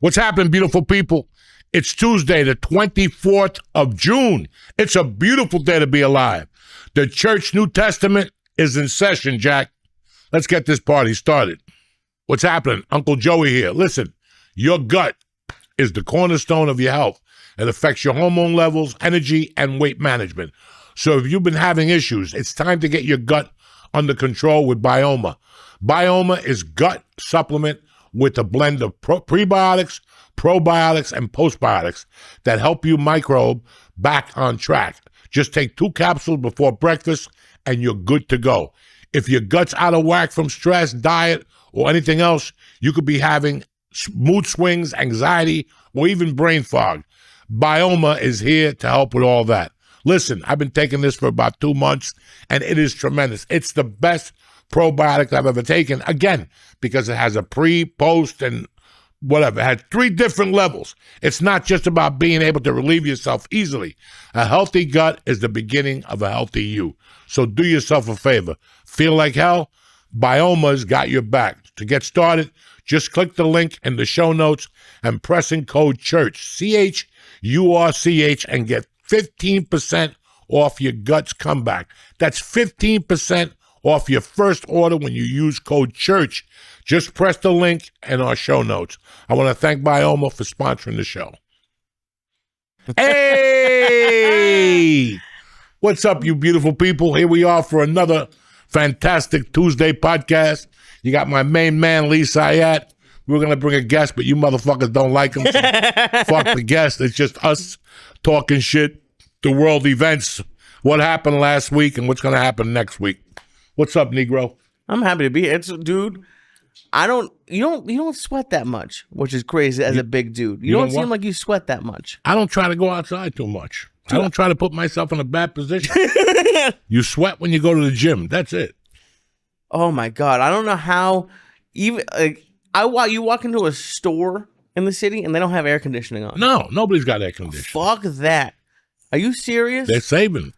What's happening, beautiful people? It's Tuesday, the 24th of June. It's a beautiful day to be alive. The Church New Testament is in session, Jack. Let's get this party started. What's happening? Uncle Joey here. Listen, your gut is the cornerstone of your health. It affects your hormone levels, energy, and weight management. So if you've been having issues, it's time to get your gut under control with Bioma. Bioma is gut supplement with a blend of prebiotics, probiotics, and postbiotics that help you microbe back on track. Just take 2 capsules before breakfast and you're good to go. If your gut's out of whack from stress, diet, or anything else, you could be having mood swings, anxiety, or even brain fog. Bioma is here to help with all that. Listen, I've been taking this for about 2 months, and it is tremendous. It's the best probiotic I've ever taken, again, because it has a pre, post, and whatever. It has 3 different levels. It's not just about being able to relieve yourself easily. A healthy gut is the beginning of a healthy you. So do yourself a favor. Feel like hell? Bioma's got your back. To get started, just click the link in the show notes and press in code CHURCH, CHURCH, and get 15% off your guts comeback. That's 15% off your first order when you use code CHURCH. Just press the link in our show notes. I want to thank Bioma for sponsoring the show. Hey! What's up, you beautiful people? Here we are for another fantastic Tuesday podcast. You got my main man, Lee Sayat. We're going to bring a guest, but you motherfuckers don't like him. So fuck the guest. It's just us talking shit, the world events, what happened last week and what's going to happen next week. What's up, Negro? I'm happy to be here. Dude, you don't sweat that much, which is crazy as a big dude. You don't seem like you sweat that much. I don't try to go outside too much. I don't try to put myself in a bad position. You sweat when you go to the gym. That's it. Oh my God. I don't know how even you walk into a store in the city and they don't have air conditioning on. No, nobody's got air conditioning. Fuck that. Are you serious? They're saving.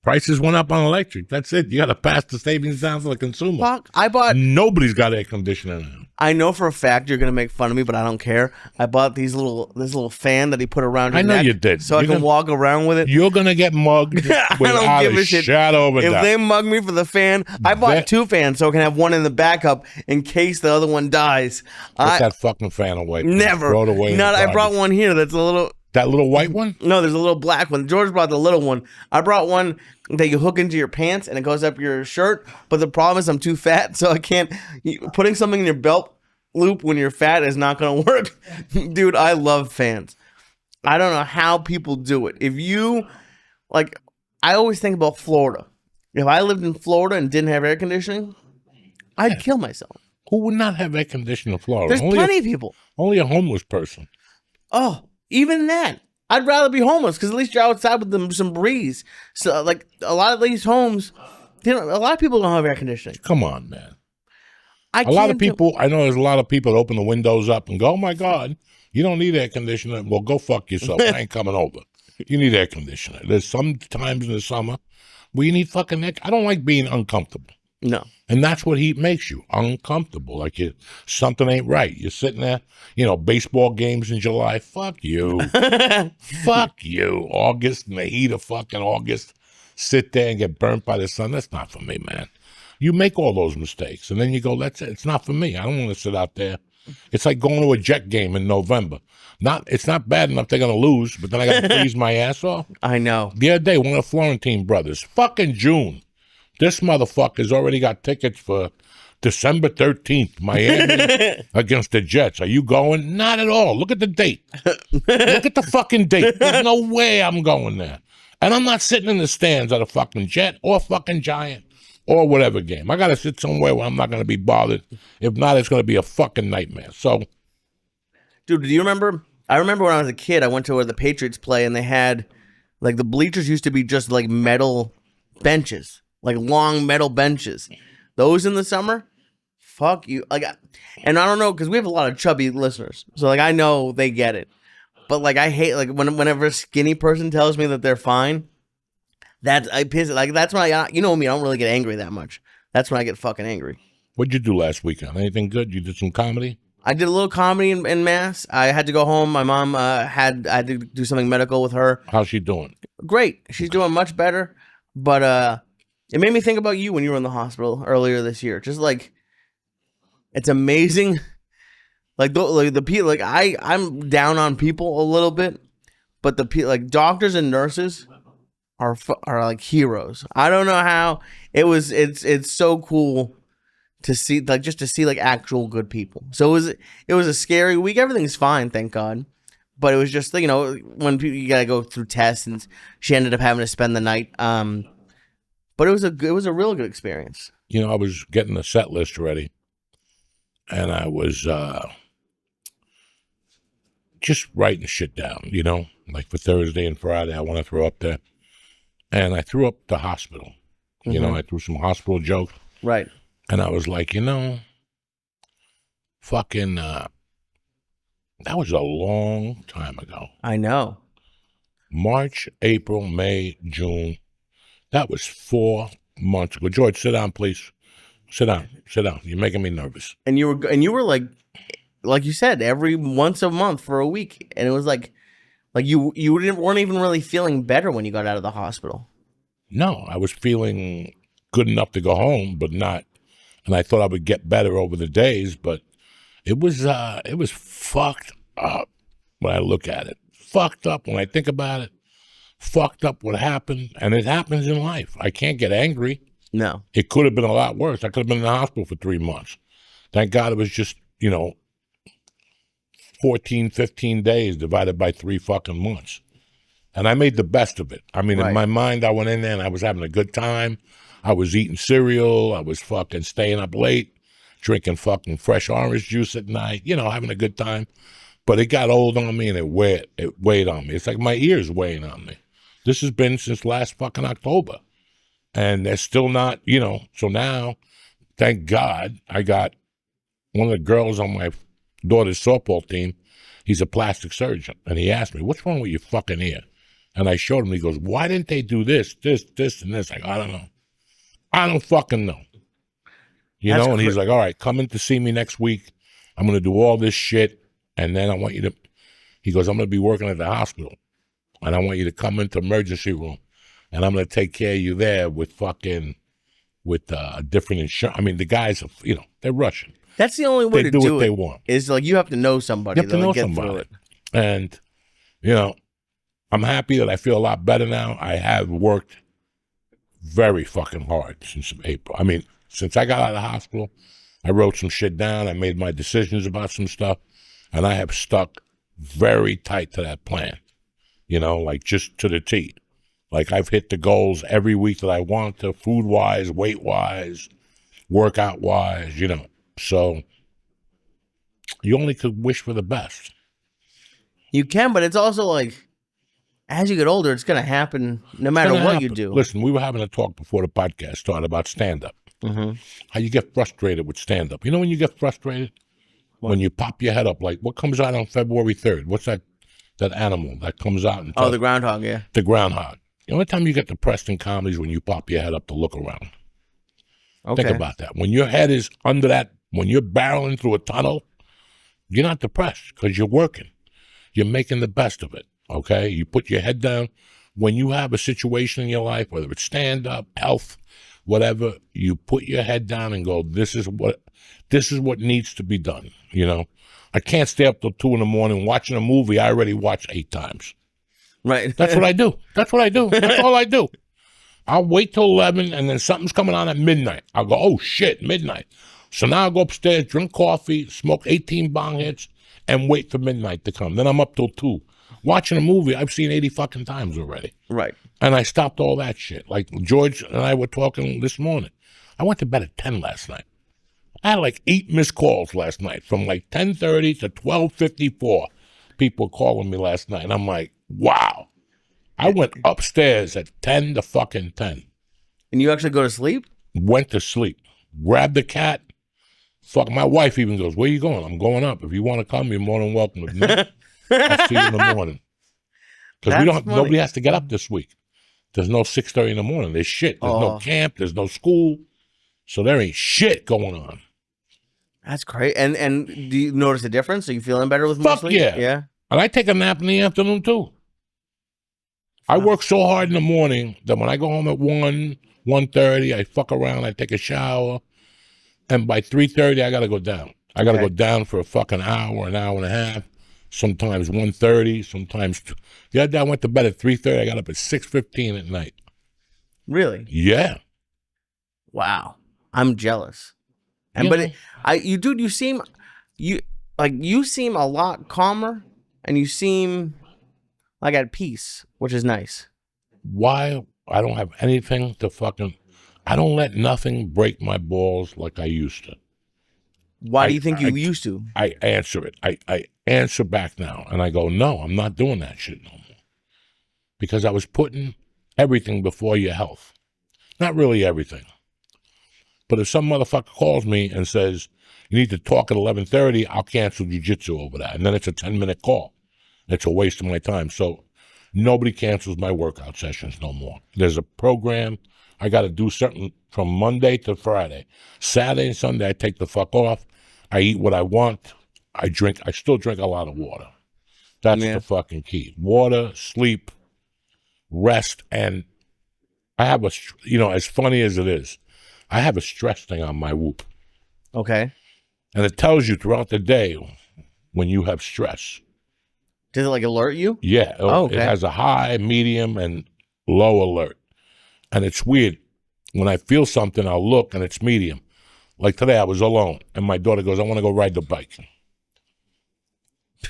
Prices went up on electric. That's it. You got to pass the savings down to the consumer. Fuck. Nobody's got air conditioning now. I know for a fact you're gonna make fun of me, but I don't care. I bought this little fan that he put around your neck. I know you did. So I can walk around with it. You're gonna get mugged without a shadow of a doubt. If they mug me for the fan, I bought 2 fans so I can have one in the backup in case the other one dies. Put that fucking fan away. Never. Throw it away. I brought one here that's a little. That little white one? No, there's a little black one. George brought the little one. I brought one that you hook into your pants and it goes up your shirt. But the problem is I'm too fat, so I can't. Putting something in your belt loop when you're fat is not going to work. Dude, I love fans. I don't know how people do it. If you, I always think about Florida. If I lived in Florida and didn't have air conditioning, I'd kill myself. Who would not have air conditioning in Florida? There's plenty of people. Only a homeless person. Oh, even that. I'd rather be homeless because at least you're outside with some breeze. So, a lot of these homes, a lot of people don't have air conditioning. Come on, man. I know there's a lot of people that open the windows up and go, oh, my God, you don't need air conditioning. Well, go fuck yourself. I ain't coming over. You need air conditioning. There's some times in the summer where you need fucking air. I don't like being uncomfortable. No. And that's what heat makes you, uncomfortable. Like something ain't right. You're sitting there, baseball games in July. Fuck you. Fuck you. August, in the heat of fucking August, sit there and get burnt by the sun. That's not for me, man. You make all those mistakes, and then you go, that's it. It's not for me. I don't want to sit out there. It's like going to a Jet game in November. It's not bad enough they're going to lose, but then I got to freeze my ass off. I know. The other day, one of the Florentine brothers, fucking June, this motherfucker's already got tickets for December 13th, Miami against the Jets. Are you going? Not at all. Look at the date. Look at the fucking date. There's no way I'm going there. And I'm not sitting in the stands at a fucking Jet or fucking Giant or whatever game. I got to sit somewhere where I'm not going to be bothered. If not, it's going to be a fucking nightmare. So, dude, do you remember? I remember when I was a kid, I went to where the Patriots play, and they had, the bleachers used to be just metal benches, long metal benches. Those in the summer, fuck you. And I don't know, because we have a lot of chubby listeners, so I know they get it. But I hate whenever a skinny person tells me that they're fine. I piss. That's when you know me. I don't really get angry that much. That's when I get fucking angry. What'd you do last weekend? Anything good? You did some comedy? I did a little comedy in Mass. I had to go home. My mom I had to do something medical with her. How's she doing? Great. She's doing much better. But it made me think about you when you were in the hospital earlier this year. Just like, it's amazing. Like the people, like I'm down on people a little bit, but like doctors and nurses are like heroes. I don't know how it's so cool to see, like, just to see like actual good people. So it was a scary week. Everything's fine, thank God. But it was just, you know, when you gotta go through tests, and she ended up having to spend the night. But it was a real good experience. You know, I was getting the set list ready, and I was just writing shit down, you know, like for Thursday and Friday, I want to throw up there. And I threw up the hospital. You know, I threw some hospital jokes. Right. And I was like, you know, fucking, that was a long time ago. I know. March, April, May, June. That was 4 months ago. George, sit down, please. Sit down. You're making me nervous. And you were like you said, every once a month for a week, and it was like you weren't even really feeling better when you got out of the hospital. No, I was feeling good enough to go home, but not. And I thought I would get better over the days, but it was fucked up when I look at it. Fucked up when I think about it. Fucked up what happened, and it happens in life. I can't get angry. No. It could have been a lot worse. I could have been in the hospital for 3 months. Thank God it was just, you know, 14, 15 days divided by 3 fucking months. And I made the best of it. I mean, in my mind, I went in there and I was having a good time. I was eating cereal. I was fucking staying up late, drinking fucking fresh orange juice at night, you know, having a good time. But it got old on me, and it weighed on me. It's like my ears weighing on me. This has been since last fucking October. And they're still not, you know. So now, thank God, I got one of the girls on my daughter's softball team. He's a plastic surgeon. And he asked me, what's wrong with your fucking ear? And I showed him. He goes, why didn't they do this, and this? I go, I don't know. I don't fucking know. You know, and he's like, all right, come in to see me next week. I'm going to do all this shit. And then I want you to, he goes, I'm going to be working at the hospital. And I want you to come into the emergency room. And I'm going to take care of you there with different insurance. I mean, the guys, you know, they're Russian. That's the only way to do what it. They want. Is like you have to know somebody. You have to know somebody. And, you know, I'm happy that I feel a lot better now. I have worked very fucking hard since April. I mean, since I got out of the hospital, I wrote some shit down. I made my decisions about some stuff. And I have stuck very tight to that plan, you know, like just to the T. Like I've hit the goals every week that I want to, food-wise, weight-wise, workout-wise, you know. So you only could wish for the best. You can, but it's also like, as you get older, it's going to happen no matter what you do. Listen, we were having a talk before the podcast started about stand-up. How you get frustrated with stand-up. You know when you get frustrated? When you pop your head up, like what comes out on February 3rd? What's that animal that comes out? And the groundhog, yeah. The groundhog. The only time you get depressed in comedy is when you pop your head up to look around. Okay. Think about that. When your head is under that, when you're barreling through a tunnel, you're not depressed because you're working. You're making the best of it, okay? You put your head down. When you have a situation in your life, whether it's stand-up, health, whatever, you put your head down and go, this is what needs to be done, you know? I can't stay up till 2 a.m. watching a movie I already watched 8 times. Right. That's what I do. That's all I do. I'll wait till 11, and then something's coming on at midnight. I'll go, oh, shit, midnight. So now I'll go upstairs, drink coffee, smoke 18 bong hits, and wait for midnight to come. Then I'm up till 2. Watching a movie I've seen 80 fucking times already. Right. And I stopped all that shit. Like George and I were talking this morning. I went to bed at 10 last night. I had like 8 missed calls last night from like 10:30 to 12:54. People calling me last night. And I'm like, wow. I went upstairs at 10 to fucking 10. And you actually go to sleep? Went to sleep. Grabbed the cat. Fuck, my wife even goes, where you going? I'm going up. If you want to come, you're more than welcome. If not, I'll see you in the morning. Because nobody has to get up this week. There's no 6:30 in the morning. There's shit. There's no camp. There's no school. So there ain't shit going on. That's great. And do you notice a difference? Are you feeling better with more Fuck sleep? yeah. Yeah. And I take a nap in the afternoon too. I work so hard in the morning that when I go home at 1:30, I fuck around, I take a shower, and by 3:30, I gotta go down. I gotta go down for a fucking hour, an hour and a half, sometimes 1:30, sometimes the other day I went to bed at 3:30, I got up at 6:15 at night. Really? Yeah. Wow. I'm jealous. And you seem a lot calmer, and you seem like at peace, which is nice. Why I don't have anything to I don't let nothing break my balls like I used to. Why do you think you used to? I answer it. I answer back now, and I go, no, I'm not doing that shit no more. Because I was putting everything before your health. Not really everything. But if some motherfucker calls me and says, you need to talk at 11:30, I'll cancel jiu-jitsu over that. And then it's a 10-minute call. It's a waste of my time. So nobody cancels my workout sessions no more. There's a program. I got to do something from Monday to Friday. Saturday and Sunday, I take the fuck off. I eat what I want. I still drink a lot of water. That's the fucking key. Water, sleep, rest, and I have as funny as it is, I have a stress thing on my Whoop. Okay. And it tells you throughout the day when you have stress. Does it like alert you? Yeah. It has a high, medium, and low alert. And it's weird. When I feel something, I'll look and it's medium. Like today, I was alone, and my daughter goes, I want to go ride the bike.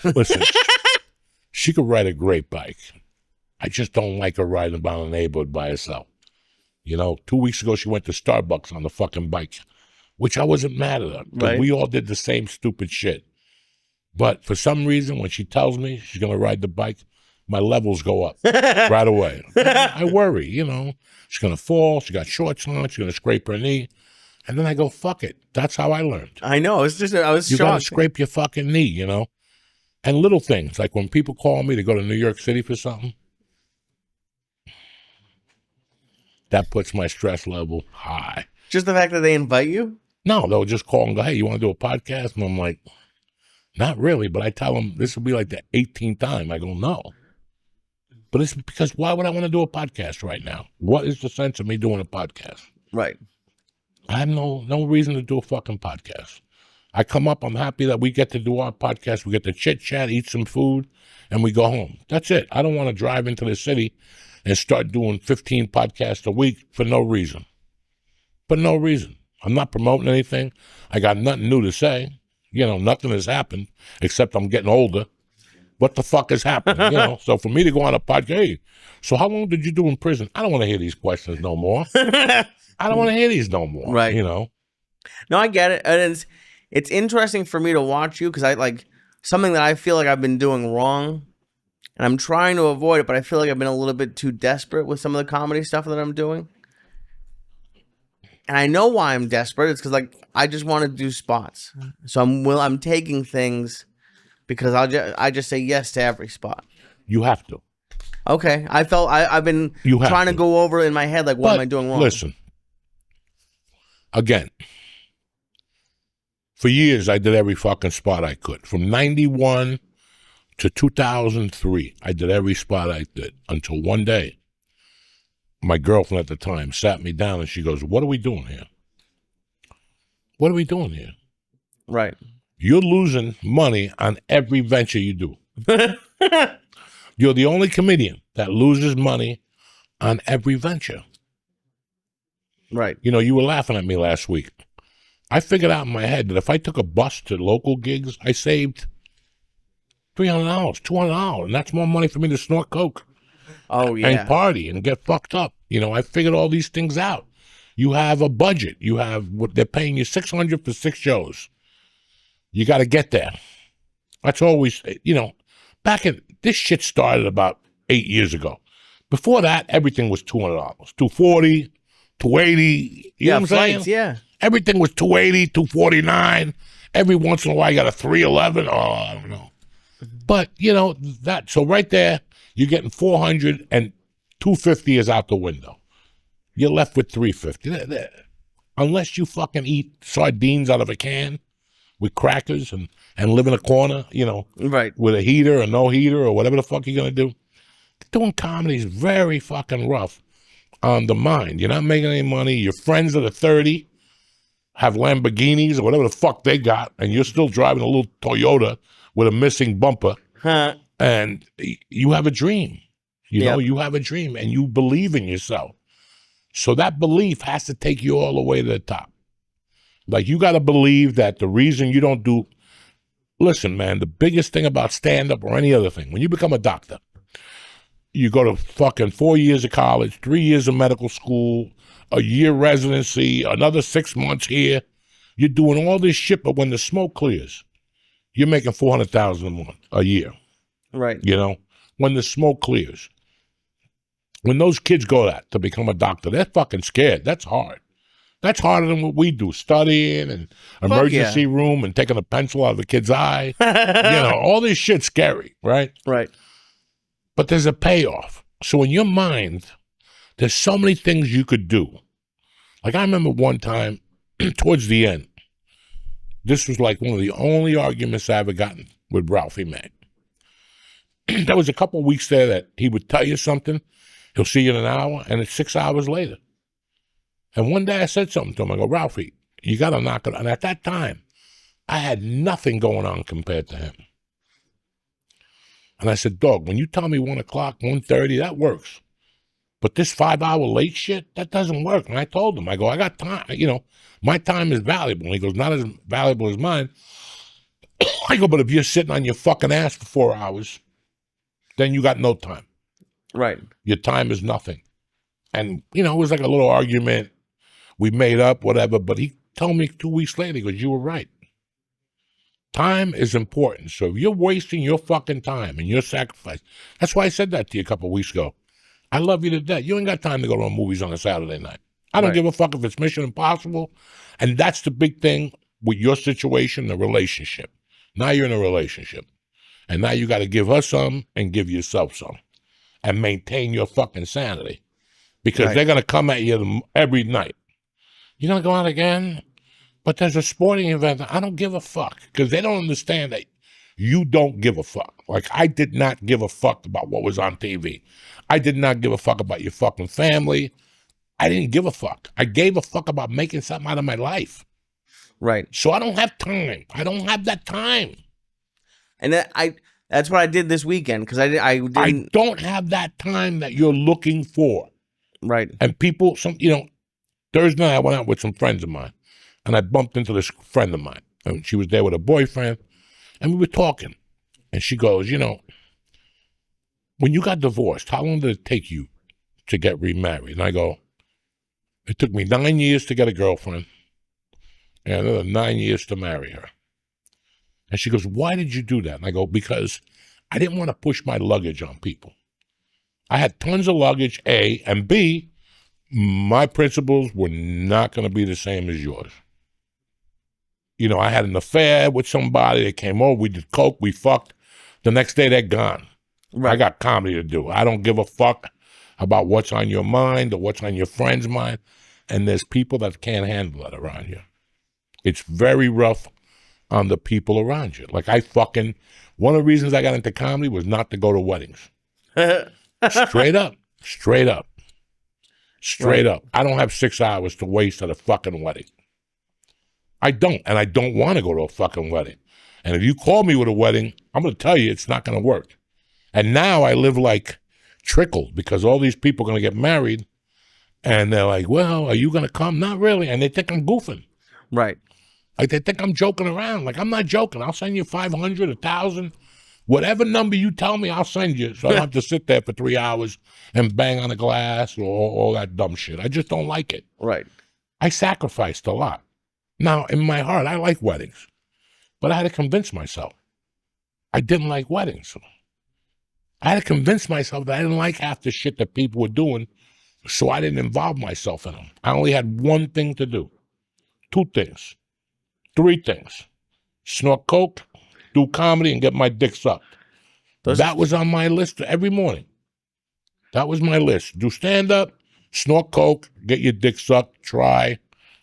Listen, she could ride a great bike. I just don't like her riding about the neighborhood by herself. 2 weeks ago, she went to Starbucks on the fucking bike, which I wasn't mad at her, because we all did the same stupid shit. But for some reason, when she tells me she's going to ride the bike, my levels go up right away. I worry, She's going to fall. She got shorts on. She's going to scrape her knee. And then I go, fuck it. That's how I learned. I know. I was shocked. You got to scrape your fucking knee, And little things, like when people call me to go to New York City for something, that puts my stress level high. Just the fact that they invite you? No, they'll just call and go, hey, you want to do a podcast? And I'm like, not really. But I tell them this will be like the 18th time. I go, no. But it's because why would I want to do a podcast right now? What is the sense of me doing a podcast? Right. I have no reason to do a fucking podcast. I come up, I'm happy that we get to do our podcast. We get to chit chat, eat some food, and we go home. That's it. I don't want to drive into the city and start doing 15 podcasts a week for no reason. For no reason. I'm not promoting anything. I got nothing new to say. Nothing has happened except I'm getting older. What the fuck has happened? So for me to go on a podcast, hey, so how long did you do in prison? I don't want to hear these questions no more. I don't want to hear these no more. Right. No, I get it. And it's interesting for me to watch you because I like something that I feel like I've been doing wrong. And I'm trying to avoid it, but I feel like I've been a little bit too desperate with some of the comedy stuff that I'm doing. And I know why I'm desperate. It's because I just want to do spots. So I'm taking things because I just say yes to every spot. You have to. Okay. I've been trying to go over in my head what am I doing wrong? Listen. Again. For years I did every fucking spot I could. From 91 to 2003, I did every spot I did until one day, my girlfriend at the time sat me down and she goes, what are we doing here? What are we doing here? Right. You're losing money on every venture you do. You're the only comedian that loses money on every venture. Right. You were laughing at me last week. I figured out in my head that if I took a bus to local gigs, I saved $300, $200, and that's more money for me to snort coke. Oh, yeah. And party and get fucked up. I figured all these things out. You have a budget. You have what they're paying you $600 for 6 shows. You got to get there. That's always, this shit started about 8 years ago. Before that, everything was $200, $240, $280. You know what I'm saying? Yeah. Everything was $280, $249. Every once in a while, you got a $311. Oh, I don't know. But, so right there, you're getting $400 and $250 is out the window. You're left with $350. Unless you fucking eat sardines out of a can, with crackers and live in a corner, Right. with a heater or no heater or whatever the fuck you're going to do. Doing comedy is very fucking rough on the mind. You're not making any money. Your friends that are 30 have Lamborghinis or whatever the fuck they got, and you're still driving a little Toyota with a missing bumper, and you have a dream. You have a dream, and you believe in yourself. So that belief has to take you all the way to the top. Like, you got to believe that the reason you don't do... Listen, man, the biggest thing about stand-up or any other thing, when you become a doctor, you go to fucking 4 years of college, 3 years of medical school, a year residency, another 6 months here. You're doing all this shit, but when the smoke clears, you're making $400,000 a year. Right. When the smoke clears. When those kids go to become a doctor, they're fucking scared. That's hard. That's harder than what we do, studying and emergency room and taking a pencil out of a kid's eye. All this shit's scary, right? Right. But there's a payoff. So in your mind, there's so many things you could do. Like, I remember one time, towards the end, this was like one of the only arguments I ever gotten with Ralphie, man. There was a couple of weeks there that he would tell you something, he'll see you in an hour, and it's 6 hours later. And one day I said something to him. I go, Ralphie, you got to knock it. And at that time, I had nothing going on compared to him. And I said, dog, when you tell me 1 o'clock, 1:30, that works. But this 5-hour late shit, that doesn't work. And I told him, I go, I got time. My time is valuable. And he goes, not as valuable as mine. I go, but if you're sitting on your fucking ass for 4 hours, then you got no time. Right. Your time is nothing. And, it was like a little argument. We made up, whatever. But he told me 2 weeks later, he goes, you were right. Time is important. So if you're wasting your fucking time and your sacrifice, that's why I said that to you a couple of weeks ago. I love you to death. You ain't got time to go to movies on a Saturday night. I don't give a fuck if it's Mission Impossible. And that's the big thing with your situation, the relationship. Now you're in a relationship. And now you got to give her some and give yourself some. And maintain your fucking sanity. Because they're going to come at you every night. You're going to go out again? But there's a sporting event. I don't give a fuck. Because they don't understand that you don't give a fuck. Like, I did not give a fuck about what was on TV. I did not give a fuck about your fucking family. I didn't give a fuck. I gave a fuck about making something out of my life. Right. So I don't have time. I don't have that time. And that's what I did this weekend, because I don't have that time that you're looking for. Right. And people, Thursday night I went out with some friends of mine, and I bumped into this friend of mine, and she was there with her boyfriend, and we were talking, and she goes, when you got divorced, how long did it take you to get remarried? And I go, it took me 9 years to get a girlfriend, and another 9 years to marry her. And she goes, why did you do that? And I go, because I didn't want to push my luggage on people. I had tons of luggage, A, and B, my principles were not going to be the same as yours. I had an affair with somebody. They came over, we did coke, we fucked. The next day, they're gone. Right. I got comedy to do. I don't give a fuck about what's on your mind or what's on your friend's mind. And there's people that can't handle that around you. It's very rough on the people around you. Like, one of the reasons I got into comedy was not to go to weddings. Straight up. I don't have 6 hours to waste at a fucking wedding. I don't. And I don't want to go to a fucking wedding. And if you call me with a wedding, I'm going to tell you it's not going to work. And now I live like trickle, because all these people are going to get married. And they're like, well, are you going to come? Not really. And they think I'm goofing. Right. Like, they think I'm joking around. Like, I'm not joking. I'll send you 500, 1,000. Whatever number you tell me, I'll send you. So I don't have to sit there for 3 hours and bang on the glass or all that dumb shit. I just don't like it. Right. I sacrificed a lot. Now, in my heart, I like weddings. But I had to convince myself I didn't like weddings. I had to convince myself that I didn't like half the shit that people were doing, so I didn't involve myself in them. I only had one thing to do. 2 things. 3 things. Snort coke, do comedy, and get my dick sucked. That was on my list every morning. That was my list. Do stand-up, snort coke, get your dick sucked, try,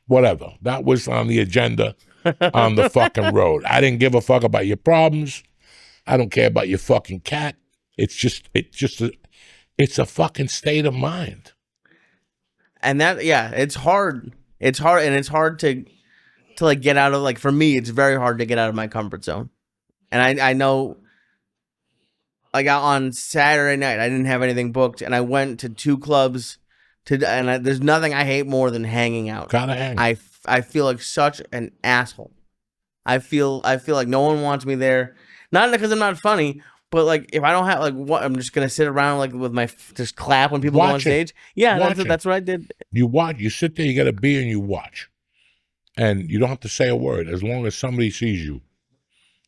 whatever. That was on the agenda on the fucking road. I didn't give a fuck about your problems. I don't care about your fucking cat. It's a fucking state of mind. And that, yeah, it's hard. It's hard, and it's hard to like get out of, like, for me, it's very hard to get out of my comfort zone. And I know, like, on Saturday night, I didn't have anything booked, and I went to 2 clubs there's nothing I hate more than hanging out. Gotta hang. I feel like such an asshole. I feel like no one wants me there. Not because I'm not funny, but like if I don't have like what I'm just gonna sit around like with my just clap when people go on stage. Yeah, that's what I did. You watch. You sit there. You get a beer and you watch, and you don't have to say a word as long as somebody sees you.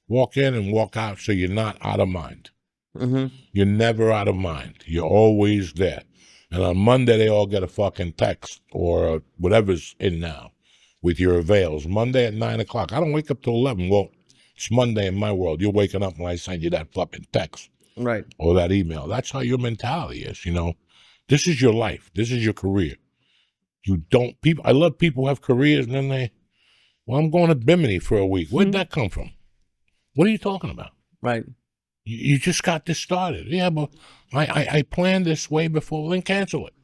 Walk in and walk out, so you're not out of mind. Mm-hmm. You're never out of mind. You're always there. And on Monday they all get a fucking text or whatever's in now with your avails. Monday at 9:00. I don't wake up till 11. Well, it's Monday in my world. You're waking up when I send you that fucking text. Right. Or that email. That's how your mentality is, you know. This is your life. This is your career. I love people who have careers and then I'm going to Bimini for a week. Where'd that come from? What are you talking about? Right. You just got this started. Yeah, but I planned this way before. Then cancel it.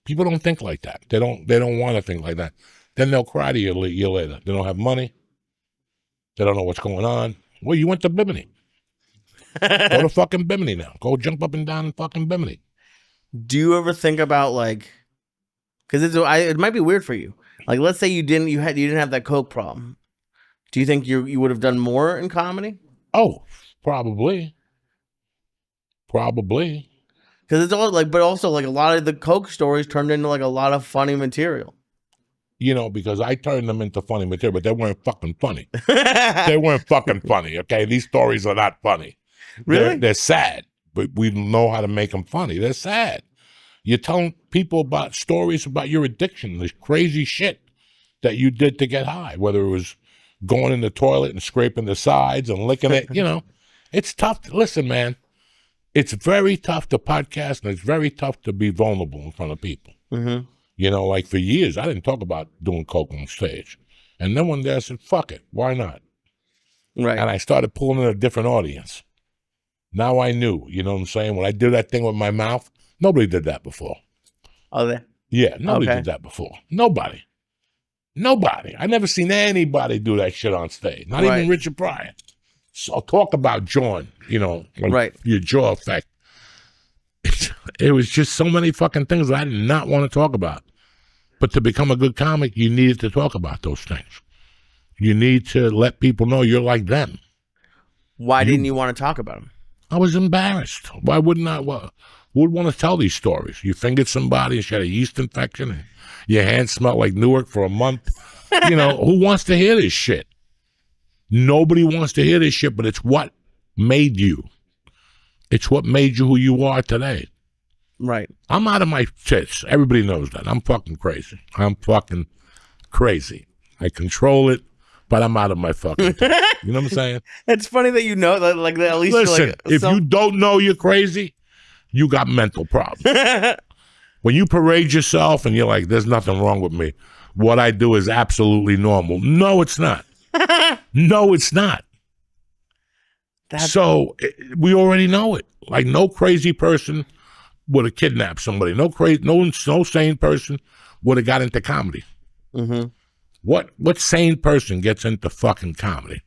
People don't think like that. They don't want to think like that. Then they'll cry to you a year later. They don't have money. They don't know what's going on. Well, you went to Bimini. Go to fucking Bimini now. Go jump up and down in fucking Bimini. Do you ever think about like, because it might be weird for you. Like, let's say you didn't have that coke problem. Do you think you would have done more in comedy? Oh, probably. Because it's all like, but also like a lot of the coke stories turned into like a lot of funny material. You know, because I turned them into funny material, but they weren't fucking funny. They weren't fucking funny, okay? These stories are not funny. Really? They're sad, but we know how to make them funny. They're sad. You're telling people about stories about your addiction, this crazy shit that you did to get high, whether it was going in the toilet and scraping the sides and licking it, you know. It's tough. Listen, man, it's very tough to podcast, and it's very tough to be vulnerable in front of people. Mm-hmm. You know, like for years, I didn't talk about doing coke on stage. And then one day I said, fuck it, why not? Right. And I started pulling in a different audience. Now I knew, you know what I'm saying? When I did that thing with my mouth, nobody did that before. Oh, there? Yeah, nobody did that before. Nobody. I never seen anybody do that shit on stage. Not even Richard Pryor. So talk about jawing, you know, like your jaw effect. It was just so many fucking things that I did not want to talk about. But to become a good comic, you needed to talk about those things. You need to let people know you're like them. Why didn't you want to talk about them? I was embarrassed. Why wouldn't I? Who would want to tell these stories? You fingered somebody and she had a yeast infection and your hands smelled like Newark for a month. You know, who wants to hear this shit? Nobody wants to hear this shit, but it's what made you. It's what made you who you are today. Right. I'm out of my tits. Everybody knows that. I'm fucking crazy. I control it, but I'm out of my fucking tits. You know what I'm saying? It's funny that you know that, like, at least. Listen, if you don't know you're crazy, you got mental problems. When you parade yourself and you're like, there's nothing wrong with me, what I do is absolutely normal. No, it's not. No, it's not. So we already know it. Like, no crazy person would have kidnapped somebody. No sane person would have got into comedy. Mm-hmm. What sane person gets into fucking comedy?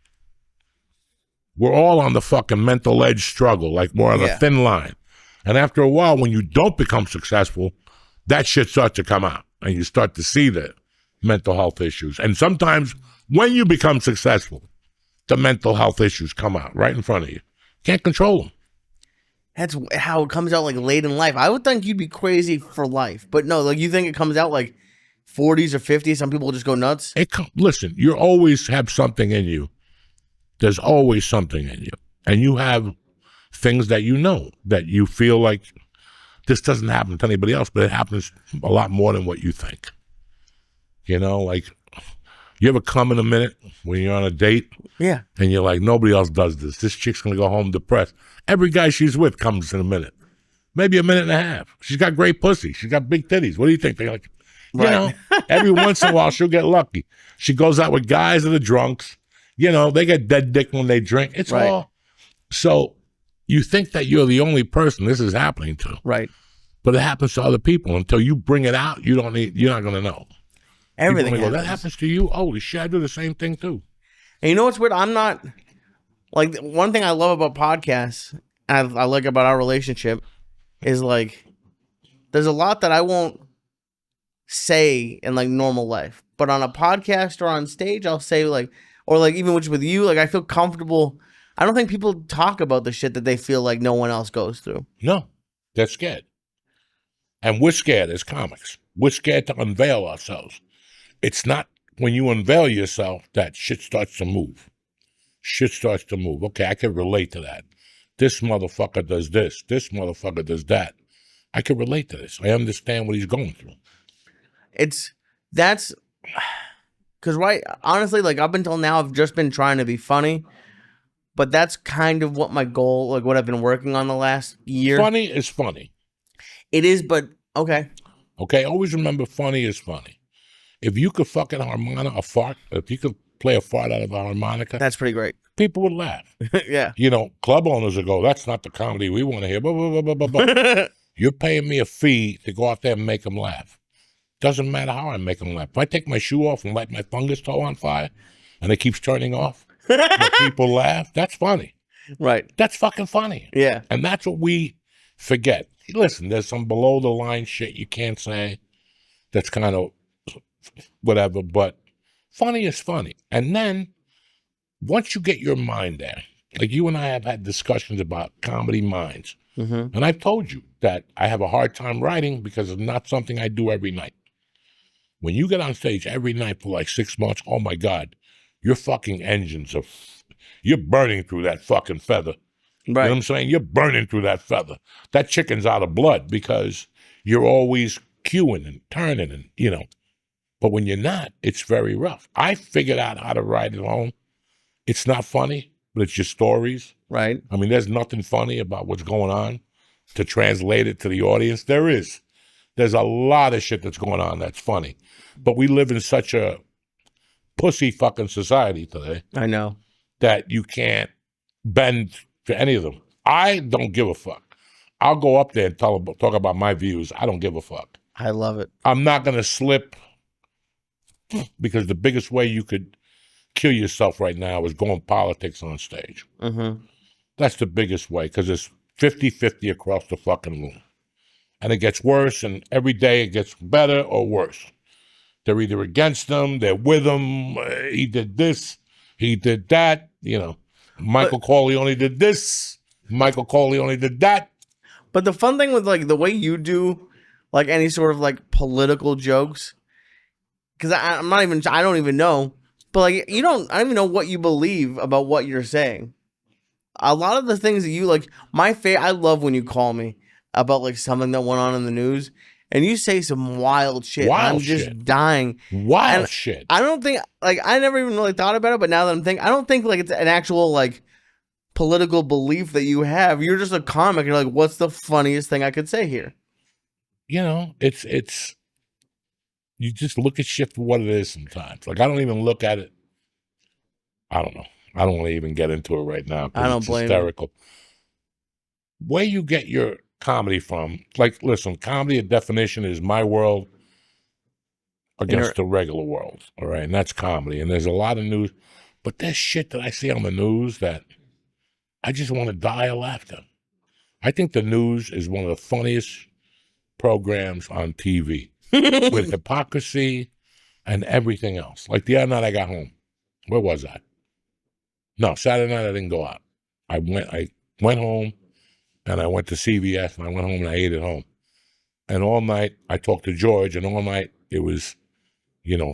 We're all on the fucking mental edge struggle, like we're on a thin line. And after a while, when you don't become successful, that shit starts to come out, and you start to see the mental health issues. And sometimes when you become successful, the mental health issues come out right in front of you. Can't control them. That's how it comes out, like, late in life. I would think you'd be crazy for life. But no, like, you think it comes out, like, 40s or 50s? Some people just go nuts? Listen, you always have something in you. There's always something in you. And you have things that you know, that you feel like this doesn't happen to anybody else, but it happens a lot more than what you think. You know, like, you ever come in a minute when you're on a date? Yeah. And you're like, nobody else does this. This chick's going to go home depressed. Every guy she's with comes in a minute. Maybe a minute and a half. She's got great pussy. She's got big titties. What do you think? They're like, You Right. know, every once in a while she'll get lucky. She goes out with guys that are drunks. You know, they get dead dick when they drink. It's Right. all. So you think that you're the only person this is happening to, Right. but it happens to other people. Until you bring it out, you're not going to know. Everything People happens. go, that happens to you? Holy shit, I do the same thing too. And you know what's weird? I'm not like one thing I love about podcasts, and I like about our relationship, is like there's a lot that I won't say in like normal life, but on a podcast or on stage, I'll say like, or like even with you, like I feel comfortable. I don't think people talk about the shit that they feel like no one else goes through. No, they're scared. And we're scared as comics. We're scared to unveil ourselves. It's not when you unveil yourself that shit starts to move. Shit starts to move. Okay, I can relate to that. This motherfucker does this. This motherfucker does that. I can relate to this. I understand what he's going through. That's because honestly, like up until now, I've just been trying to be funny, but that's kind of what my goal, like what I've been working on the last year. Funny is funny. It is, but okay. Okay, always remember funny is funny. If you could fucking a fart, if you could play a fart out of a harmonica, That's pretty great. people would laugh. Yeah. You know, club owners would go, that's not the comedy we want to hear. Blah, blah, blah, blah, blah, blah. You're paying me a fee to go out there and make them laugh. Doesn't matter how I make them laugh. If I take my shoe off and light my fungus toe on fire and it keeps turning off, but people laugh, that's funny. Right. That's fucking funny. Yeah. And that's what we forget. Listen, there's some below the line shit you can't say that's kind of whatever, but funny is funny. And then once you get your mind there, like you and I have had discussions about comedy minds, and I've told you that I have a hard time writing because it's not something I do every night. When you get on stage every night for like 6 months, oh my God, your fucking engines are, you're burning through that fucking feather. You know Right. what I'm saying? You're burning through that feather. That chicken's out of blood because you're always queuing and turning and, you know. But when you're not, it's very rough. I figured out how to write at home. It's not funny, but it's just stories. Right. I mean, there's nothing funny about what's going on to translate it to the audience. There is. There's a lot of shit that's going on that's funny. But we live in such a pussy fucking society today I know. that you can't bend to any of them. I don't give a fuck. I'll go up there and talk about my views. I don't give a fuck. I love it. I'm not going to slip because the biggest way you could kill yourself right now is going politics on stage. That's the biggest way because it's 50-50 across the fucking room. And it gets worse, and every day it gets better or worse. They're either against them, they're with them, he did this, he did that, you know. Michael Corleone did this, Michael Corleone did that. But the fun thing with like the way you do like any sort of like political jokes, because I don't even know, but like I don't even know what you believe about what you're saying. A lot of the things that you like, I love when you call me about like something that went on in the news and you say some wild shit. I'm just dying. Wild shit. I don't think, like, I never even really thought about it, but now that I'm thinking, I don't think like it's an actual like political belief that you have. You're just a comic. You're like, what's the funniest thing I could say here? You know, it's you just look at shit for what it is sometimes. Like, I don't even look at it. I don't know. I don't want to even get into it right now. I don't it's blame hysterical. Where you get your comedy from, like, listen, comedy, a definition is my world against the regular world, all right? And that's comedy. And there's a lot of news, but there's shit that I see on the news that I just want to die of laughter. I think the news is one of the funniest programs on TV with hypocrisy and everything else. Like the other night I got home. Where was I? No, Saturday night I didn't go out. I went home and I went to CVS and I went home and I ate at home. And all night I talked to George and all night it was, you know,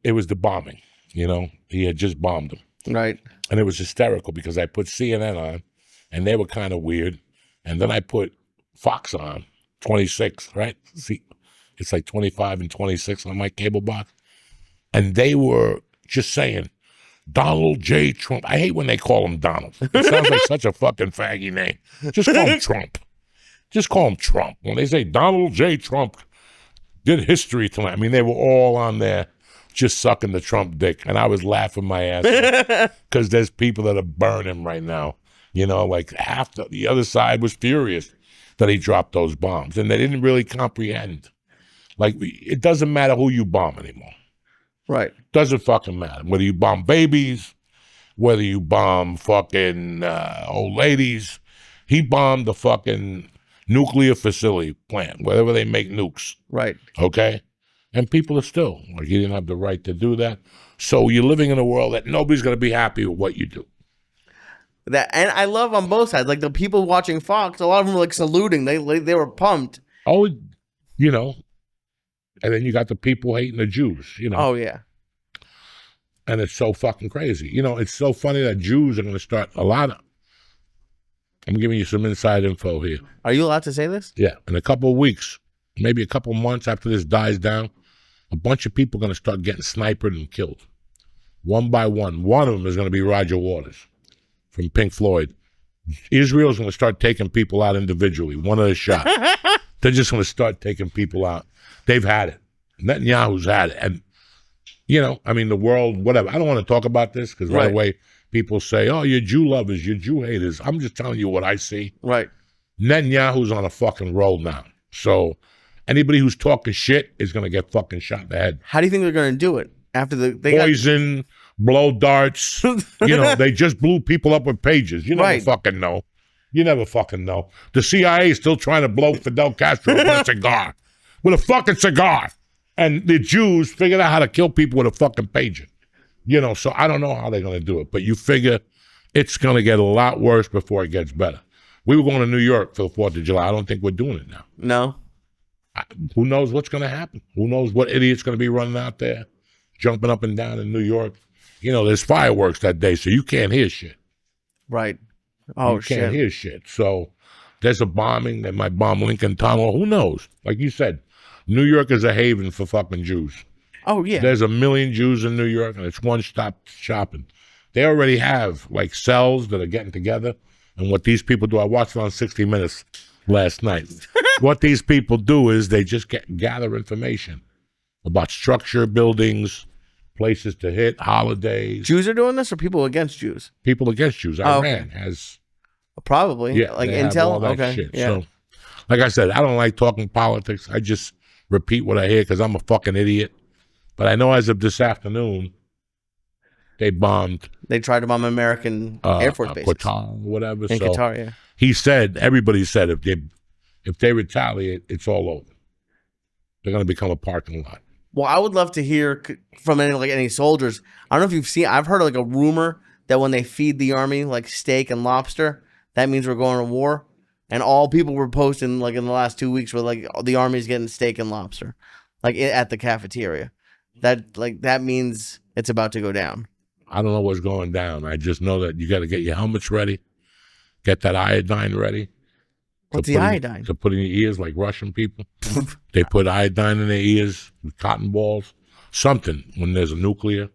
it was the bombing, you know. He had just bombed them. Right. And it was hysterical because I put CNN on and they were kind of weird. And then I put Fox on, 26, right? See, it's like 25 and 26 on my cable box. And they were just saying, Donald J. Trump. I hate when they call him Donald. It sounds like such a fucking faggy name. Just call him Trump. Just call him Trump. When they say Donald J. Trump did history tonight. I mean, they were all on there just sucking the Trump dick, and I was laughing my ass off because there's people that are burning right now. You know, like half the other side was furious that he dropped those bombs, and they didn't really comprehend. Like, it doesn't matter who you bomb anymore. Right. Doesn't fucking matter. Whether you bomb babies, whether you bomb fucking old ladies. He bombed the fucking nuclear facility plant, wherever they make nukes. Right. Okay? And people are still, like, he didn't have the right to do that. So you're living in a world that nobody's going to be happy with what you do. That, and I love on both sides. Like, the people watching Fox, a lot of them were like saluting. They were pumped. Oh, you know. And then you got the people hating the Jews, you know. Oh, yeah. And it's so fucking crazy. You know, it's so funny that Jews are going to start I'm giving you some inside info here. Are you allowed to say this? Yeah. In a couple of weeks, maybe a couple of months after this dies down, a bunch of people are going to start getting sniped and killed. One by one. One of them is going to be Roger Waters from Pink Floyd. Israel's going to start taking people out individually, one at a shot. They're just going to start taking people out. They've had it. Netanyahu's had it. And, you know, I mean, the world, whatever. I don't want to talk about this because right away people say, oh, you're Jew lovers, you're Jew haters. I'm just telling you what I see. Right. Netanyahu's on a fucking roll now. So anybody who's talking shit is going to get fucking shot in the head. How do you think they're going to do it? After poison, blow darts. You know, they just blew people up with pages. You never fucking know. You never fucking know. The CIA is still trying to blow Fidel Castro with a cigar. With a fucking cigar. And the Jews figured out how to kill people with a fucking pager. You know, so I don't know how they're going to do it. But you figure it's going to get a lot worse before it gets better. We were going to New York for the 4th of July. I don't think we're doing it now. No. Who knows what's going to happen? Who knows what idiot's going to be running out there, jumping up and down in New York? You know, there's fireworks that day, so you can't hear shit. Right. Oh, you can't hear shit. So there's a bombing. They might bomb Lincoln Tunnel. Who knows? Like you said, New York is a haven for fucking Jews. Oh, yeah. There's 1 million Jews in New York, and it's one-stop shopping. They already have, like, cells that are getting together. And what these people do, I watched it on 60 Minutes last night. What these people do is they just gather information about structure, buildings, places to hit, holidays. Jews are doing this, or people against Jews? People against Jews. Iran has... Probably. Yeah, like they have intel? all that Okay. shit. Yeah. So, like I said, I don't like talking politics. I just repeat what I hear because I'm a fucking idiot. But I know as of this afternoon, they bombed. They tried to bomb American Air Force bases. Qatar, whatever. In Qatar, yeah. He said, everybody said, if they retaliate, it's all over. They're going to become a parking lot. Well, I would love to hear from any soldiers. I don't know if you've seen. I've heard like a rumor that when they feed the army like steak and lobster, that means we're going to war. And all people were posting like in the last 2 weeks were like the army's getting steak and lobster, like at the cafeteria. That means it's about to go down. I don't know what's going down. I just know that you got to get your helmets ready, get that iodine ready. What's the iodine? To put in your ears like Russian people. They put iodine in their ears with cotton balls. Something when there's a nuclear,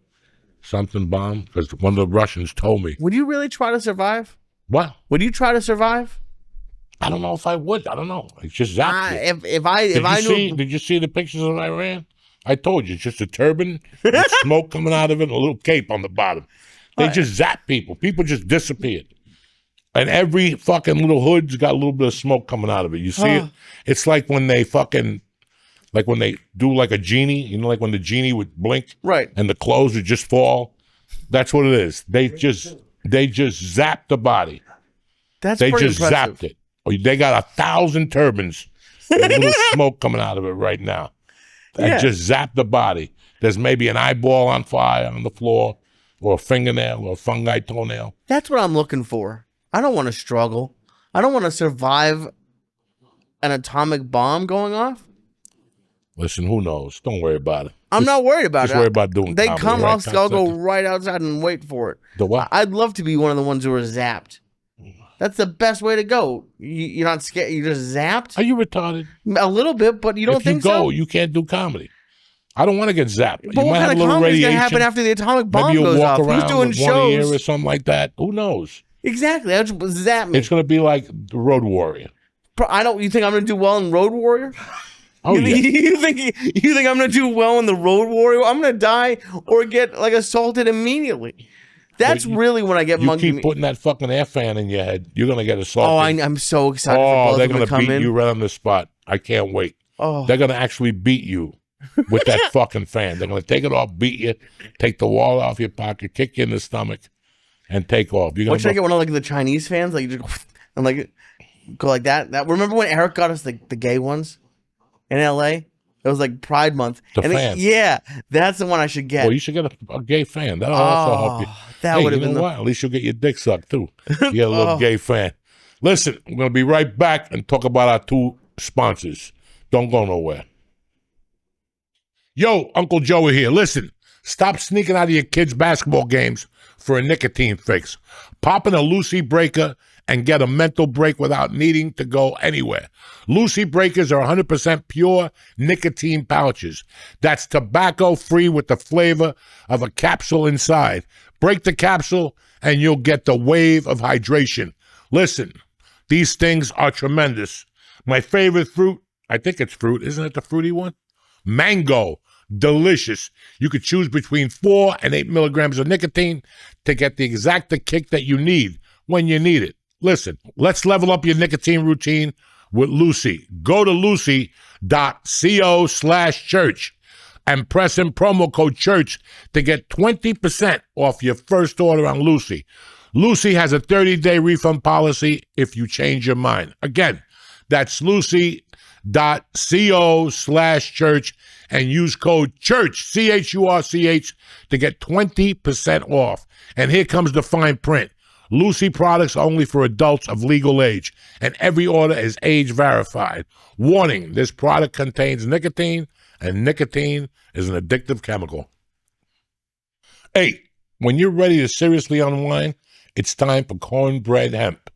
something bomb. Because one of the Russians told me. Would you really try to survive? What? Would you try to survive? I don't know if I would. I don't know. It's just zapped. Did you see the pictures of Iran? I told you, it's just a turban with smoke coming out of it and a little cape on the bottom. They just zap people. People just disappeared. And every fucking little hood's got a little bit of smoke coming out of it. You see it? It's like when they like when they do like a genie, you know, like when the genie would blink and the clothes would just fall. That's what it is. They just zapped the body. They just zapped it. They got 1,000 turbans with a little smoke coming out of it right now. And just zapped the body. There's maybe an eyeball on fire on the floor, or a fingernail, or a fungi toenail. That's what I'm looking for. I don't want to struggle. I don't want to survive an atomic bomb going off. Listen, who knows? Don't worry about it. I'm not worried about it. Just worry about doing They comedy, come, right? I'll go right outside and wait for it. The what? I'd love to be one of the ones who are zapped. That's the best way to go. You're not scared. You're just zapped. Are you retarded? A little bit, but you don't think so? If you go, you can't do comedy. I don't want to get zapped. But you what kind of comedy is going to happen after the atomic bomb Maybe goes you'll walk off? around Who's doing with shows? one ear or something like that. Who knows? Exactly. That's zap me. It's going to be like the Road Warrior. You think I'm going to do well in Road Warrior? Oh, yeah. You think I'm gonna do well in the road warrior? I'm gonna die or get like assaulted immediately. That's really when I get You monkey. keep putting that fucking air fan in your head, you're gonna get Oh, assaulted. I'm so excited for Oh, both they're of them gonna to come beat in. you right on the spot. I can't wait. Oh, They're gonna actually beat you with that fucking fan. They're gonna take it off, beat you, take the wall off your pocket, kick you in the stomach, and take off. You're what should I gonna get? One of like the Chinese fans, like just and like go like that. That remember when Eric got us the gay ones in L.A. It was like Pride Month. The and fan. Yeah, that's the one I should get. Well, you should get a gay fan. That'll also help you. That Hey, would you have know been what? At least you'll get your dick sucked too. You get a little gay fan. Listen, we're gonna be right back and talk about our two sponsors. Don't go nowhere. Yo, Uncle Joey here. Listen, stop sneaking out of your kids' basketball games for a nicotine fix. Pop in a Lucy Breaker and get a mental break without needing to go anywhere. Lucy Breakers are 100% pure nicotine pouches. That's tobacco-free with the flavor of a capsule inside. Break the capsule and you'll get the wave of hydration. Listen, these things are tremendous. My favorite fruit, I think it's fruit, isn't it the fruity one? Mango. Delicious. You could choose between 4 and 8 milligrams of nicotine to get the exact kick that you need when you need it. Listen, let's level up your nicotine routine with Lucy. Go to lucy.co/church and press in promo code church to get 20% off your first order on Lucy. Lucy has a 30-day refund policy if you change your mind. Again, that's lucy.co/church and use code CHURCH, CHURCH, to get 20% off. And here comes the fine print. Lucy products only for adults of legal age, and every order is age verified. Warning, this product contains nicotine, and nicotine is an addictive chemical. Hey, when you're ready to seriously unwind, it's time for Cornbread Hemp.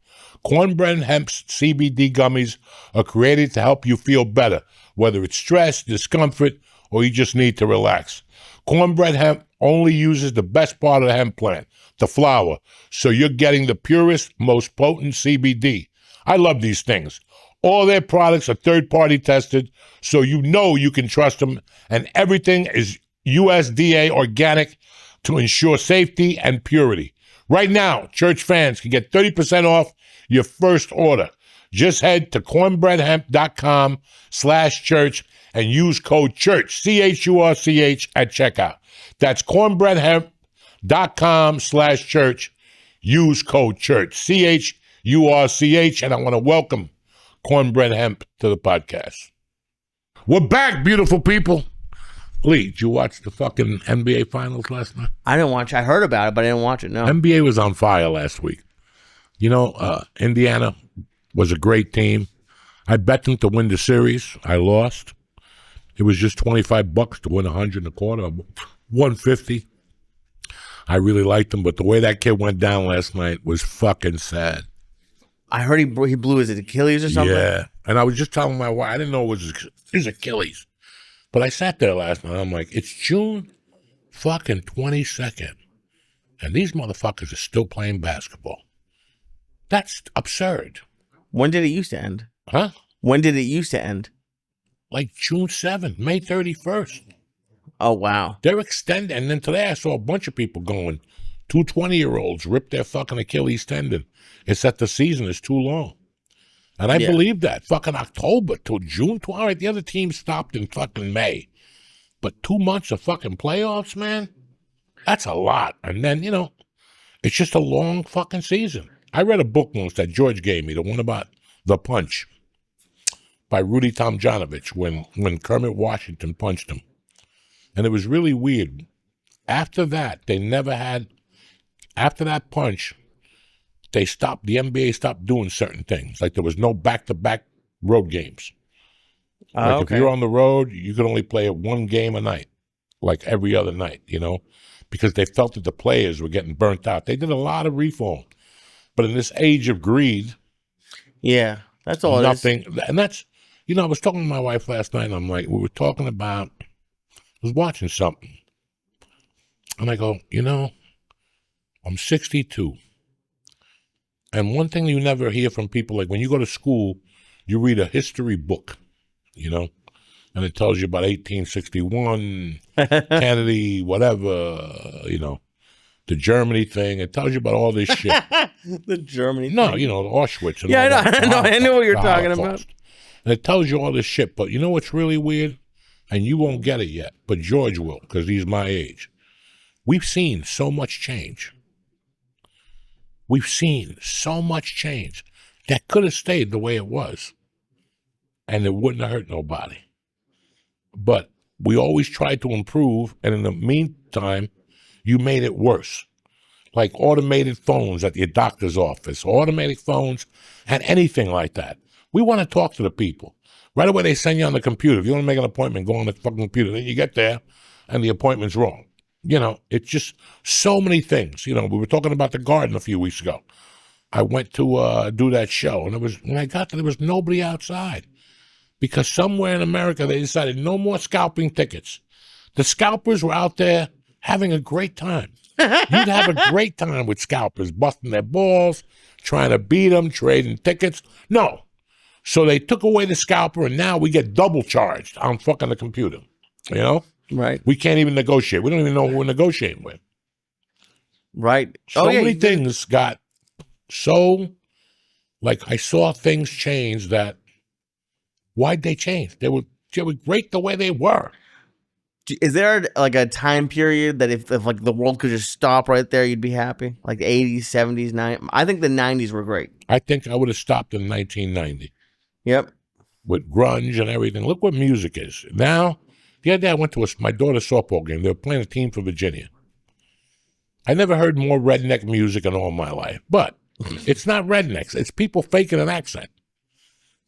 Cornbread Hemp's CBD gummies are created to help you feel better, whether it's stress, discomfort, or you just need to relax. Cornbread Hemp only uses the best part of the hemp plant, the flower, so you're getting the purest, most potent CBD. I love these things. All their products are third-party tested, so you know you can trust them, and everything is USDA organic to ensure safety and purity. Right now, church fans can get 30% off your first order. Just head to cornbreadhemp.com/church and use code CHURCH, CHURCH, at checkout. That's cornbreadhemp.com/church. Use code CHURCH, CHURCH, and I want to welcome Cornbread Hemp to the podcast. We're back, beautiful people. Lee, did you watch the fucking NBA Finals last night? I didn't watch. I heard about it, but I didn't watch it. No. NBA was on fire last week. You know, Indiana was a great team. I bet them to win the series. I lost. It was just $25 to win 100 and a quarter, 150. I really liked him, but the way that kid went down last night was fucking sad. I heard he blew his Achilles or something. Yeah, and I was just telling my wife, I didn't know it was his Achilles. But I sat there last night, I'm like, it's June fucking 22nd, and these motherfuckers are still playing basketball. That's absurd. When did it used to end? Huh? When did it used to end? Like June 7th, May 31st. Oh, wow. They're extending. And then today I saw a bunch of people going, 2 20-year-olds ripped their fucking Achilles tendon. It's that the season is too long. And I believe that. Fucking October to June. All right, the other team stopped in fucking May. But 2 months of fucking playoffs, man, that's a lot. And then, you know, it's just a long fucking season. I read a book once that George gave me, the one about The Punch by Rudy Tomjanovich when Kermit Washington punched him. And it was really weird. After that, after that punch, the NBA stopped doing certain things. Like there was no back-to-back road games. Like if you're on the road, you could only play 1 game a night, like every other night, you know, because they felt that the players were getting burnt out. They did a lot of reform. But in this age of greed, yeah, that's all nothing, it is. And that's, you know, I was talking to my wife last night, and I'm like, we were talking about, I was watching something. And I go, you know, I'm 62. And one thing you never hear from people, like when you go to school, you read a history book, you know, and it tells you about 1861, Kennedy, whatever, the Germany thing. It tells you about all this shit. The Germany No, thing. Auschwitz. And Yeah, all I know. I know what you're talking about. Holocaust. And it tells you all this shit. But you know what's really weird? And you won't get it yet, but George will, because he's my age. We've seen so much change. We've seen so much change that could have stayed the way it was, and it wouldn't have hurt nobody. But we always tried to improve, and in the meantime, you made it worse. Like automated phones at your doctor's office, automated phones, and anything like that. We want to talk to the people. Right away, they send you on the computer. If you want to make an appointment, go on the fucking computer. Then you get there, and the appointment's wrong. It's just so many things. We were talking about the garden a few weeks ago. I went to do that show, and when I got there was nobody outside. Because somewhere in America, they decided no more scalping tickets. The scalpers were out there having a great time. You'd have a great time with scalpers, busting their balls, trying to beat them, trading tickets. No. So they took away the scalper, and now we get double charged on fucking the computer. Right. We can't even negotiate. We don't even know who we're negotiating with. Right. So many things got so, I saw things change that, why'd they change? They were great the way they were. Is there a time period that if the world could just stop right there, you'd be happy? Like the 80s, 70s, 90s? I think the 90s were great. I think I would have stopped in 1990. Yep. With grunge and everything. Look what music is. Now, the other day I went to my daughter's softball game. They were playing a team for Virginia. I never heard more redneck music in all my life. But it's not rednecks. It's people faking an accent.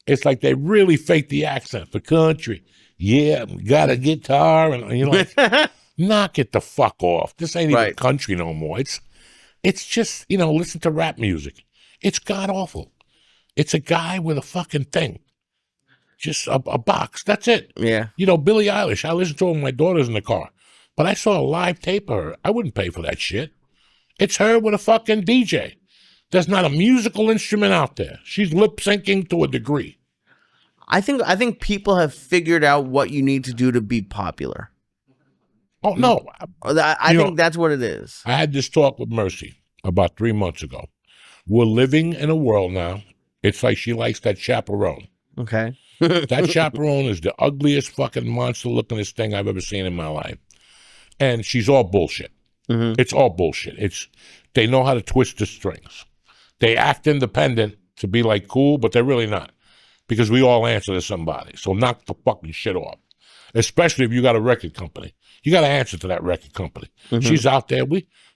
It's like they really fake the accent for country. Yeah, got a guitar. And knock it the fuck off. This ain't even country no more. It's just, listen to rap music. It's god-awful. It's a guy with a fucking thing. Just a box. That's it. Yeah. Billie Eilish. I listen to her when my daughter's in the car. But I saw a live tape of her. I wouldn't pay for that shit. It's her with a fucking DJ. There's not a musical instrument out there. She's lip syncing to a degree. I think people have figured out what you need to do to be popular. Oh, no. I think that's what it is. I had this talk with Mercy about 3 months ago. We're living in a world now. It's like she likes that chaperone. Okay. That chaperone is the ugliest fucking monster-lookingest thing I've ever seen in my life. And she's all bullshit. Mm-hmm. It's all bullshit. They know how to twist the strings. They act independent to be cool, but they're really not. Because we all answer to somebody. So knock the fucking shit off. Especially if you got a record company. You got to answer to that record company. Mm-hmm. She's out there.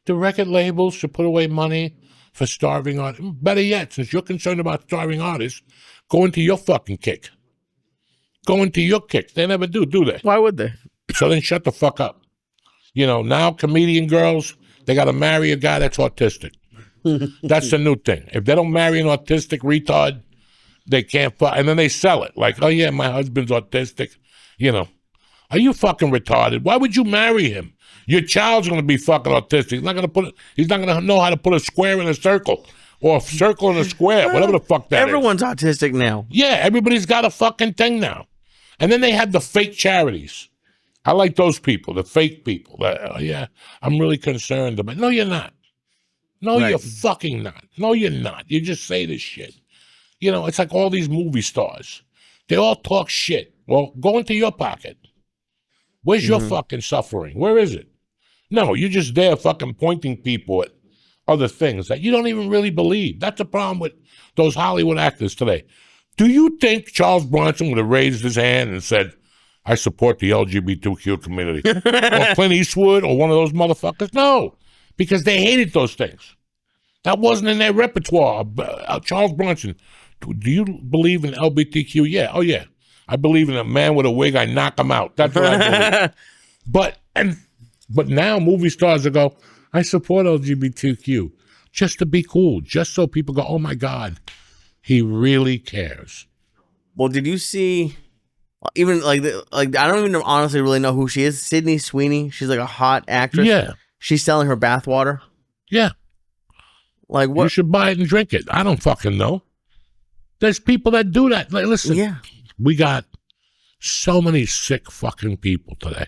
The record labels should put away money for starving artists. Better yet, since you're concerned about starving artists, go into your fucking kick. Go into your kick. They never do they? Why would they? So then shut the fuck up. Now comedian girls, they got to marry a guy that's autistic. That's the new thing. If they don't marry an autistic retard, they can't fuck. And then they sell it. Oh yeah, my husband's autistic. Are you fucking retarded? Why would you marry him? Your child's going to be fucking autistic. He's not going to know how to put a square in a circle or a circle in a square, whatever the fuck that Everyone's autistic now. Yeah, everybody's got a fucking thing now. And then they have the fake charities. I like those people, the fake people. Yeah, I'm really concerned about. No, you're not. No, You're fucking not. No, you're not. You just say this shit. It's like all these movie stars. They all talk shit. Well, go into your pocket. Where's your fucking suffering? Where is it? No, you're just there fucking pointing people at other things that you don't even really believe. That's the problem with those Hollywood actors today. Do you think Charles Bronson would have raised his hand and said, I support the LGBTQ community? Or Clint Eastwood or one of those motherfuckers? No, because they hated those things. That wasn't in their repertoire. Charles Bronson, do you believe in LGBTQ? Yeah. Oh, yeah. I believe in a man with a wig. I knock him out. That's what I believe. But now movie stars will go, I support LGBTQ just to be cool, just so people go, oh, my God, he really cares. Well, did you see... Even I don't even honestly really know who she is. Sydney Sweeney. She's a hot actress. Yeah. She's selling her bathwater. Yeah. What? You should buy it and drink it. I don't fucking know. There's people that do that. Listen. Yeah. We got So many sick fucking people today.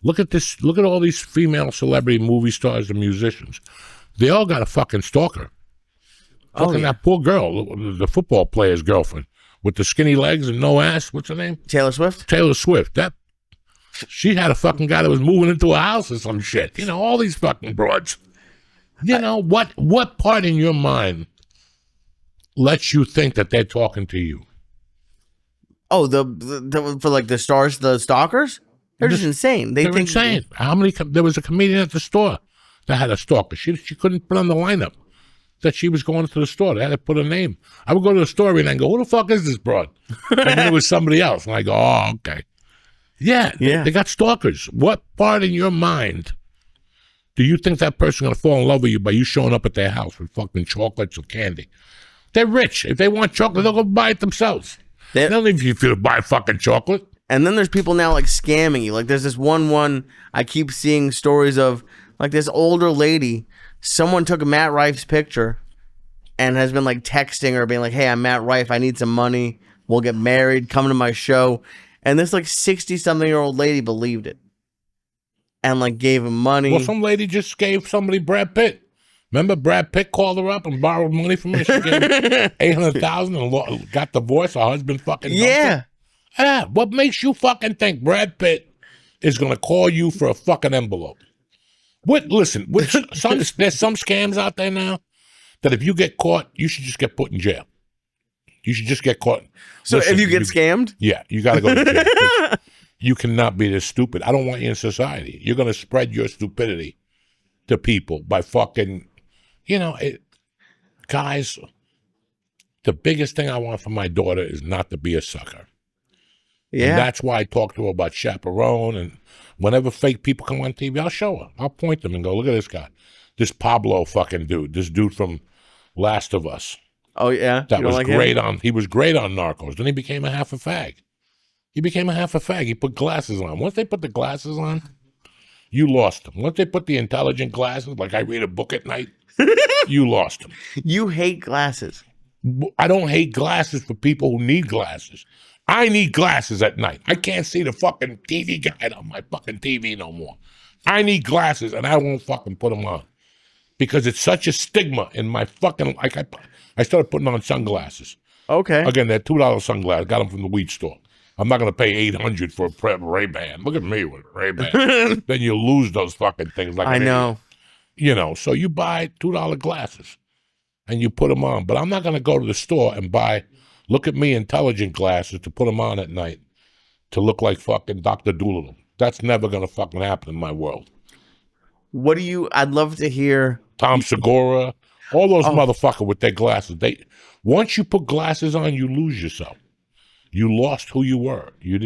Look at this. Look at all these female celebrity movie stars and musicians. They all got a fucking stalker. Fucking that poor girl, the football player's girlfriend with the skinny legs and no ass. What's her name? Taylor Swift? Taylor Swift. She had a fucking guy that was moving into a house or some shit. You know, all these fucking broads. You know, what part in your mind lets you think that they're talking to you? Oh, for like the stars, the stalkers? They're just insane. They're insane. There was a comedian at the store that had a stalker. She couldn't put on the lineup that she was going to the store. They had to put a name. I would go to the store and go, who the fuck is this broad? And then it was somebody else. And I go, oh, okay. Yeah. They got stalkers. What part in your mind do you think that person's going to fall in love with you by you showing up at their house with fucking chocolates or candy? They're rich. If they want chocolate, they'll go buy it themselves. They don't need you to buy fucking chocolate. And then there's people now like scamming you. Like there's this one I keep seeing stories of, like this older lady. Someone took Matt Rife's picture and has been like texting her, being like, hey, I'm Matt Rife. I need some money. We'll get married. Come to my show. And this like 60-something-year-old lady believed it and like gave him money. Well, some lady just gave somebody Brad Pitt. Remember Brad Pitt called her up and borrowed money from her? She gave $800,000 and got divorced. Her husband fucking dumped her. Yeah. What makes you fucking think Brad Pitt is going to call you for a fucking envelope? Listen, there's some scams out there now that if you get caught, you should just get put in jail. You should just get caught. So if you get scammed? Yeah, you got to go to jail. You cannot be this stupid. I don't want you in society. You're going to spread your stupidity to people by fucking, guys, the biggest thing I want for my daughter is not to be a sucker. Yeah. And that's why I talk to her about chaperone, and whenever fake people come on TV, I'll show her. I'll point them and go, look at this guy. This Pablo fucking dude. This dude from Last of Us. Oh, yeah? That was like great him? He was great on Narcos. Then he became a half a fag. He put glasses on. Once they put the glasses on, you lost him. Once they put the intelligent glasses, like I read a book at night, you lost him. You hate glasses. I don't hate glasses for people who need glasses. I need glasses at night. I can't see the fucking TV guide on my fucking TV no more. I need glasses, and I won't fucking put them on because it's such a stigma in my fucking, like I started putting on sunglasses. Okay. Again, they're $2 sunglasses. Got them from the weed store. I'm not going to pay $800 for a Ray-Ban. Look at me with Ray-Ban. Then you lose those fucking things. Like I know. So you buy $2 glasses and you put them on. But I'm not going to go to the store and buy, look at me, intelligent glasses to put them on at night to look like fucking Dr. Doolittle. That's never going to fucking happen in my world. I'd love to hear. Tom Segura, all those motherfuckers with their glasses. Once you put glasses on, you lose yourself. You lost who you were. You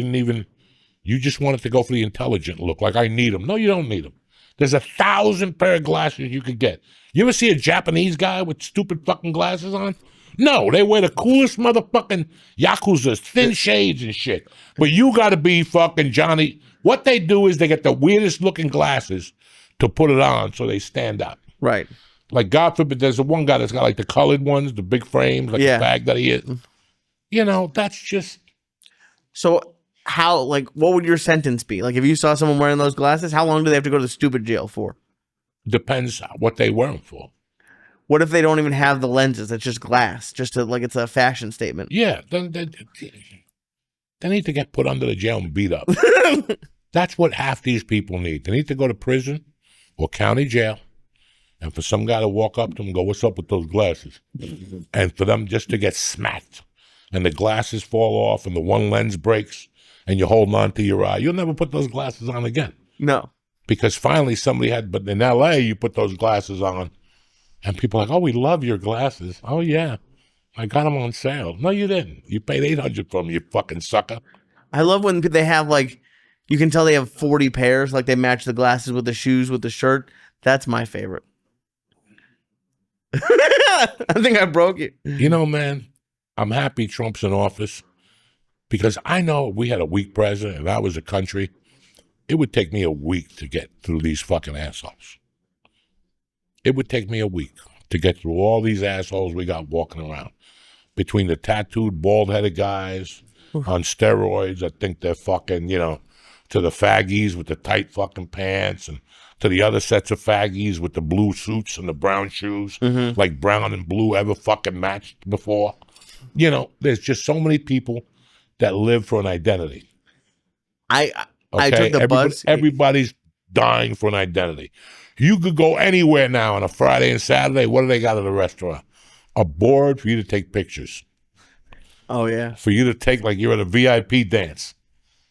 just wanted to go for the intelligent look, like I need them. No, you don't need them. There's 1,000 pair of glasses you could get. You ever see a Japanese guy with stupid fucking glasses on? No, they wear the coolest motherfucking Yakuzas, thin shades and shit. But you got to be fucking Johnny. What they do is they get the weirdest looking glasses to put it on so they stand up. Right. Like, God forbid, there's the one guy that's got like the colored ones, the big frames, like the bag that he is. That's just. So how, what would your sentence be? Like, if you saw someone wearing those glasses, how long do they have to go to the stupid jail for? Depends what they wear them for. What if they don't even have the lenses? It's just glass, just to, it's a fashion statement. Yeah, then they need to get put under the jail and beat up. That's what half these people need. They need to go to prison or county jail, and for some guy to walk up to them and go, what's up with those glasses? And for them just to get smacked, and the glasses fall off, and the one lens breaks, and you're holding on to your eye. You'll never put those glasses on again. No. Because finally somebody but in L.A., you put those glasses on, and people are like, oh, we love your glasses. Oh, yeah. I got them on sale. No, you didn't. You paid $800 for them, you fucking sucker. I love when they have, you can tell they have 40 pairs, they match the glasses with the shoes, with the shirt. That's my favorite. I think I broke it. Man, I'm happy Trump's in office because I know if we had a weak president and that was a country, it would take me a week to get through these fucking assholes. It would take me a week to get through all these assholes we got walking around. Between the tattooed, bald-headed guys, on steroids. I think they're fucking, to the faggies with the tight fucking pants, and to the other sets of faggies with the blue suits and the brown shoes, like brown and blue ever fucking matched before. There's just so many people that live for an identity. I Okay, took the bus. Everybody's dying for an identity. You could go anywhere now on a Friday and Saturday. What do they got at a restaurant? A board for you to take pictures. Oh yeah. For you to take, like you're at a VIP dance.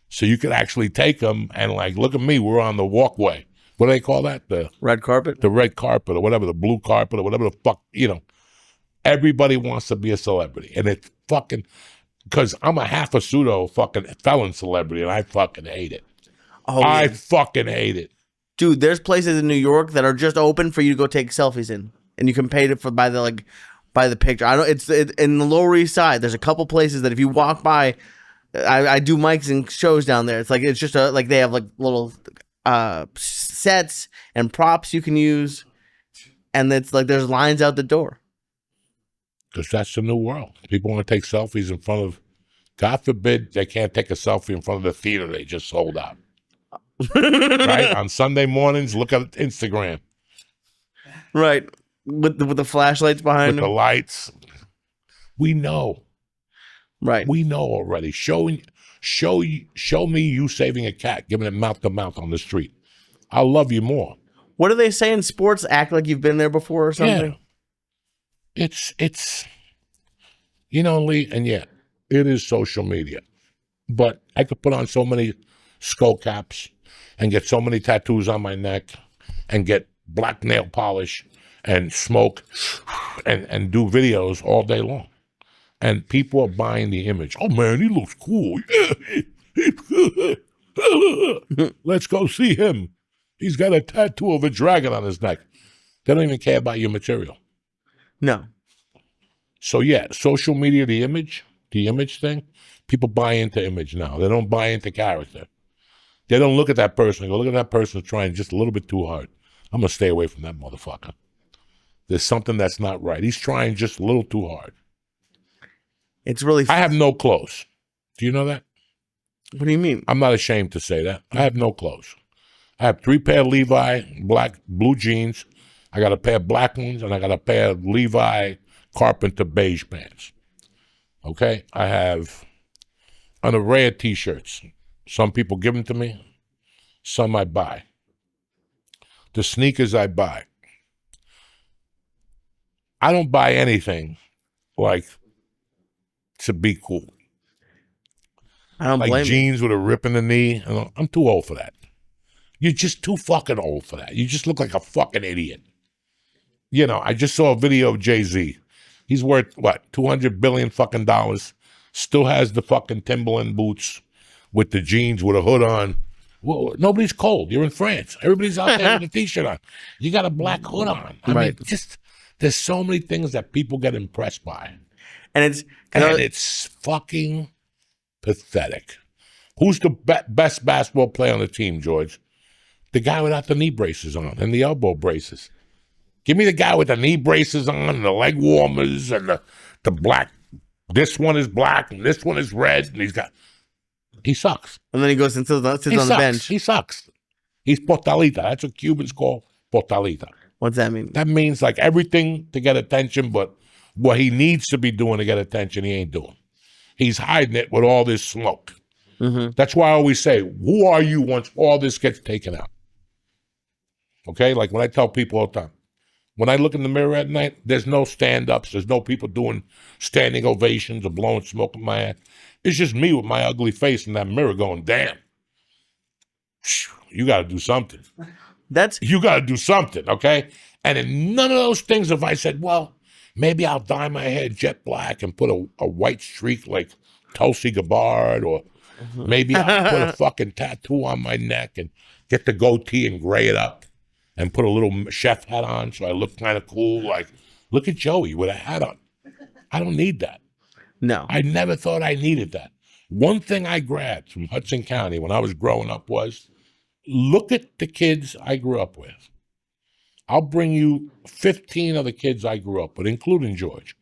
So you could actually take them and like, look at me, we're on the walkway. What do they call that? The red carpet? The red carpet or whatever, the blue carpet or whatever the fuck, Everybody wants to be a celebrity. And it's fucking, because I'm a half a pseudo fucking felon celebrity and I fucking hate it. Oh, I yeah. fucking hate it. Dude, there's places in New York that are just open for you to go take selfies in. And you can pay it by the picture. It's in the Lower East Side. There's a couple places that if you walk by, I do mics and shows down there. It's just they have like little sets and props you can use, and it's like there's lines out the door. Because that's the new world. People want to take selfies in front of, God forbid, they can't take a selfie in front of the theater they just sold out. Right? On Sunday mornings, look at Instagram. Right. With the flashlights behind them. With the lights. We know. Right. We know already. Show me you saving a cat, giving it mouth to mouth on the street. I'll love you more. What do they say in sports? Act like you've been there before or something? Yeah. It's Lee, and yeah, it is social media. But I could put on so many skull caps and get so many tattoos on my neck and get black nail polish and smoke and do videos all day long. And people are buying the image. Oh, man, he looks cool. Yeah. Let's go see him. He's got a tattoo of a dragon on his neck. They don't even care about your material. No. So, yeah, social media, the image thing, people buy into image now. They don't buy into character. They don't look at that person and go, look at that person trying just a little bit too hard. I'm going to stay away from that motherfucker. There's something that's not right. He's trying just a little too hard. It's really... I have no clothes. Do you know that? What do you mean? I'm not ashamed to say that. I have no clothes. I have 3 pair of Levi blue jeans. I got a pair of black ones, and I got a pair of Levi Carpenter beige pants. Okay? I have an array of T-shirts. Some people give them to me. Some I buy. The sneakers I buy. I don't buy anything like to be cool. I don't blame jeans with a rip in the knee. I'm too old for that. You're just too fucking old for that. You just look like a fucking idiot. I just saw a video of Jay-Z. He's worth, what, $200 billion fucking dollars. Still has the fucking Timberland boots with the jeans with a hood on. Well, nobody's cold. You're in France. Everybody's out there with a T-shirt on. You got a black hood on. I mean, there's so many things that people get impressed by. And it's fucking pathetic. Who's the best basketball player on the team, George? The guy without the knee braces on and the elbow braces. Give me the guy with the knee braces on and the leg warmers and the black. This one is black and this one is red and he sucks. And then he goes and sits on the bench. He sucks. He's portalita. That's what Cubans call portalita. What's that mean? That means like everything to get attention, but what he needs to be doing to get attention, he ain't doing. He's hiding it with all this smoke. Mm-hmm. That's why I always say, who are you once all this gets taken out? Okay? Like when I tell people all the time, when I look in the mirror at night, there's no stand-ups. There's no people doing standing ovations or blowing smoke in my ass. It's just me with my ugly face in that mirror going, damn, you got to do something. You got to do something, okay? And in none of those things have I said, well, maybe I'll dye my hair jet black and put a white streak like Tulsi Gabbard, or maybe I'll put a fucking tattoo on my neck and get the goatee and gray it up and put a little chef hat on so I look kind of cool. Like, look at Joey with a hat on. I don't need that. No. I never thought I needed that. One thing I grabbed from Hudson County when I was growing up was, look at the kids I grew up with. I'll bring you 15 of the kids I grew up with, including George.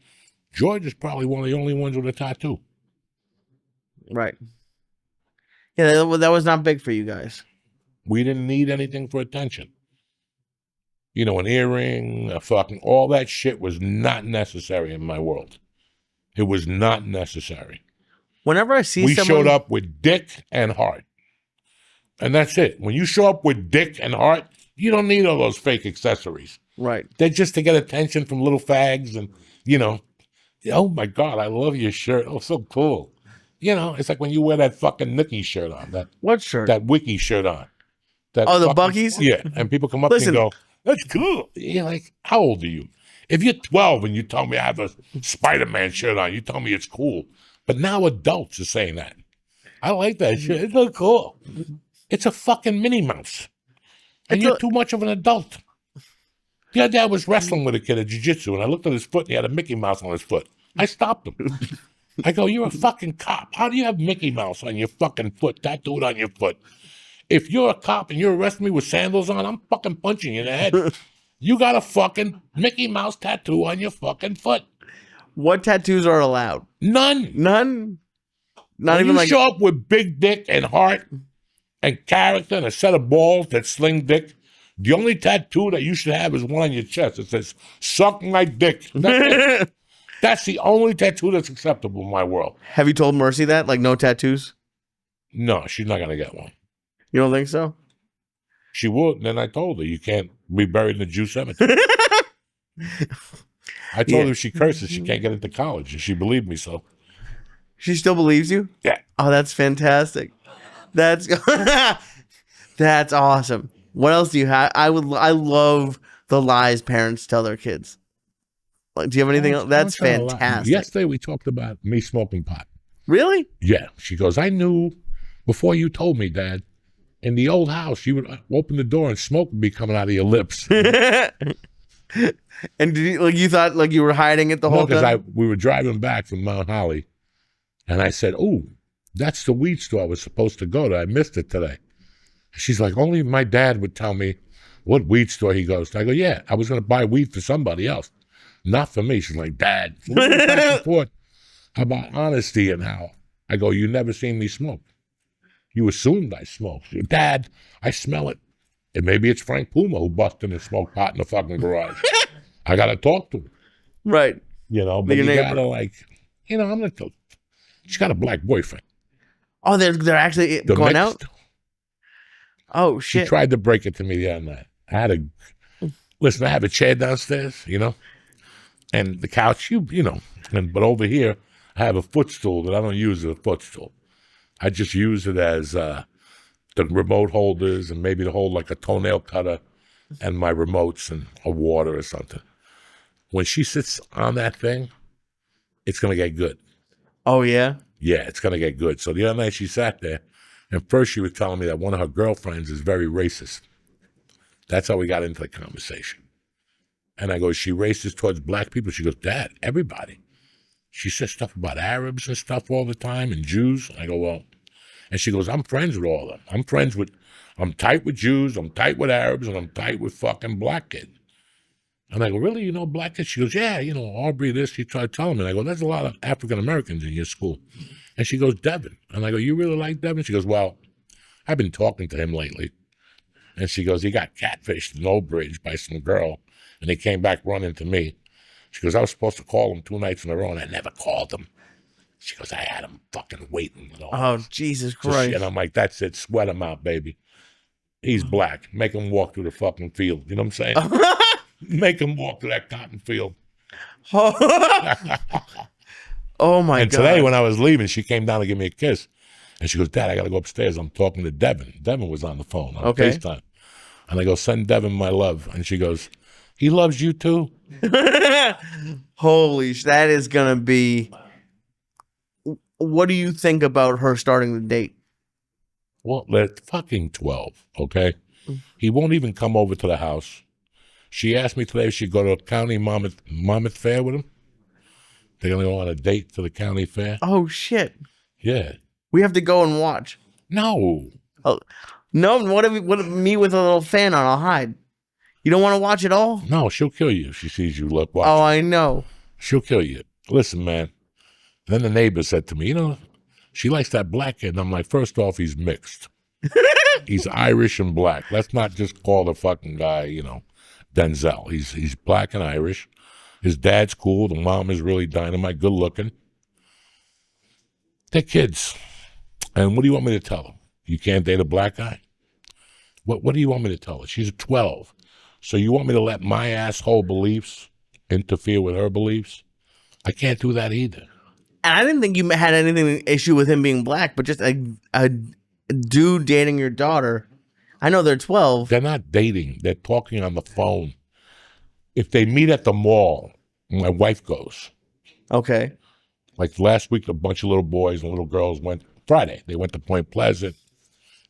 George is probably one of the only ones with a tattoo. Right. Yeah, that was not big for you guys. We didn't need anything for attention. You know, an earring, a fucking, all that shit was not necessary in my world. It was not necessary. Whenever I see We someone, showed up with dick and heart. And that's it. When you show up with dick and heart, you don't need all those fake accessories. right? They're just to get attention from little fags and, you know, oh my God, I love your shirt. Oh, so cool. You know, it's like when you wear that fucking Nikki shirt on, What shirt? that Wiki shirt on. That Oh, the fucking- Buckies? Yeah. And people come up Listen. and go, that's cool. You're like, how old are you? If you're 12 and you tell me I have a Spider-Man shirt on, you tell me it's cool. But now adults are saying that. I like that shit. It's so cool. It's a fucking Minnie Mouse. And you're too much of an adult. The other day I was wrestling with a kid at jiu-jitsu, and I looked at his foot, and he had a Mickey Mouse on his foot. I stopped him. I go, you're a fucking cop. How do you have Mickey Mouse on your fucking foot, tattooed on your foot? If you're a cop and you're arresting me with sandals on, I'm fucking punching you in the head. You got a fucking Mickey Mouse tattoo on your fucking foot. What tattoos are allowed? None. None. Not When even you like. show up with big dick and heart and character and a set of balls that sling dick, the only tattoo that you should have is one on your chest. It says, suck my dick. That's it. That's the only tattoo that's acceptable in my world. Have you told Mercy that? Like no tattoos? No, she's not going to get one. You don't think so? She would. And then I told her, you can't be buried in the Jew cemetery. I told her if she curses, she can't get into college. And she believed me, so. She still believes you? Yeah. Oh, that's fantastic. That's that's awesome. What else do you have? I love the lies parents tell their kids. Like, do you have anything else? That's fantastic. Yesterday we talked about me smoking pot. Really? Yeah. She goes, I knew before you told me, Dad, in the old house, you would open the door and smoke would be coming out of your lips. And did you thought like you were hiding it the whole time? Because we were driving back from Mount Holly, and I said, oh, that's the weed store I was supposed to go to. I missed it today. She's like, only my dad would tell me what weed store he goes to. I go, yeah, I was going to buy weed for somebody else, not for me. She's like, Dad, we went back and forth about honesty and how. I go, you never seen me smoke. You assumed I smoked. Dad, I smell it. And maybe it's Frank Puma who busted and smoked pot in the fucking garage. I got to talk to him. Right. You know, but you got to I'm going to tell. She's got a black boyfriend. Oh, they're actually going out? Oh, shit. She tried to break it to me the other night. I have a chair downstairs, and the couch, but over here, I have a footstool that I don't use as a footstool. I just use it as the remote holders and maybe to hold like a toenail cutter and my remotes and a water or something. When she sits on that thing, it's going to get good. Oh, yeah? Yeah, it's going to get good. So the other night she sat there, and first she was telling me that one of her girlfriends is very racist. That's how we got into the conversation. And I go, is she racist towards black people? She goes, Dad, everybody. She says stuff about Arabs and stuff all the time and Jews. I go, well, and she goes, I'm friends with all of them. I'm tight with Jews, I'm tight with Arabs, and I'm tight with fucking black kids. And I go, really? You know black kids? She goes, yeah, Aubrey this. She tried telling me. And I go, there's a lot of African Americans in your school. And she goes, Devin. And I go, you really like Devin? She goes, well, I've been talking to him lately. And she goes, he got catfished in Old Bridge by some girl, and he came back running to me. She goes, I was supposed to call him 2 nights in a row, and I never called him. She goes, I had him fucking waiting. Oh, Jesus Christ. And I'm like, that's it. Sweat him out, baby. He's black. Make him walk through the fucking field. You know what I'm saying? Make him walk through that cotton field. Oh my God. And today when I was leaving, she came down to give me a kiss. And she goes, Dad, I got to go upstairs. I'm talking to Devin. Devin was on the phone on FaceTime. And I go, send Devin my love. And she goes, he loves you too? Holy that is going to be... What do you think about her starting the date? Well, they're fucking 12, okay? He won't even come over to the house. She asked me today if she'd go to a county Monmouth fair with him. They're going to go on a date to the county fair. Oh, shit. Yeah. We have to go and watch. No. Oh, no, what if me with a little fan on? I'll hide. You don't want to watch it all? No, she'll kill you if she sees you watching. Oh, I know. She'll kill you. Listen, man. Then the neighbor said to me, She likes that black kid. And I'm like, first off, he's mixed. He's Irish and black. Let's not just call the fucking guy, Denzel. He's black and Irish. His dad's cool. The mom is really dynamite, good looking. They're kids. And what do you want me to tell them? You can't date a black guy? What do you want me to tell her? She's 12. So you want me to let my asshole beliefs interfere with her beliefs? I can't do that either. And I didn't think you had anything issue with him being black, but just a dude dating your daughter. I know they're 12. They're not dating. They're talking on the phone. If they meet at the mall, my wife goes. Okay. Like last week, a bunch of little boys and little girls went, Friday, they went to Point Pleasant,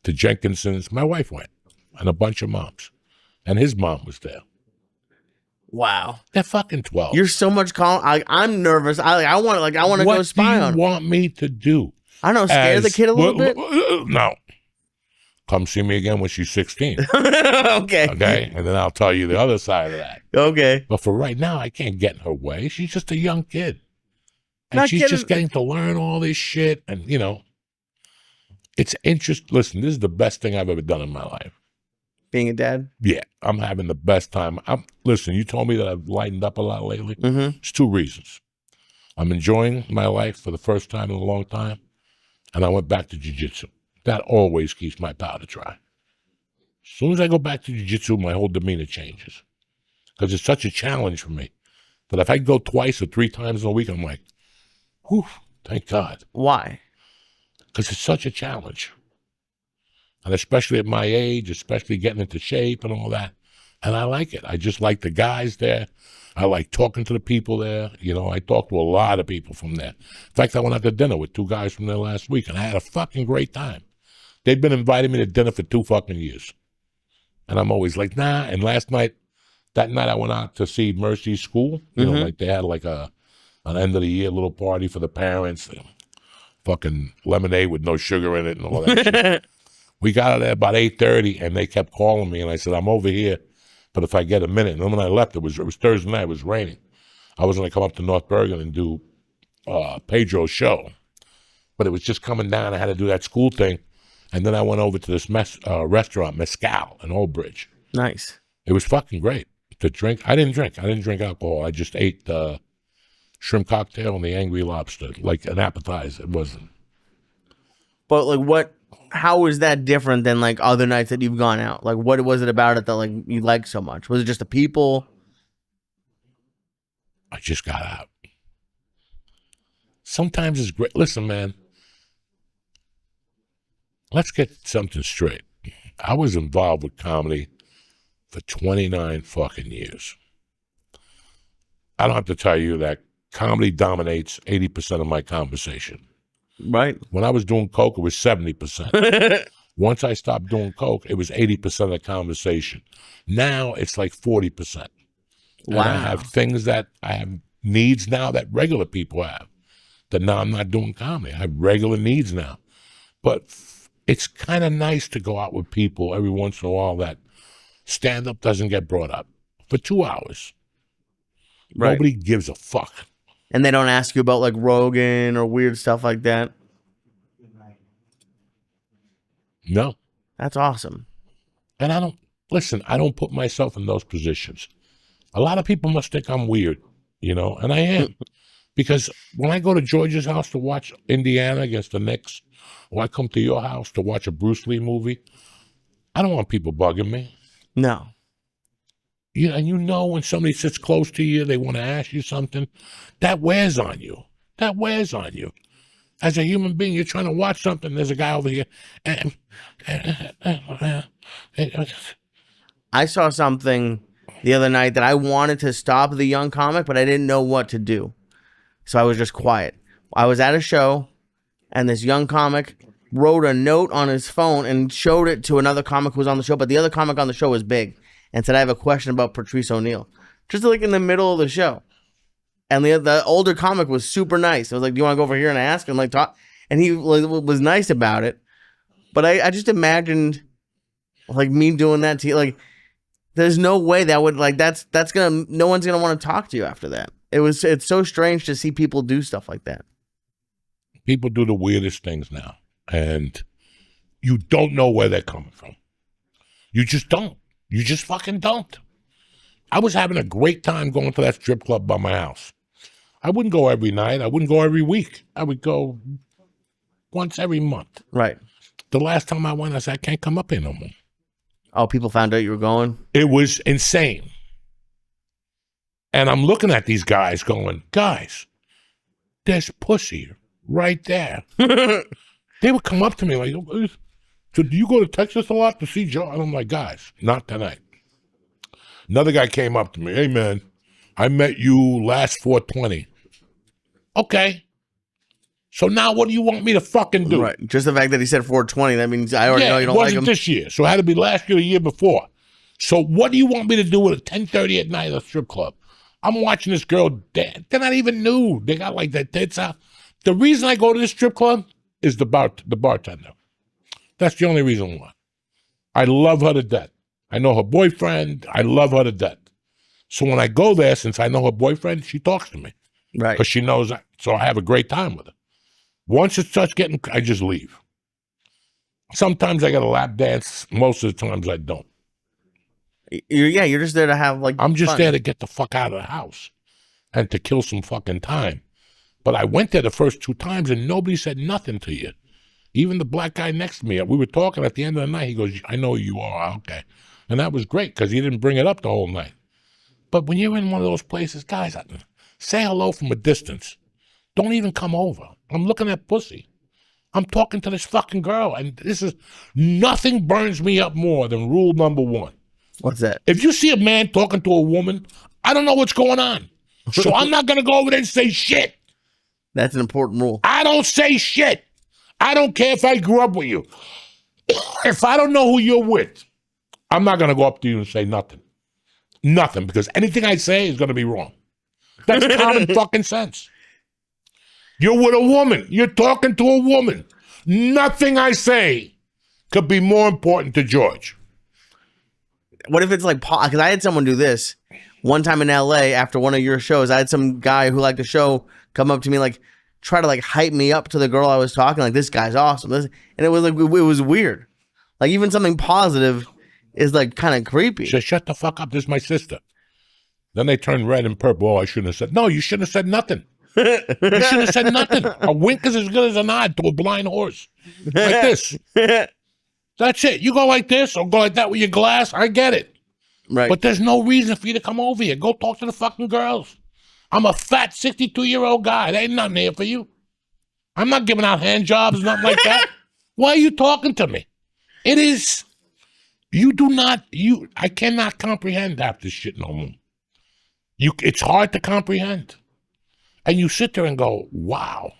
to Jenkinson's. My wife went, and a bunch of moms. And his mom was there. Wow. They're fucking 12. You're so much calm. I'm nervous. I want to go spy on him. What do you want me to do? I don't know, scare the kid a little bit? No. Come see me again when she's 16. Okay. Okay? And then I'll tell you the other side of that. Okay. But for right now, I can't get in her way. She's just a young kid. And she's just getting to learn all this shit. And, it's interesting. Listen, this is the best thing I've ever done in my life. Being a dad? Yeah, I'm having the best time. Listen, you told me that I've lightened up a lot lately. Mm-hmm. It's 2 reasons. I'm enjoying my life for the first time in a long time, and I went back to jiu-jitsu. That always keeps my powder dry. As soon as I go back to jiu-jitsu, my whole demeanor changes. Because it's such a challenge for me that if I go 2 or 3 times in a week, I'm like, whew, thank God. Why? Because it's such a challenge. And especially at my age, especially getting into shape and all that. And I like it. I just like the guys there. I like talking to the people there. I talked to a lot of people from there. In fact, I went out to dinner with 2 guys from there last week, and I had a fucking great time. They've been inviting me to dinner for 2 fucking years. And I'm always like, nah. And that night I went out to see Mercy's school. Like they had like an end of the year little party for the parents. Fucking lemonade with no sugar in it and all that shit. We got out there about 8:30, and they kept calling me, and I said, I'm over here, but if I get a minute. And then when I left, it was Thursday night, it was raining. I was going to come up to North Bergen and do Pedro's show, but it was just coming down. I had to do that school thing, and then I went over to this restaurant, Mescal in Old Bridge. Nice. It was fucking great to drink. I didn't drink alcohol. I just ate the shrimp cocktail and the Angry Lobster, like an appetizer. It wasn't. But like how is that different than like other nights that you've gone out? Like what was it about it that like you liked so much? Was it just the people? I just got out. Sometimes it's great. Listen, man, let's get something straight. I was involved with comedy for 29 fucking years. I don't have to tell you that comedy dominates 80% of my conversation. Right. When I was doing coke, it was 70%. Once I stopped doing coke, it was 80% of the conversation. Now it's like 40%. Wow. And I have things that I have needs now that regular people have. That now I'm not doing comedy. I have regular needs now. But it's kind of nice to go out with people every once in a while that stand-up doesn't get brought up for 2 hours. Right. Nobody gives a fuck. And they don't ask you about like Rogan or weird stuff like that? No. That's awesome. And I don't put myself in those positions. A lot of people must think I'm weird, and I am. Because when I go to George's house to watch Indiana against the Knicks, or I come to your house to watch a Bruce Lee movie, I don't want people bugging me. No. And when somebody sits close to you, they want to ask you something, that wears on you. That wears on you. As a human being, you're trying to watch something, there's a guy over here. I saw something the other night that I wanted to stop the young comic, but I didn't know what to do. So I was just quiet. I was at a show, and this young comic wrote a note on his phone and showed it to another comic who was on the show, but the other comic on the show was big, and said, I have a question about Patrice O'Neal. Just like in the middle of the show. And the older comic was super nice. I was like, do you want to go over here and ask and like talk? And he was nice about it. But I just imagined like me doing that to you. Like, there's no way that would like, no one's going to want to talk to you after that. It's so strange to see people do stuff like that. People do the weirdest things now, and you don't know where they're coming from. You just don't. You just fucking don't. I was having a great time going to that strip club by my house. I wouldn't go every night. I wouldn't go every week. I would go once every month. Right. The last time I went, I said, I can't come up here no more. Oh, people found out you were going? It was insane. And I'm looking at these guys going, guys, there's pussy right there. They would come up to me like, so do you go to Texas a lot to see Joe? And I'm like, guys, not tonight. Another guy came up to me, hey, man, I met you last 420. Okay. So now what do you want me to fucking do? Right. Just the fact that he said 420, that means I already know you don't like him. It wasn't this year, so it had to be last year or the year before. So what do you want me to do at 10:30 at night at a strip club? I'm watching this girl dance. They're not even nude. They got like their tits out. The reason I go to this strip club is the bartender. That's the only reason why. I love her to death. I know her boyfriend. I love her to death. So when I go there, since I know her boyfriend, she talks to me. Right. Because she knows that. So I have a great time with her. Once it starts getting, I just leave. Sometimes I got a lap dance. Most of the times I don't. You're just there to have like I'm just fun. there to get the fuck out of the house and to kill some fucking time. But I went there the first 2 times and nobody said nothing to you. Even the black guy next to me, we were talking at the end of the night. He goes, I know who you are. Okay. And that was great because he didn't bring it up the whole night. But when you're in one of those places, guys, say hello from a distance. Don't even come over. I'm looking at pussy. I'm talking to this fucking girl. And this is, nothing burns me up more than rule number 1. What's that? If you see a man talking to a woman, I don't know what's going on. So I'm not going to go over there and say shit. That's an important rule. I don't say shit. I don't care if I grew up with you. If I don't know who you're with, I'm not going to go up to you and say nothing. Nothing, because anything I say is going to be wrong. That's common fucking sense. You're with a woman. You're talking to a woman. Nothing I say could be more important to George. What if it's like, because I had someone do this one time in LA after one of your shows. I had some guy who liked the show come up to me, like, try to like hype me up to the girl I was talking, like, this guy's awesome. And it was like, it was weird. Like, even something positive is like kind of creepy. She said, shut the fuck up. This is my sister. Then they turned red and purple. Oh, I shouldn't have said. No, you shouldn't have said nothing. You shouldn't have said nothing. A wink is as good as a nod to a blind horse. Like this. That's it. You go like this or go like that with your glass. I get it. Right. But there's no reason for you to come over here. Go talk to the fucking girls. I'm a fat 62-year-old guy. There ain't nothing here for you. I'm not giving out hand jobs, nothing like that. Why are you talking to me? It is, I cannot comprehend half this shit no more. It's hard to comprehend. And you sit there and go, wow.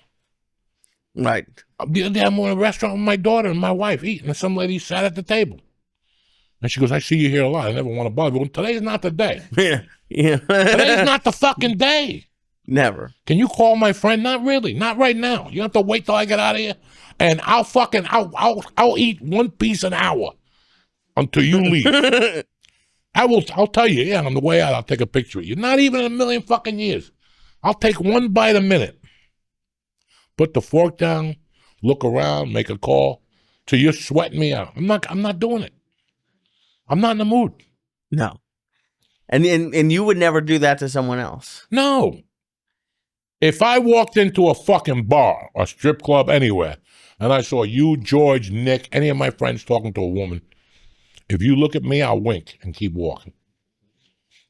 Right. The other day I'm in a restaurant with my daughter and my wife eating, and some lady sat at the table. And she goes, I see you here a lot. I never want to bother you. Well, today's not the day. Yeah. Today's not the fucking day. Never. Can you call my friend? Not really. Not right now. You have to wait till I get out of here. And I'll eat one piece an hour until you leave. I'll tell you, yeah, on the way out, I'll take a picture of you. Not even in a million fucking years. I'll take one bite a minute. Put the fork down, look around, make a call till you're sweating me out. I'm not doing it. I'm not in the mood. No. And you would never do that to someone else. No. If I walked into a fucking bar or strip club anywhere and I saw you, George, Nick, any of my friends talking to a woman, if you look at me, I'll wink and keep walking.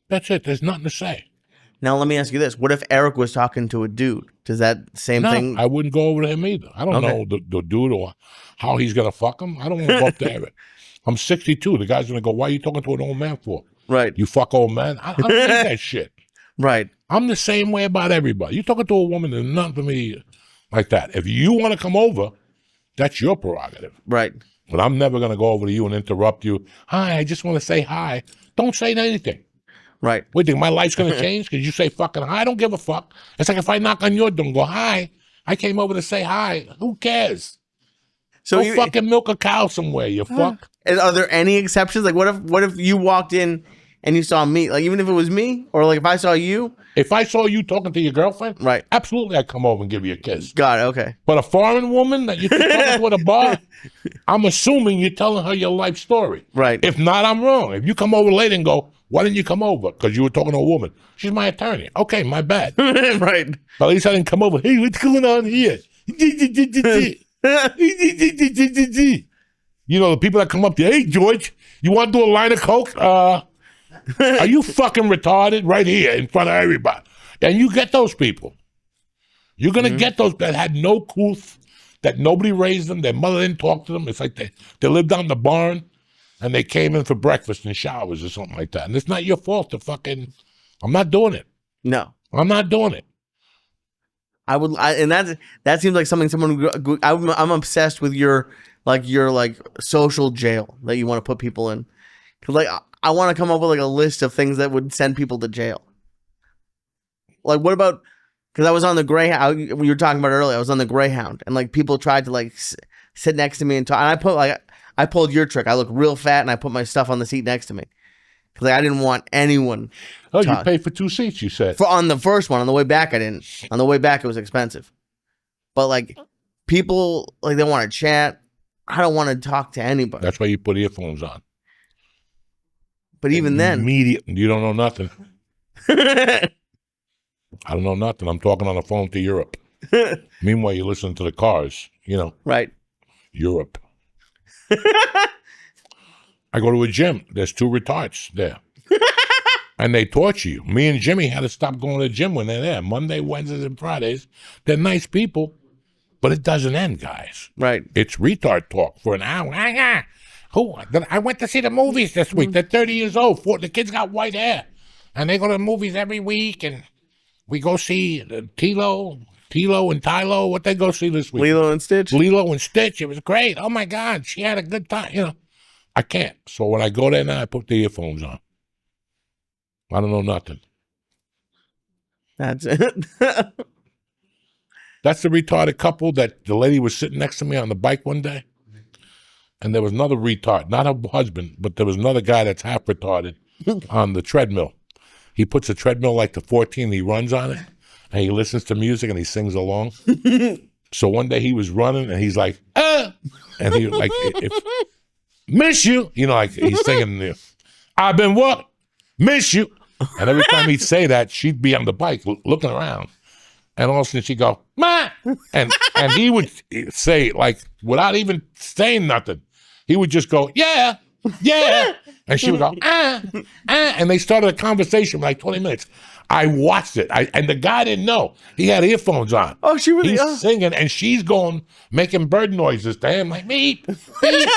That's it. There's nothing to say. Now, let me ask you this. What if Eric was talking to a dude? Does that same thing? I wouldn't go over to him either. I don't know the dude or how he's going to fuck him. I don't want to go up to Eric. I'm 62. The guy's going to go, why are you talking to an old man for? Right. You fuck old man? I don't need that shit. Right. I'm the same way about everybody. You talking to a woman, there's nothing for me like that. If you want to come over, that's your prerogative. Right. But I'm never going to go over to you and interrupt you. Hi, I just want to say hi. Don't say anything. Right. What, do you think my life's going to change because you say fucking hi? I don't give a fuck. It's like if I knock on your door and go, hi, I came over to say hi. Who cares? So go fucking milk a cow somewhere, you fuck. And are there any exceptions? Like, what if you walked in and you saw me, like even if it was me or like if I saw you, If I saw you talking to your girlfriend, right? absolutely I'd come over and give you a kiss. Got it. Okay. But a foreign woman that you're talking to at a bar, I'm assuming you're telling her your life story. Right. If not, I'm wrong. If you come over later and go, why didn't you come over? Because you were talking to a woman. She's my attorney. Okay, my bad. Right. But at least I didn't come over. Hey, what's going on here? You know, the people that come up to you, hey, George, you want to do a line of coke? Are you fucking retarded? Right here in front of everybody. And you get those people. You're going to get those that had no couth, that nobody raised them, their mother didn't talk to them. It's like they lived down the barn and they came in for breakfast and showers or something like that. And it's not your fault to fucking, I'm not doing it. No. I'm not doing it. And that seems like something I'm obsessed with your social jail that you want to put people in. 'Cause like I want to come up with like a list of things that would send people to jail. Like what about, because I was on the Greyhound, we were talking about earlier, I was on the Greyhound and like people tried to like sit next to me and talk, and I pulled your trick. I look real fat and I put my stuff on the seat next to me. Because like, I didn't want anyone. Oh, you paid for 2 seats, you said. On the first one. On the way back, I didn't. On the way back, it was expensive. But like, people, like, they want to chat. I don't want to talk to anybody. That's why you put earphones on. But even then. Immediately, you don't know nothing. I don't know nothing. I'm talking on the phone to Europe. Meanwhile, you listen to the cars, you know. Right. Europe. I go to a gym. There's 2 retards there. And they torture you. Me and Jimmy had to stop going to the gym when they're there. Monday, Wednesdays, and Fridays. They're nice people, but it doesn't end, guys. Right. It's retard talk for an hour. I went to see the movies this week. They're 30 years old. The kids got white hair. And they go to the movies every week. And we go see Tilo and Tylo. What they go see this week? Lilo and Stitch. Lilo and Stitch. It was great. Oh, my God. She had a good time. You know, I can't. So when I go there now, I put the earphones on. I don't know nothing. That's it. That's the retarded couple that the lady was sitting next to me on the bike one day. And there was another retard, not her husband, but there was another guy that's half retarded on the treadmill. He puts a treadmill like the 14, he runs on it, and he listens to music and he sings along. So one day he was running and he's like, and he like, miss you. You know, like he's singing, I've been what? Miss you. And every time he'd say that, she'd be on the bike looking around. And all of a sudden she'd go, Ma! And he would say, like, without even saying nothing, he would just go, yeah. And she would go, and they started a conversation for like 20 minutes. I watched it. And the guy didn't know. He had earphones on. Oh, she really He's singing, and she's going, making bird noises to him, like, beep, beep.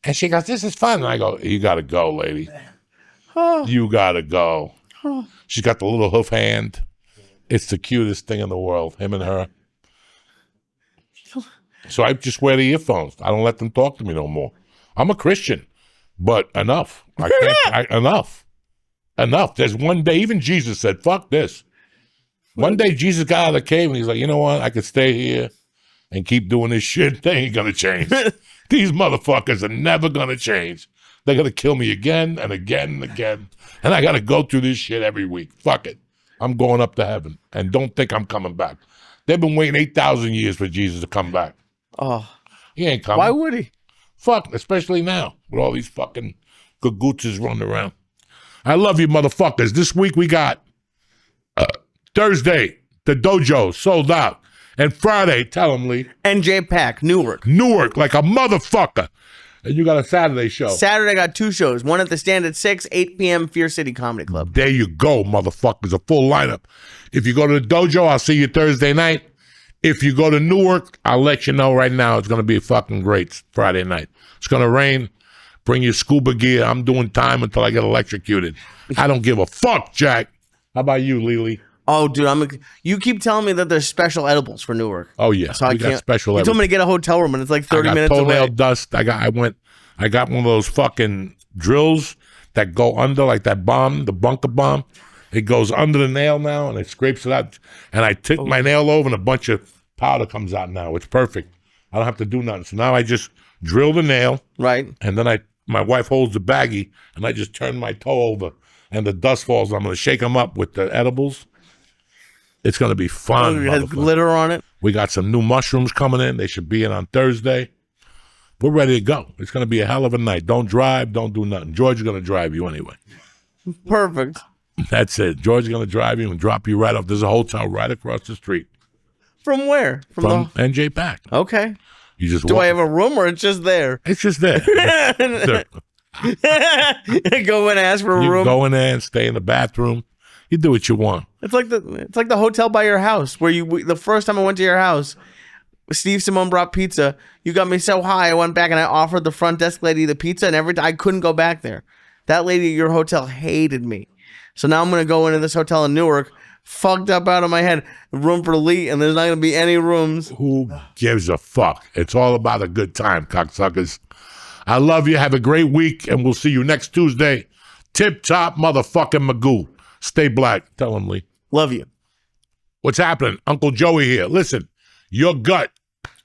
And she goes, this is fun. And I go, you got to go, lady. You got to go. She's got the little hoof hand. It's the cutest thing in the world, him and her. So I just wear the earphones. I don't let them talk to me no more. I'm a Christian, but enough. Enough. There's one day, even Jesus said, fuck this. One day Jesus got out of the cave and he's like, you know what? I could stay here and keep doing this shit. They ain't going to change. These motherfuckers are never going to change. They're going to kill me again and again and again. And I got to go through this shit every week. Fuck it. I'm going up to heaven. And don't think I'm coming back. They've been waiting 8,000 years for Jesus to come back. Oh. He ain't coming. Why would he? Fuck, especially now with all these fucking gagooches running around. I love you, motherfuckers. This week we got Thursday, the dojo sold out. And Friday, tell them, Lee. NJ Pack, Newark, like a motherfucker. And you got a Saturday show. Saturday, I got 2 shows. One at the Stand at 6, 8 p.m., Fear City Comedy Club. There you go, motherfuckers. A full lineup. If you go to the dojo, I'll see you Thursday night. If you go to Newark, I'll let you know right now. It's going to be fucking great Friday night. It's going to rain. Bring your scuba gear. I'm doing time until I get electrocuted. I don't give a fuck, Jack. How about you, Lily? Oh, dude, you keep telling me that there's special edibles for Newark. Oh yeah, so we got special. You told me to get a hotel room, and it's like 30 minutes away. Toenail dust. I got one of those fucking drills that go under, like that bomb, the bunker bomb. It goes under the nail now, and it scrapes it out. And I tip my nail over, and a bunch of powder comes out now. It's perfect. I don't have to do nothing. So now I just drill the nail, right, and then I my wife holds the baggie, and I just turn my toe over, and the dust falls. I'm going to shake them up with the edibles. It's going to be fun. It has glitter on it. We got some new mushrooms coming in. They should be in on Thursday. We're ready to go. It's going to be a hell of a night. Don't drive. Don't do nothing. George is going to drive you anyway. Perfect. That's it. George is going to drive you and drop you right off. There's a hotel right across the street. From where? From NJ Pack. Okay. You just Do I have a room or it's just there? It's just there. Go and ask for a You room. go in there and stay in the bathroom. You do what you want. It's like the hotel by your house where the first time I went to your house, Steve Simone brought pizza. You got me so high, I went back and I offered the front desk lady the pizza, and I couldn't go back there. That lady at your hotel hated me. So now I'm gonna go into this hotel in Newark, fucked up out of my head, room for Lee, and there's not gonna be any rooms. Who gives a fuck? It's all about a good time, cocksuckers. I love you. Have a great week, and we'll see you next Tuesday. Tip top motherfucking Magoo. Stay black. Tell him, Lee. Love you. What's happening? Uncle Joey here. Listen, your gut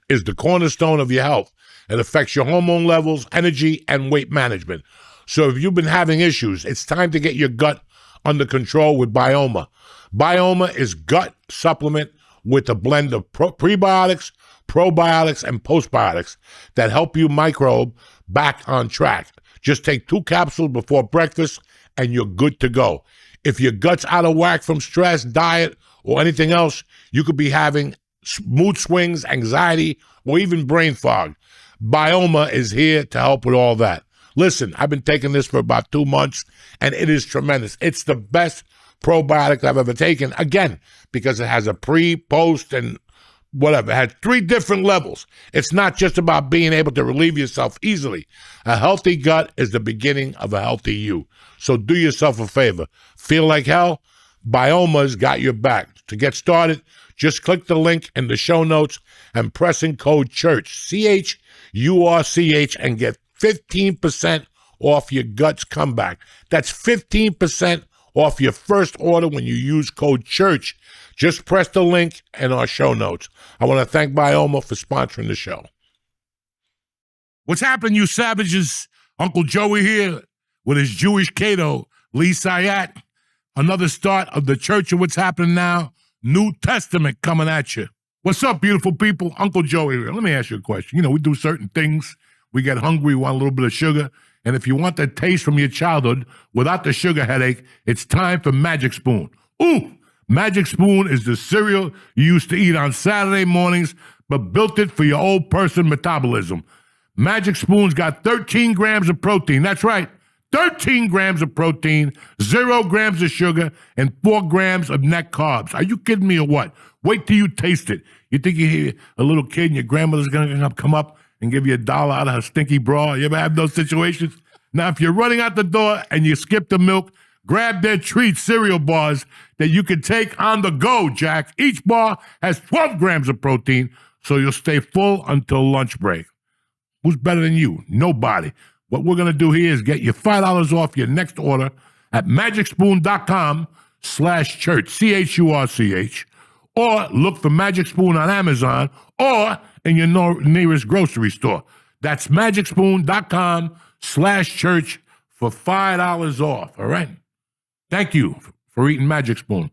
is the cornerstone of your health. It affects your hormone levels, energy, and weight management. So if you've been having issues, it's time to get your gut under control with Bioma. Bioma is gut supplement with a blend of prebiotics, probiotics, and postbiotics that help you microbe back on track. Just take 2 capsules before breakfast and you're good to go. If your gut's out of whack from stress, diet, or anything else, you could be having mood swings, anxiety, or even brain fog. Bioma is here to help with all that. Listen, I've been taking this for about 2 months, and it is tremendous. It's the best probiotic I've ever taken, again, because it has a pre, post, and whatever. It has 3 different levels. It's not just about being able to relieve yourself easily. A healthy gut is the beginning of a healthy you. So do yourself a favor. Feel like hell? Bioma's got your back. To get started, just click the link in the show notes and press in code CHURCH, CHURCH, and get 15% off your guts comeback. That's 15% off your first order when you use code CHURCH. Just press the link in our show notes. I want to thank Bioma for sponsoring the show. What's happening, you savages? Uncle Joey here with his Jewish Cato, Lee Sayat. Another start of the Church of What's Happening Now, New Testament coming at you. What's up, beautiful people? Uncle Joey here. Let me ask you a question. You know, we do certain things. We get hungry, we want a little bit of sugar. And if you want the taste from your childhood without the sugar headache, it's time for Magic Spoon. Ooh! Magic Spoon is the cereal you used to eat on Saturday mornings, but built it for your old person metabolism. Magic Spoon's got 13 grams of protein. That's right, 13 grams of protein, 0 grams of sugar, and 4 grams of net carbs. Are you kidding me or what? Wait till you taste it. You think you hear a little kid and your grandmother's going to come up and give you $1 out of her stinky bra? You ever have those situations? Now, if you're running out the door and you skip the milk, grab their treat cereal bars that you can take on the go, Jack. Each bar has 12 grams of protein, so you'll stay full until lunch break. Who's better than you? Nobody. What we're going to do here is get you $5 off your next order at magicspoon.com/church, CHURCH, or look for Magic Spoon on Amazon or in your nearest grocery store. That's magicspoon.com/church for $5 off, all right? Thank you for eating Magic Spoon.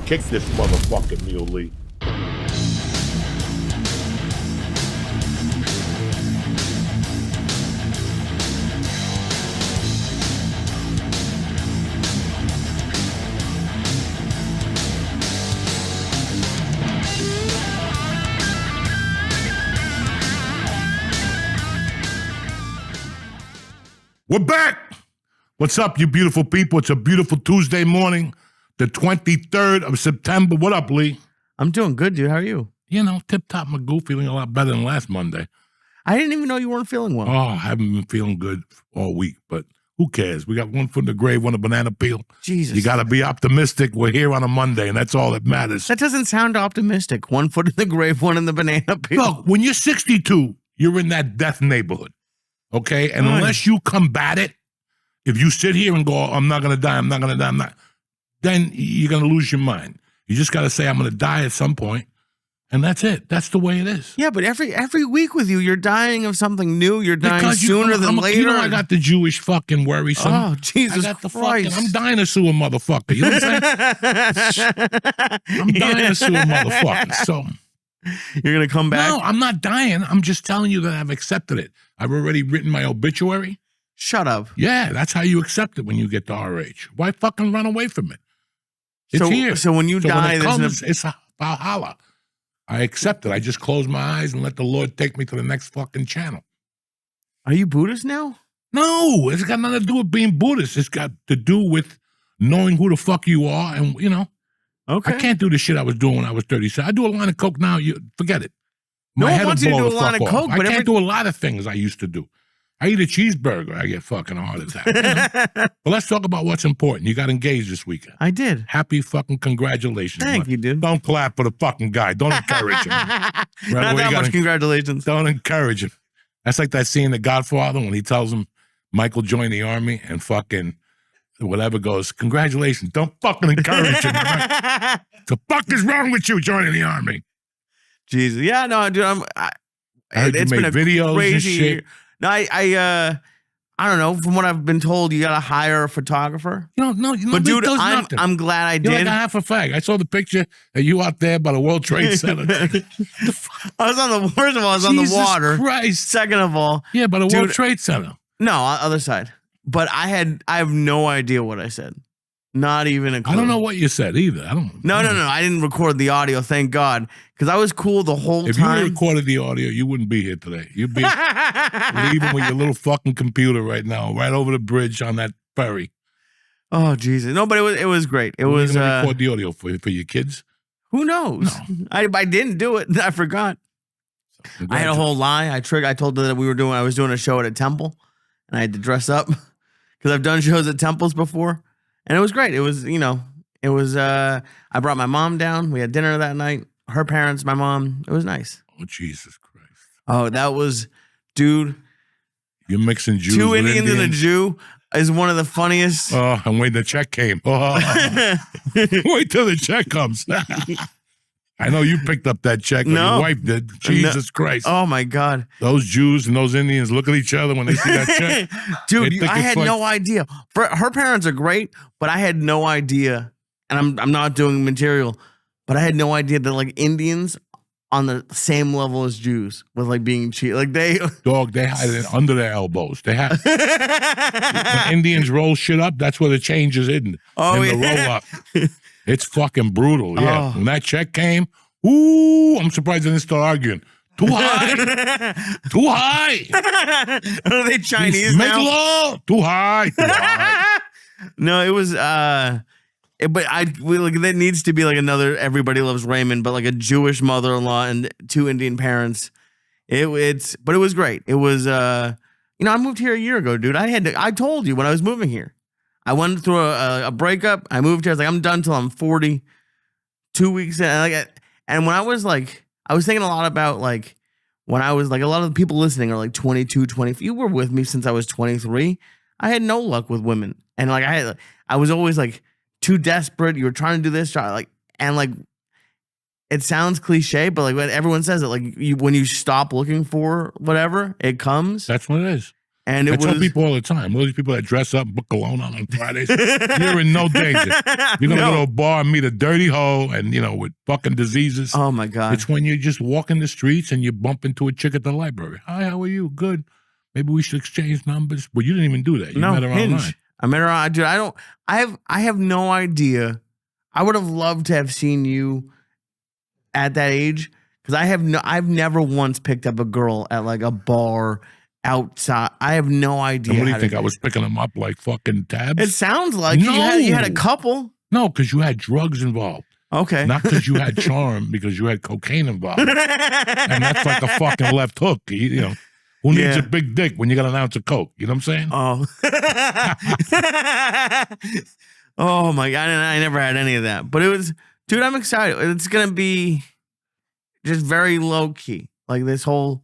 Kick this motherfucking meal, Lee. We're back. What's up, you beautiful people? It's a beautiful Tuesday morning, the 23rd of September. What up, Lee? I'm doing good, dude. How are you? You know, tip-top Magoo, feeling a lot better than last Monday. I didn't even know you weren't feeling well. Oh, I haven't been feeling good all week, but who cares? We got one foot in the grave, one a banana peel. Jesus. You got to be optimistic. We're here on a Monday, and that's all that matters. That doesn't sound optimistic. 1 foot in the grave, one in the banana peel. Look, when you're 62, you're in that death neighborhood, okay? And unless you combat it, if you sit here and go, I'm not going to die, I'm not going to die, I'm not, then you're going to lose your mind. You just got to say, I'm going to die at some point, And that's it. That's the way it is. Yeah, but every week with you, you're dying of something new. You're dying sooner than later. You know, I got the Jewish fucking worrisome. Oh, Jesus I got the Christ. I'm dying to sue a motherfucker. You know what I'm saying? I'm dying to sue a motherfucker. So you're going to come back? No, I'm not dying. I'm just telling you that I've accepted it. I've already written my obituary. Shut up. Yeah, that's how you accept it when you get to our age. Why fucking run away from it? It's here. So when you die, it's a Valhalla. I accept it. I just close my eyes and let the Lord take me to the next fucking channel. Are you Buddhist now? No, it's got nothing to do with being Buddhist. It's got to do with knowing who the fuck you are. And, you know, okay. I can't do the shit I was doing when I was 37. I do a line of coke now. You forget it. No one wants you to do a line of coke. I can't do a lot of things I used to do. I eat a cheeseburger, I get fucking a heart attack. You know? But let's talk about what's important. You got engaged this weekend. I did. Happy fucking congratulations. Thank you, dude. Don't clap for the fucking guy. Don't encourage him. Not that much congratulations. Don't encourage him. That's like that scene in The Godfather when he tells him Michael joined the army and fucking whatever goes, congratulations. Don't fucking encourage him. Right? The fuck is wrong with you joining the army? Jesus. Yeah, no, dude, I heard it's you been made videos crazy and shit. year. No, I don't know. From what I've been told, you got to hire a photographer. No, but dude, I'm glad I did. You're like a half a fag. I saw the picture of you out there by the World Trade Center. I was on the first of all, I was on the water. Christ. Second of all, yeah, by the World Trade Center. No, other side. But I have no idea what I said. Not even a clue. I don't know what you said either. I don't. No. I didn't record the audio. Thank God, because I was cool the whole time. If you recorded the audio, you wouldn't be here today. You'd be leaving with your little fucking computer right now, right over the bridge on that ferry. Oh Jesus! No, but it was great. It was record the audio for your kids. Who knows? No. I didn't do it. I forgot. I had a whole lie. I told her that I was doing a show at a temple, and I had to dress up because I've done shows at temples before. And it was great. It was, I brought my mom down. We had dinner that night. Her parents, my mom. It was nice. Oh, Jesus Christ. Oh, that was, dude. You're mixing Jews Two with Indians and a Jew is one of the funniest. Oh, and wait, the check came. Oh. Wait till the check comes. I know you picked up that check. No. Your wife did. Jesus Christ. Oh, my God. Those Jews and those Indians look at each other when they see that check. Dude, I had no idea. Her parents are great, but I had no idea. And I'm not doing material, but I had no idea that, like, Indians on the same level as Jews with, like, being cheap. Like, they hide it under their elbows. They have. When Indians roll shit up, that's where the change is hidden. Oh, in the roll up. It's fucking brutal, yeah. Oh. When that check came, ooh, I'm surprised they didn't start arguing. Too high. Too high. Are they Chinese Make now? law. Too high. Too high. No, it was, but that needs to be like another Everybody Loves Raymond, but like a Jewish mother-in-law and two Indian parents. But it was great. It was, I moved here a year ago, dude. I told you when I was moving here. I went through a breakup. I moved here. I was like, I'm done till I'm 40. 2 weeks in. And when I was like, I was thinking a lot about like, when I was like, a lot of the people listening are like 22, 20. You were with me since I was 23. I had no luck with women. And like, I was always like too desperate. You were trying to do this, it sounds cliche, but like when everyone says it, like when you stop looking for whatever, it comes. That's what it is. And I tell people all the time, all these people that dress up and book cologne on Fridays, you're in no danger. You're going to go to a bar and meet a dirty hoe and, with fucking diseases. Oh, my God. It's when you just walk in the streets and you bump into a chick at the library. Hi, how are you? Good. Maybe we should exchange numbers. But you didn't even do that. You met her online. I met her dude, I have no idea. I would have loved to have seen you at that age because I've never once picked up a girl at like a bar outside. I have no idea. And what do you think? I was picking them up like fucking tabs? It sounds like you had a couple. No, because you had drugs involved. Okay. Not because you had charm, because you had cocaine involved. And that's like a fucking left hook. Who needs a big dick when you got an ounce of coke? You know what I'm saying? Oh. Oh my God. I never had any of that. But it was, dude, I'm excited. It's going to be just very low key. Like this whole,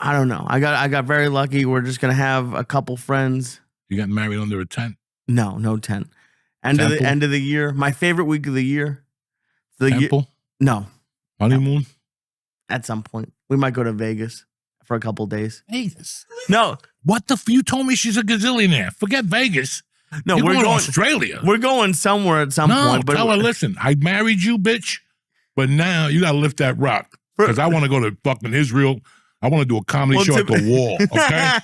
I don't know. I got very lucky. We're just gonna have a couple friends. You got married under a tent? No tent. End of the year. My favorite week of the year. Temple? No. Honeymoon? At some point. We might go to Vegas for a couple days. Vegas. No. What the you told me she's a gazillionaire. Forget Vegas. No, You're we're going going to Australia. We're going somewhere at some point. But tell her, listen, I married you, bitch, but now you got to lift that rock because I want to go to fucking Israel. I want to do a comedy show at the wall, okay?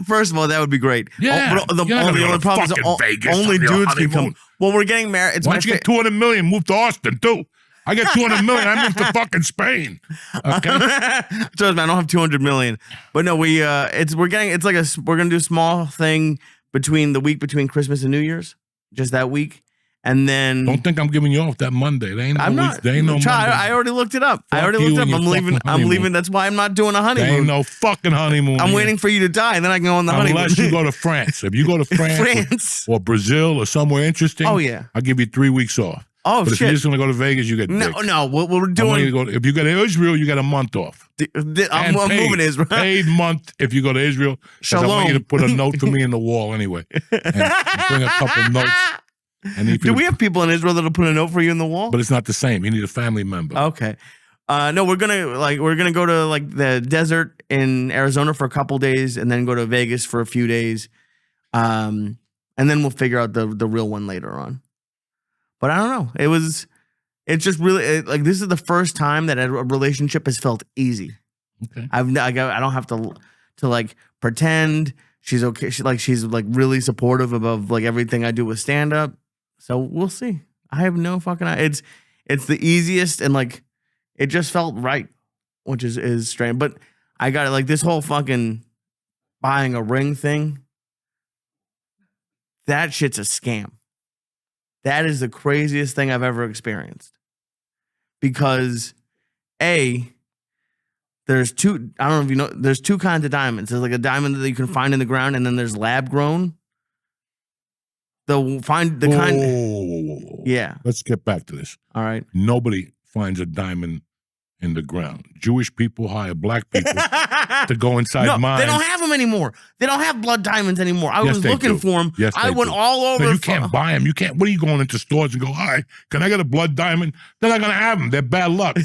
First of all, that would be great. Yeah. The only problem is Vegas only dudes can come. Well, we're getting married. Why don't you get 200 million, move to Austin, too? I get 200 million, I move to fucking Spain. Okay? Trust me, I don't have 200 million. But no, we're gonna do a small thing between the week between Christmas and New Year's, just that week. And then don't think I'm giving you off that Monday. They ain't no I'm not. They ain't no Monday. I already looked it up. I'm leaving. That's why I'm not doing a honeymoon. There ain't no fucking honeymoon. I'm waiting for you to die, and then I can go on the honeymoon. Unless you go to France. If you go to France or Brazil or somewhere interesting, oh yeah, I'll give you 3 weeks off. Oh but shit! If you're just gonna go to Vegas, you get no. What we're doing? If you go to Israel, you get a month off. I'm moving to Israel. Paid month if you go to Israel. Shalom. I want you to put a note for me in the wall anyway, and bring a couple notes. And do we have people in Israel that'll put a note for you in the wall? But it's not the same. You need a family member. Okay. No, we're gonna go to like the desert in Arizona for a couple days, and then go to Vegas for a few days, and then we'll figure out the real one later on. But I don't know. It's just really like this is the first time that a relationship has felt easy. Okay. I don't have to like pretend she's okay. She's like really supportive of like everything I do with stand up. So we'll see. I have no fucking idea. It's the easiest and like it just felt right, which is strange. But I got it. Like this whole fucking buying a ring thing. That shit's a scam. That is the craziest thing I've ever experienced. Because there's two, I don't know if you know, there's two kinds of diamonds. There's like a diamond that you can find in the ground, and then there's lab grown. Yeah. Let's get back to this. All right. Nobody finds a diamond in the ground. Jewish people hire black people to go inside mines. They don't have them anymore. They don't have blood diamonds anymore. I was looking for them. Yes, I went all over. No, you can't buy them. You can't. What are you going into stores and go, hi, can I get a blood diamond? They're not going to have them. They're bad luck.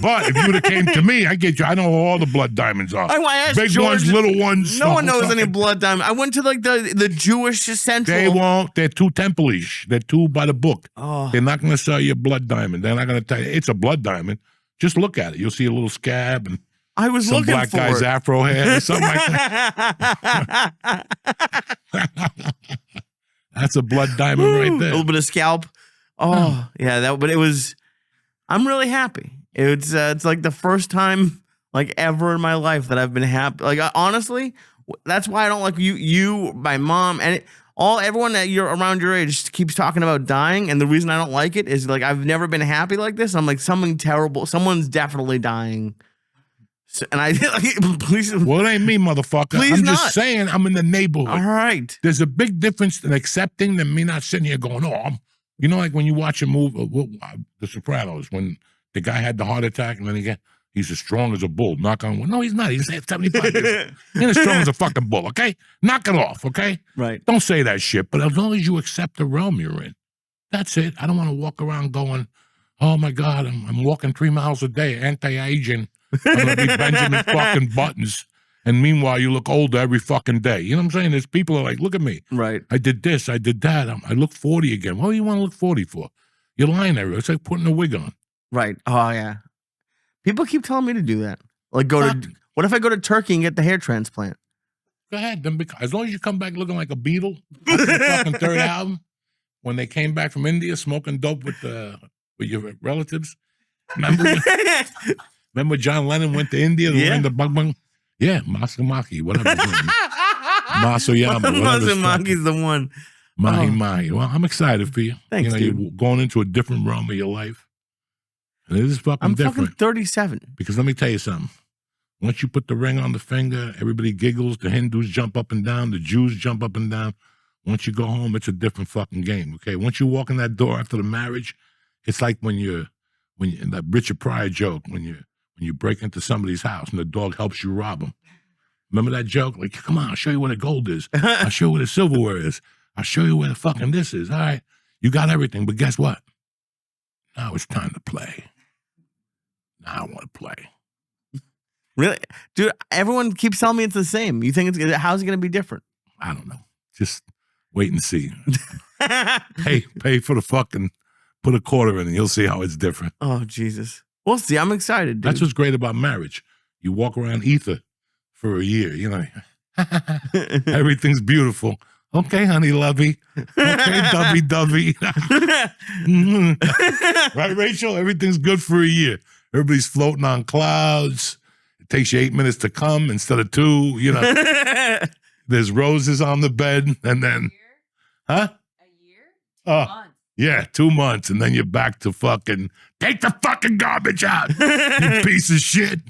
But if you would have came to me, I get you. I know who all the blood diamons are. I asked big George, ones, little ones. No one knows any blood diamond. I went to like the Jewish Central. They won't. They're too temple-ish. They're too by the book. Oh. They're not going to sell you a blood diamond. They're not going to tell you it's a blood diamond. Just look at it. You'll see a little scab and I was some looking black for guy's it. afro hair or something like that. That's a blood diamond right there. A little bit of scalp. Oh, yeah. But it was. I'm really happy. It's like the first time like ever in my life that I've been happy. Like honestly, that's why I don't like you, my mom, and everyone that you're around your age keeps talking about dying, and the reason I don't like it is like I've never been happy like this. I'm like something terrible. Someone's definitely dying, and I like, please. Well, it ain't me, motherfucker. I'm just saying I'm in the neighborhood. All right. There's a big difference in accepting than me not sitting here going, oh, you know, like when you watch a movie, The Sopranos, when the guy had the heart attack and then he's as strong as a bull. Knock on wood. No, he's not. He's 75 years old. He ain't as strong as a fucking bull, okay? Knock it off, okay? Right. Don't say that shit. But as long as you accept the realm you're in, that's it. I don't want to walk around going, oh, my God, I'm walking 3 miles a day, anti-aging. I'm going to be Benjamin fucking Buttons. And meanwhile, you look older every fucking day. You know what I'm saying? There's people that are like, look at me. Right. I did this. I did that. I look 40 again. What do you want to look 40 for? You're lying there. It's like putting a wig on. Right. Oh, yeah. People keep telling me to do that. Like what if I go to Turkey and get the hair transplant? Go ahead. Then as long as you come back looking like a Beatle, the fucking third album, when they came back from India smoking dope with your relatives. Remember John Lennon went to India to learn the bung? Yeah, Masamaki, whatever. Masayama. Masamaki's the one. Mahi. Well, I'm excited for you. Thanks, dude. You're going into a different realm of your life. And it is fucking different. I'm fucking 37. Because let me tell you something. Once you put the ring on the finger, everybody giggles. The Hindus jump up and down. The Jews jump up and down. Once you go home, it's a different fucking game, okay? Once you walk in that door after the marriage, it's like when that Richard Pryor joke, when you break into somebody's house and the dog helps you rob them. Remember that joke? Like, come on, I'll show you where the gold is. I'll show you where the silverware is. I'll show you where the fucking this is. All right, you got everything, but guess what? Now it's time to play. Nah, I want to play. Really? Dude, everyone keeps telling me it's the same. You think how's it going to be different? I don't know. Just wait and see. Pay for the fucking, put a quarter in and you'll see how it's different. Oh, Jesus. We'll see. I'm excited, dude. That's what's great about marriage. You walk around ether for a year, you know. Everything's beautiful. Okay, honey lovey. Okay, dovey. Right, Rachel? Everything's good for a year. Everybody's floating on clouds. It takes you 8 minutes to come instead of 2, you know. There's roses on the bed, and then, huh? A year? 2 months. Yeah, 2 months, and then you're back to fucking, take the fucking garbage out, you piece of shit.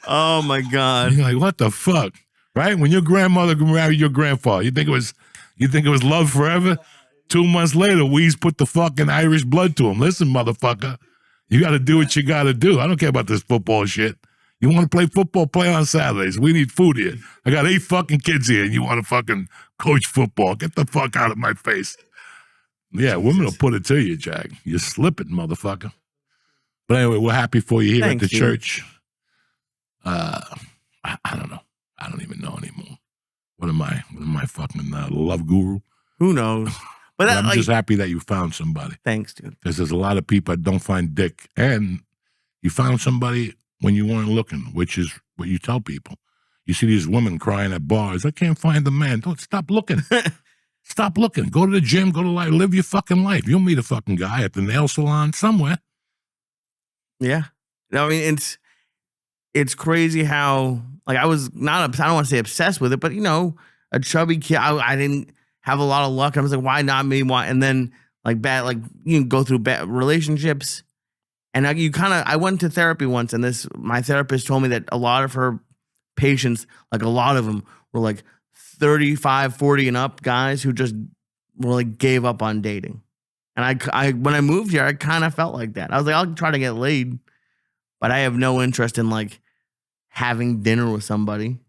Oh, my God. You're like, what the fuck? Right? When your grandmother married your grandfather, you think it was love forever? 2 months later, Weeze put the fucking Irish blood to him. Listen, motherfucker, you got to do what you got to do. I don't care about this football shit. You want to play football, play on Saturdays. We need food here. I got 8 fucking kids here, and you want to fucking coach football. Get the fuck out of my face. Yeah, women will put it to you, Jack. You're slipping, motherfucker. But anyway, we're happy for you here at the church. I don't know. I don't even know anymore. What am I fucking love guru? Who knows? But I'm just happy that you found somebody. Thanks, dude. Because there's a lot of people that don't find dick. And you found somebody when you weren't looking, which is what you tell people. You see these women crying at bars. I can't find the man. Don't stop looking. Stop looking. Go to the gym. Go to live your fucking life. You'll meet a fucking guy at the nail salon somewhere. Yeah. I mean, it's crazy how, like, I was not, I don't want to say obsessed with it, but, you know, a chubby kid, I didn't have a lot of luck. I was like, why not me? Why? And then, like, you can go through bad relationships. And I went to therapy once, and my therapist told me that a lot of her patients, like, a lot of them were like 35, 40 and up guys who just were like gave up on dating. And I when I moved here, I kind of felt like that. I was like, I'll try to get laid, but I have no interest in like having dinner with somebody.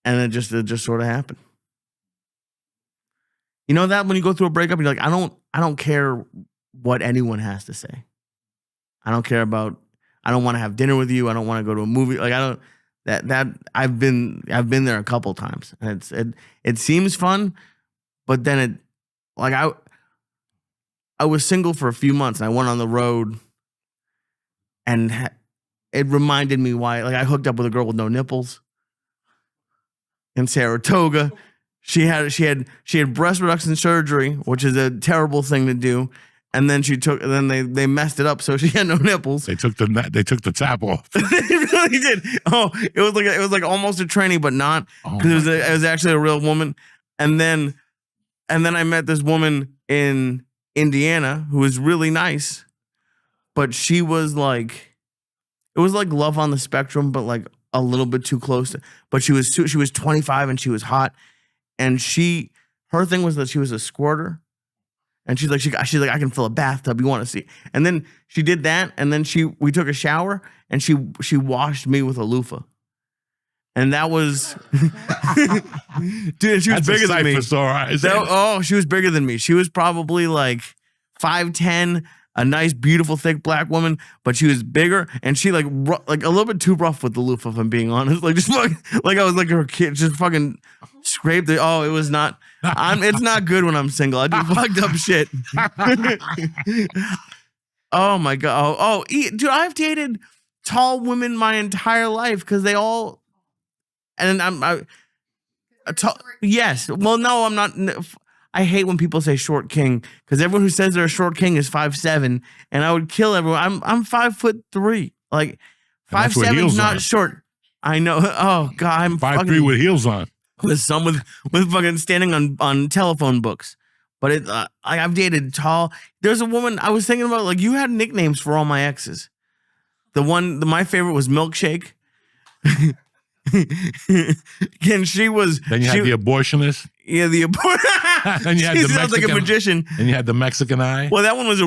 And it just sort of happened. You know that when you go through a breakup, you're like, I don't care what anyone has to say. I don't care about, I don't want to have dinner with you. I don't want to go to a movie. Like, I don't, that I've been there a couple times. And it seems fun, but then I was single for a few months and I went on the road, and it reminded me why, like, I hooked up with a girl with no nipples in Saratoga. She had breast reduction surgery, which is a terrible thing to do. And then they messed it up, so she had no nipples. They took the tap off. They really did. Oh, it was like almost a tranny, but not, because it was actually a real woman. And then I met this woman in Indiana who was really nice, but she was like, it was like Love on the Spectrum, but like a little bit too close. But she was 25 and she was hot, and her thing was that she was a squirter. And she's like, I can fill a bathtub. You want to see? And then she did that, and then we took a shower, and she washed me with a loofah. And that was, dude, she was bigger than me. She was bigger than me. She was probably like 5'10", a nice, beautiful, thick black woman, but she was bigger, and she like a little bit too rough with the loofah, if I'm being honest. Like, just fucking, like I was like her kid, just fucking scraped it. Oh, it was not. It's not good when I'm single. I do fucked up shit. Oh my god. Dude, I've dated tall women my entire life because they all, and yes. Well, no, I'm not. I hate when people say short king, because everyone who says they're a short king is 5'7", and I would kill everyone. I'm 5'3". Like 5'7" is not short. I know. Oh god, I'm 5'3" with heels on. With some with fucking standing on telephone books. But I've dated tall. There's a woman I was thinking about, like, you had nicknames for all my exes. My favorite was Milkshake. And she was. Then you had the abortionist. Yeah, the abortionist. And you had she the sounds Mexican, like a magician. And you had the Mexican eye. Well, that was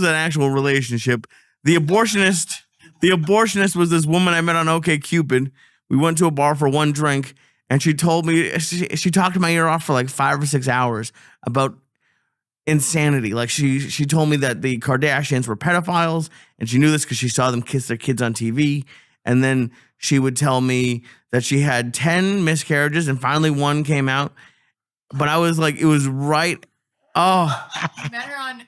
an actual relationship. The abortionist was this woman I met on OkCupid. We went to a bar for one drink. And she told me, she talked my ear off for like 5 or 6 hours about insanity. Like she told me that the Kardashians were pedophiles, and she knew this because she saw them kiss their kids on TV. And then she would tell me that she had 10 miscarriages, and finally one came out. But I was like, it was right. Oh, You met her on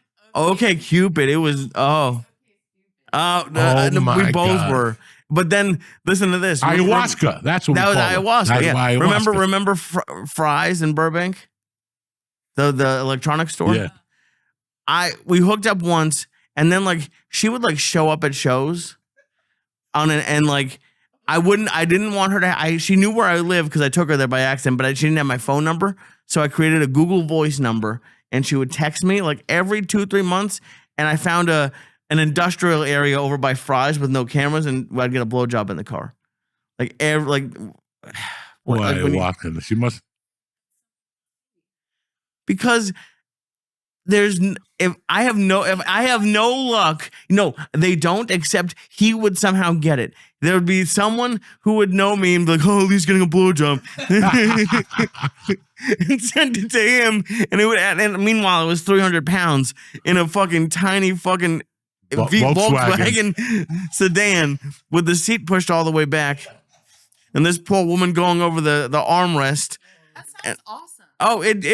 okay, Cupid. It was my we both God. were. But then listen to this. Ayahuasca. That's what That we was call it. ayahuasca. That's Yeah. ayahuasca. Remember Fry's in Burbank, the electronics store. Yeah. We hooked up once, and then like she would like show up at shows and like I didn't want her to. She knew where I lived because I took her there by accident, but she didn't have my phone number, so I created a Google Voice number, and she would text me like every 2-3 months, and I found an industrial area over by Fry's with no cameras, and I'd get a blowjob in the car. Like Well, like when you- ayahuasca. She must. because if I have no luck, they don't, except he would somehow get it. There would be someone who would know me and be like, oh, he's getting a blowjob. And send it to him. And meanwhile, it was 300 pounds in a fucking tiny fucking Volkswagen sedan with the seat pushed all the way back. And this poor woman going over the armrest. That sounds awesome. Oh, it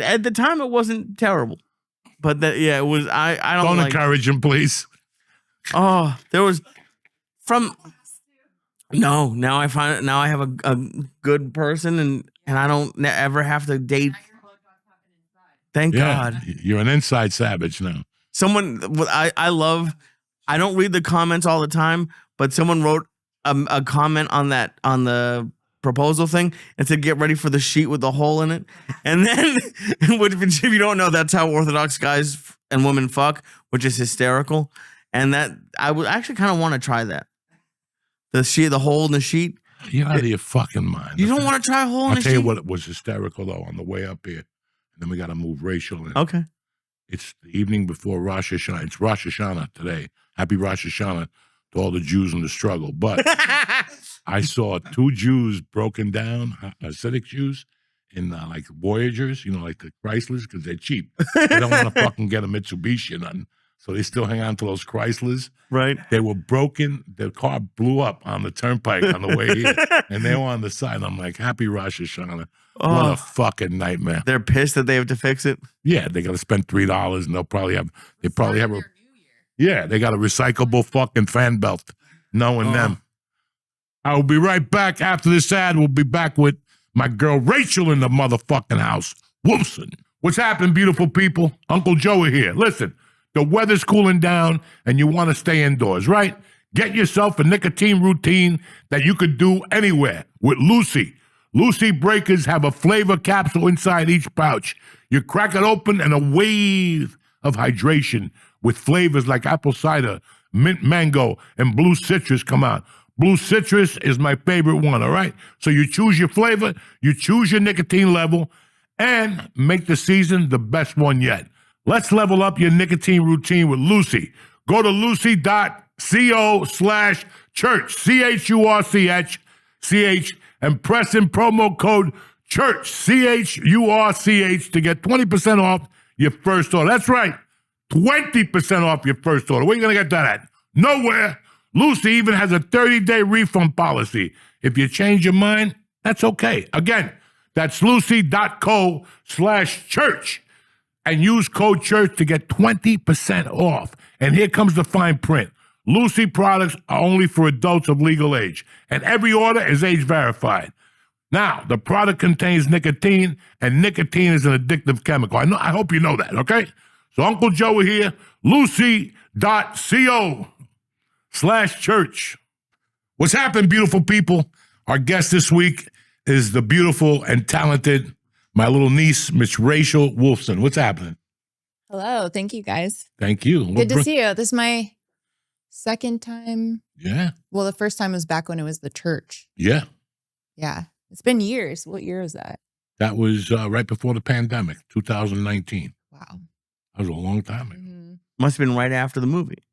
at the time it wasn't terrible. But it was. I don't like. Encourage him, please. Oh, there was from. No, now I have a good person, and I don't ever have to date. Now your blowjob's happening inside. Thank Yeah, God. you're an inside savage now. Someone I love. I don't read the comments all the time, but someone wrote a comment on the proposal thing and said, "Get ready for the sheet with the hole in it." And then, if you don't know, that's how Orthodox guys and women fuck, which is hysterical. And that I would actually kind of want to try that. The hole in the sheet. You're out of your fucking mind. You don't want to try a hole in I'll the tell sheet? you what was hysterical though on the way up here, and then we got to move racial in. Okay. It's the evening before Rosh Hashanah. It's Rosh Hashanah today. Happy Rosh Hashanah to all the Jews in the struggle. But I saw 2 Jews broken down, Hasidic Jews, in like Voyagers, like the Chryslers, because they're cheap. They don't want to fucking get a Mitsubishi or nothing. So they still hang on to those Chryslers. Right. They were broken. The car blew up on the turnpike on the way here. And they were on the side. I'm like, happy Rosh Hashanah. What a fucking nightmare. They're pissed that they have to fix it. Yeah, they got to spend $3 and they probably have a, Their new year. yeah, they got a recyclable fucking fan belt. Knowing them. I will be right back after this ad. We'll be back with my girl Rachel in the motherfucking house. Wilson. What's happening, beautiful people? Uncle Joey here. Listen, the weather's cooling down and you want to stay indoors, right? Get yourself a nicotine routine that you could do anywhere with Lucy. Lucy Breakers have a flavor capsule inside each pouch. You crack it open and a wave of hydration with flavors like apple cider, mint mango, and blue citrus come out. Blue citrus is my favorite one, all right? So you choose your flavor, you choose your nicotine level, and make the season the best one yet. Let's level up your nicotine routine with Lucy. Go to lucy.co/church, CHURCH, and press in promo code CHURCH, CHURCH, to get 20% off your first order. That's right, 20% off your first order. Where are you going to get that at? Nowhere. Lucy even has a 30-day refund policy. If you change your mind, that's okay. Again, that's lucy.co/church. And use code CHURCH to get 20% off. And here comes the fine print. Lucy products are only for adults of legal age, and every order is age verified. Now, the product contains nicotine, and nicotine is an addictive chemical. I hope you know that, okay? So Uncle Joey here, lucy.co/church. What's happening, beautiful people? Our guest this week is the beautiful and talented my little niece, Miss Rachel Wolfson. What's happening? Hello. Thank you, guys. Thank you. Good to see you. This is my second time. Yeah. Well, the first time was back when it was the church. Yeah. Yeah. It's been years. What year was that? That was right before the pandemic, 2019. Wow. That was a long time ago. Mhm. Must have been right after the movie.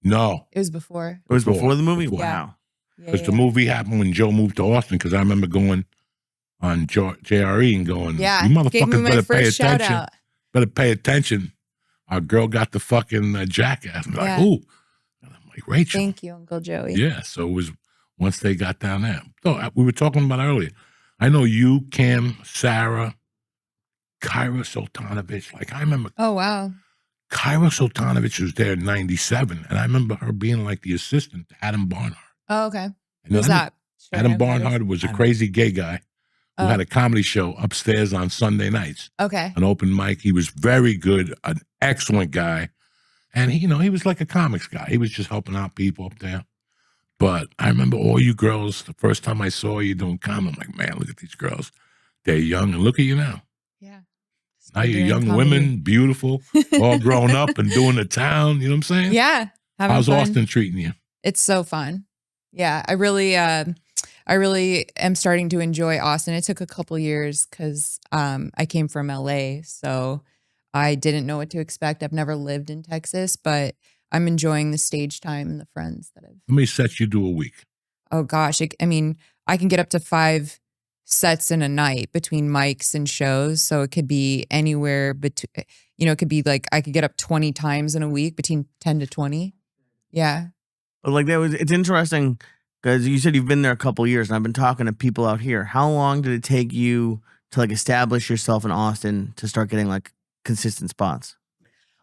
No. It was before. It was before the movie? Before. Wow. Yeah, Because the movie happened when Joe moved to Austin, because I remember going on JRE and going, Yeah. you Gave me motherfuckers my better pay first shout attention. out. better pay attention. Our girl got the fucking jackass. I'm like, Yeah. ooh. And I'm like, Rachel. Thank you, Uncle Joey. Yeah, so it was once they got down there. So we were talking about earlier. I know you, Kim, Sarah, Kyra Sultanovich. Like, I remember Oh, wow. Kyra Sultanovich was there in 97, and I remember her being like the assistant to Adam Barnhart. Oh, okay. And Who's that? Should I Adam know who that is? Barnhart was a crazy gay guy who Oh. had a comedy show upstairs on Sunday nights, Okay. an open mic. He was very good, an excellent guy. And he was like a comics guy. He was just helping out people up there. But I remember all you girls, the first time I saw you doing comedy, I'm like, man, look at these girls. They're young, and look at you now. Yeah. Now you're Doing young comedy. women, beautiful, all grown up and doing the town. You know what I'm saying? Yeah. Having How's fun. Austin treating you? It's so fun. Yeah, I really am starting to enjoy Austin. It took a couple years because I came from LA, so I didn't know what to expect. I've never lived in Texas, but I'm enjoying the stage time and the friends that I've. How many sets you do a week? Oh gosh, I mean, I can get up to 5 sets in a night between mics and shows, so it could be anywhere between. It could be like I could get up 20 times in a week, between 10 to 20. Yeah. But like it's interesting because you said you've been there a couple years, and I've been talking to people out here. How long did it take you to like establish yourself in Austin to start getting like consistent spots?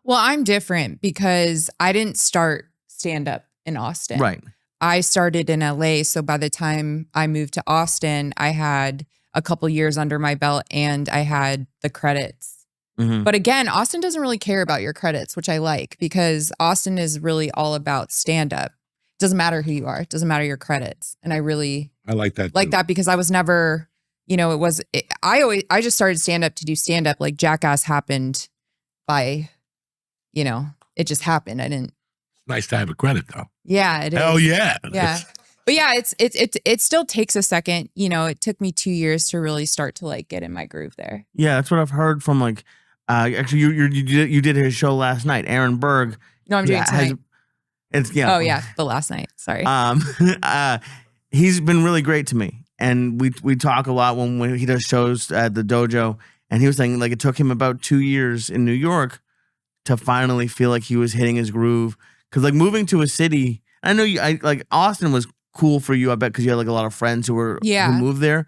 Well, I'm different because I didn't start stand up in Austin. Right. I started in LA, so by the time I moved to Austin, I had a couple years under my belt and I had the credits. Mhm. But again, Austin doesn't really care about your credits, which I like because Austin is really all about stand up. Doesn't matter who you are. It doesn't matter your credits. And I really I like that. like too. that because I was never, I just started stand up to do stand up. Like Jackass happened by, it just happened. I didn't. Nice to have a credit though. Yeah, it is. Hell yeah. Yeah. But yeah, it still takes a second. It took me 2 years to really start to like get in my groove there. Yeah, that's what I've heard from like. Actually, you did his show last night, Aaron Berg. No, I'm doing it tonight. It's yeah. Oh yeah, the last night. Sorry. He's been really great to me, and we talk a lot when he does shows at the dojo. And he was saying like it took him about 2 years in New York to finally feel like he was hitting his groove. Because like moving to a city, I know like Austin was cool for you, I bet, because you had like a lot of friends who moved there.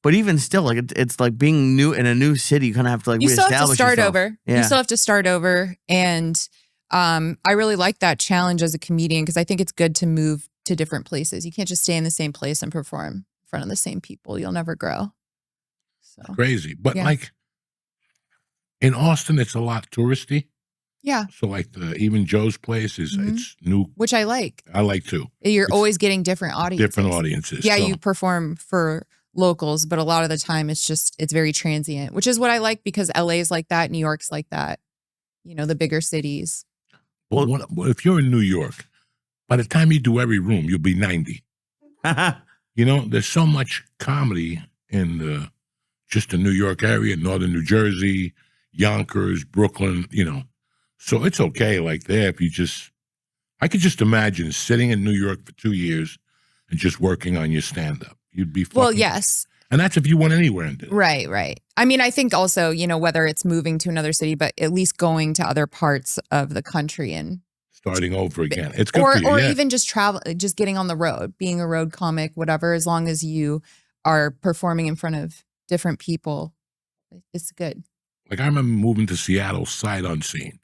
But even still, like it's like being new in a new city, you kind of have to like you still have to reestablish start yourself. over. Yeah. You still have to start over, and I really like that challenge as a comedian because I think it's good to move to different places. You can't just stay in the same place and perform in front of the same people. You'll never grow. So Crazy. But Yeah. like in Austin, it's a lot touristy. yeah, So like even Joe's place is Mhm. it's new. which I like. I like too. You're It's always getting different audiences. Different audiences. Yeah, so. you perform for locals, but a lot of the time it's very transient, which is what I like because LA is like that, New York's like that. The bigger cities. Well, what if you're in New York, by the time you do every room, you'll be 90. There's so much comedy in just the New York area, northern New Jersey, Yonkers, Brooklyn, So it's okay like there if I could just imagine sitting in New York for 2 years and just working on your stand-up. You'd be fucking. Well, yes. And that's if you went anywhere and did it. Right. I mean, I think also, whether it's moving to another city, but at least going to other parts of the country and Starting over again. It's good for you, or yeah. even just travel, just getting on the road, being a road comic, whatever, as long as you are performing in front of different people, it's good. Like I remember moving to Seattle sight unseen.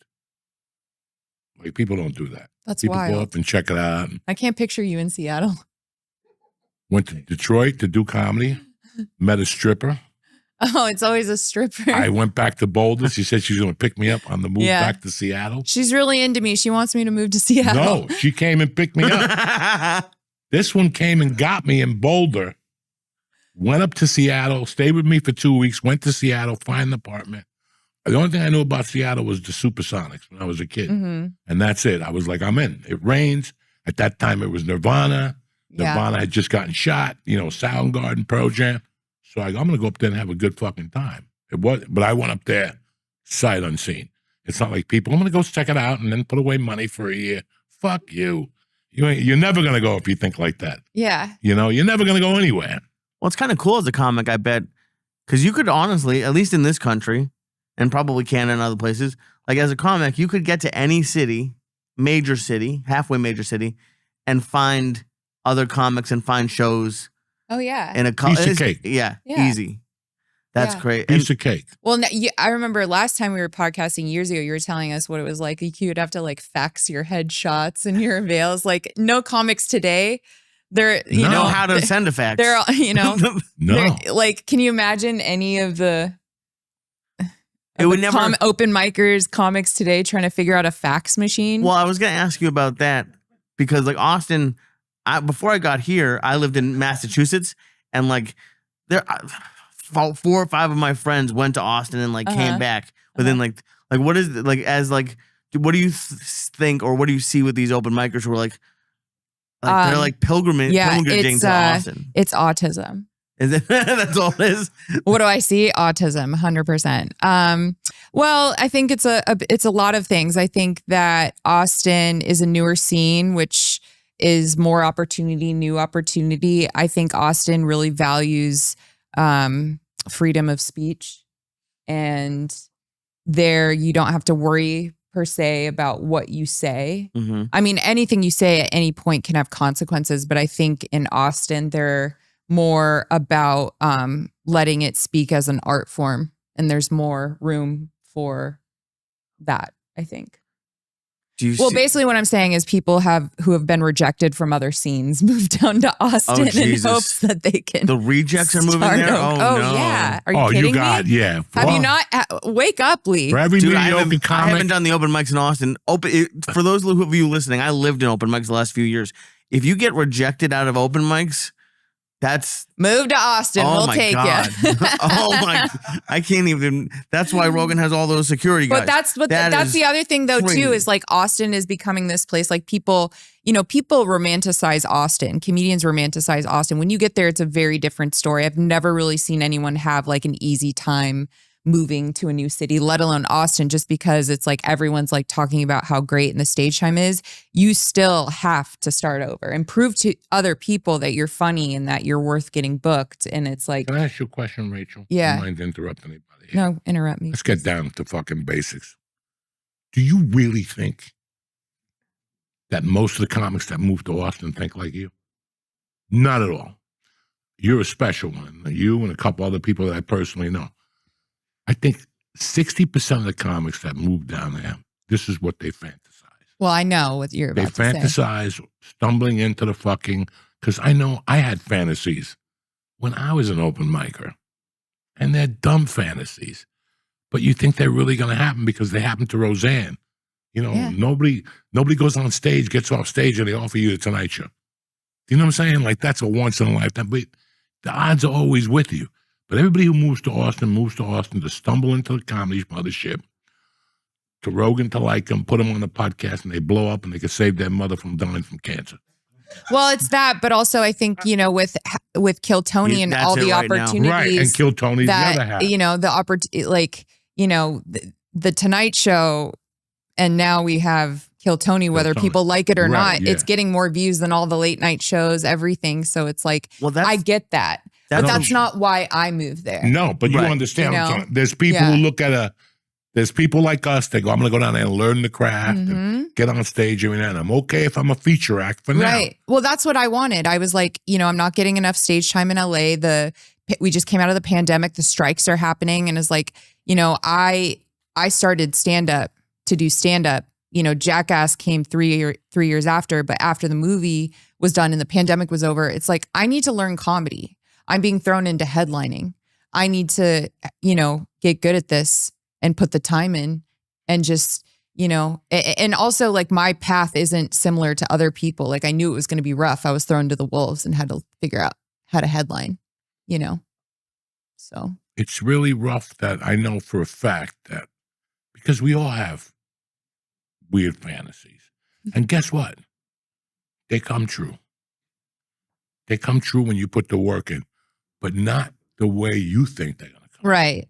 Like people don't do that. That's People go wild. up and check it out. I can't picture you in Seattle. Went to Detroit to do comedy. Met a stripper. Oh, it's always a stripper. I went back to Boulder. She said she was going to pick me up on the move Yeah. back to Seattle. She's really into me. She wants me to move to Seattle. No, she came and picked me up. This one came and got me in Boulder. Went up to Seattle, stayed with me for 2 weeks, went to Seattle, find an apartment. The only thing I knew about Seattle was the Supersonics when I was a kid. Mm-hmm. And that's it. I was like, I'm in. It rains. At that time, it was Nirvana. Yeah. Nirvana had just gotten shot, Soundgarden, Pearl Jam. So I'm going to go up there and have a good fucking time. But I went up there sight unseen. It's not like people, I'm going to go check it out and then put away money for a year. Fuck you. You're never going to go if you think like that. Yeah. You're never going to go anywhere. Well, it's kind of cool as a comic, I bet, because you could honestly, at least in this country, and probably Canada and other places. Like as a comic, you could get to any city, major city, halfway major city, and find other comics and find shows Oh yeah. in a Piece of cake. Yeah, Yeah. easy. That's Yeah. great. Piece of cake. Well, I remember last time we were podcasting years ago, you were telling us what it was like. You would have to like fax your headshots and your veils. Like no comics today. They're you No. know how to send a fax. They're all, No. like, can you imagine any of the It would never. open micers comics today trying to figure out a fax machine? Well, I was going to ask you about that because, like, Austin, before I got here, I lived in Massachusetts, and like, there, 4 or 5 of my friends went to Austin and like came back within like what is like as like what do you think or what do you see with these open micers who are like they're like pilgrimaging to Austin? It's autism. Is it? That's all it is. What do I see? Autism, 100%. Well, I think it's a lot of things. I think that Austin is a newer scene, which is more opportunity, new opportunity. I think Austin really values freedom of speech, and there you don't have to worry per se about what you say. Mm-hmm. I mean, anything you say at any point can have consequences, but I think in Austin they're more about letting it speak as an art form, and there's more room for that, I think. Basically what I'm saying is people who have been rejected from other scenes move down to Austin in hopes that they can. The rejects are moving there? Oh, no. yeah. Are you kidding me? Yeah. Have you not? Wake up, Lee. For every Dude, mediocre comic. I haven't done the open mics in Austin. For those of you listening, I lived in open mics the last few years. If you get rejected out of open mics, that's move to Austin. Oh we'll my take God. you. Oh my! I can't even. That's why Rogan has all those security guys. But that's the other thing though crazy. too is like Austin is becoming this place like people romanticize Austin. Comedians romanticize Austin. When you get there, it's a very different story. I've never really seen anyone have like an easy time moving to a new city, let alone Austin, just because it's like everyone's like talking about how great and the stage time is. You still have to start over and prove to other people that you're funny and that you're worth getting booked. And it's like, Can I ask you a question, Rachel? Yeah. Don't mind interrupting anybody here. No, interrupt me. Let's get down to fucking basics. Do you really think that most of the comics that move to Austin think like you? Not at all. You're a special one. You and a couple other people that I personally know. I think 60% of the comics that move down there, this is what they fantasize. Well, I know what you're about to say. They fantasize stumbling into the fucking, because I know I had fantasies when I was an open micer, and they're dumb fantasies, but you think they're really going to happen because they happen to Roseanne. Yeah. Nobody goes on stage, gets off stage, and they offer you the Tonight Show. You know what I'm saying? Like, that's a once in a lifetime, but the odds are always with you. But everybody who moves to Austin to stumble into the comedy mothership, to Rogan to like them, put them on the podcast, and they blow up and they can save their mother from dying from cancer. Well, it's that, but also I think, with Kill Tony and That's all it the right now. opportunities. Right, and Kill Tony's the other half. The Tonight Show, and now we have Kill Tony, whether Tony. people like it or Right, not. yeah. It's getting more views than all the late night shows, everything. So it's like, I get that. But that's not why I moved there. No, but you Right. understand. You what I'm know? saying. There's people who look at there's people like us, they go, I'm going to go down there and learn the craft and get on stage every night. And I'm okay if I'm a feature act for now. Right. Well, that's what I wanted. I was like, I'm not getting enough stage time in LA. We just came out of the pandemic. The strikes are happening. And it's like, I started to do stand up. Jackass came 3 years after, but after the movie was done and the pandemic was over, it's like, I need to learn comedy. I'm being thrown into headlining. I need to, get good at this and put the time in and just, and also like my path isn't similar to other people. Like I knew it was going to be rough. I was thrown to the wolves and had to figure out how to headline, so. It's really rough that I know for a fact that because we all have weird fantasies. And guess what? They come true. They come true when you put the work in, but not the way you think they're going to come. Right.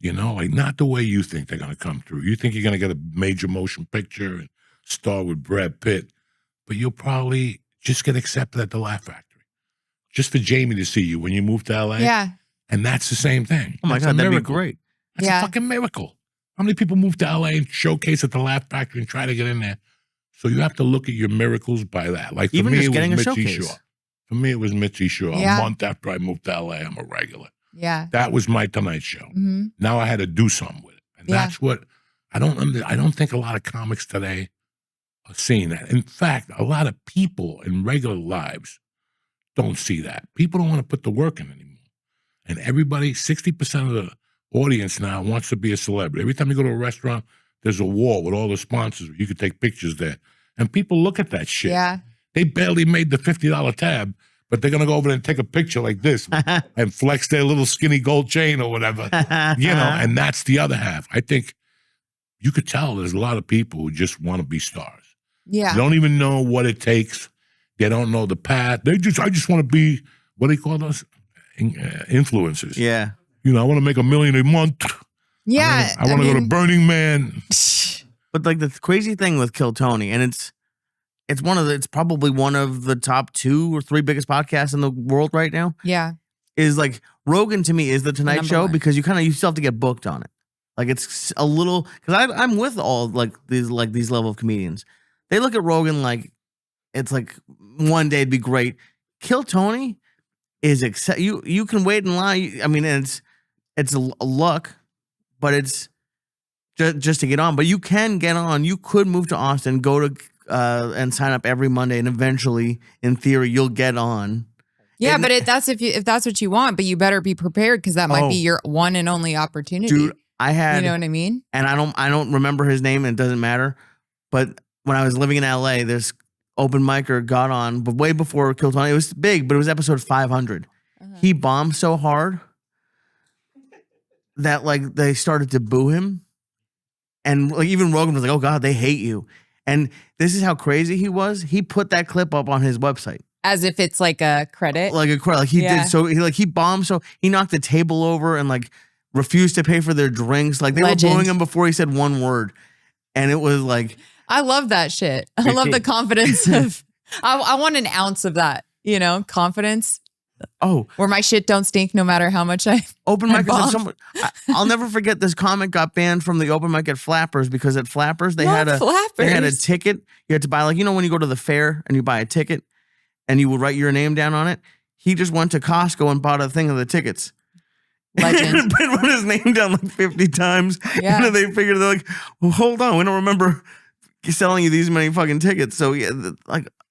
Like not the way you think they're going to come through. You think you're going to get a major motion picture and star with Brad Pitt, but you'll probably just get accepted at the Laugh Factory. Just for Jamie to see you when you move to LA. Yeah. And that's the same thing. Oh my That's God, a that'd be miracle. great. That's Yeah. a fucking miracle. How many people move to LA and showcase at the Laugh Factory and try to get in there? So you have to look at your miracles by that. Like for Even me, just it was getting a Mitzi showcase. Shore. For me, it was Mitzi Shore. Yeah. A month after I moved to LA, I'm a regular. Yeah. That was my Tonight Show. hmm Now I had to do something with it. And Yeah. that's what I don't think a lot of comics today are seeing that. In fact, a lot of people in regular lives don't see that. People don't want to put the work in anymore. And everybody, 60% of the audience now wants to be a celebrity. Every time you go to a restaurant, there's a wall with all the sponsors. You could take pictures there. And people look at that shit. Yeah. They barely made the $50 tab, but they're going to go over there and take a picture like this and flex their little skinny gold chain or whatever. And that's the other half. I think you could tell there's a lot of people who just want to be stars. Yeah. They don't even know what it takes. They don't know the path. I just want to be, what do they call those? Influencers. Yeah. I want to make $1 million a month. Yeah. I want to go to Burning Man. But like the crazy thing with Kill Tony, and it's probably one of the top 2 or 3 biggest podcasts in the world right now. Yeah. Is like Rogan to me is the Tonight Number Show one. because you still have to get booked on it. Like it's a little because I'm with all these level of comedians. They look at Rogan like it's like one day it'd be great. Kill Tony is you can wait in line. I mean it's a luck, but it's just to get on. But you can get on. You could move to Austin, go to and sign up every Monday, and eventually, in theory, you'll get on. Yeah, And- but that's if that's what you want, but you better be prepared because that might be your one and only opportunity. Dude, I had, you know what I mean? and I don't remember his name, and it doesn't matter. But when I was living in LA, this open micer got on, but way before Kill Tony. It was big, but it was episode 500. He bombed so hard that like they started to boo him, and like even Rogan was like, "Oh God, they hate you." And this is how crazy he was. He put that clip up on his website. As if it's like a credit. Like he Yeah. did. So he bombed. So he knocked the table over and like refused to pay for their drinks. Like they Legend. were booing him before he said one word. And it was like, I love that shit. I love the confidence of, I want an ounce of that, confidence oh, where my shit don't stink no matter how much I. open I mic. bombed. I'll never forget this comic got banned from the open mic at Flappers because at Flappers they had a Flappers. ticket. You had to buy like, when you go to the fair and you buy a ticket and you would write your name down on it. He just went to Costco and bought a thing of the tickets. Legend. And put his name down like 50 times. Yeah. And then they figured, they're like, well, hold on. We don't remember selling you these many fucking tickets. So yeah,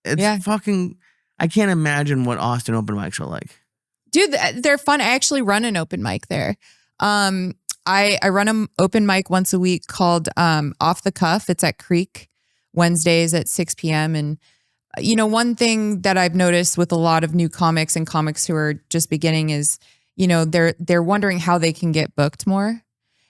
it's fucking, I can't imagine what Austin open mics are like. Dude, they're fun. I actually run an open mic there. I run an open mic once a week called Off the Cuff. It's at Creek, Wednesdays at 6 p.m. And, one thing that I've noticed with a lot of new comics and comics who are just beginning is, they're wondering how they can get booked more.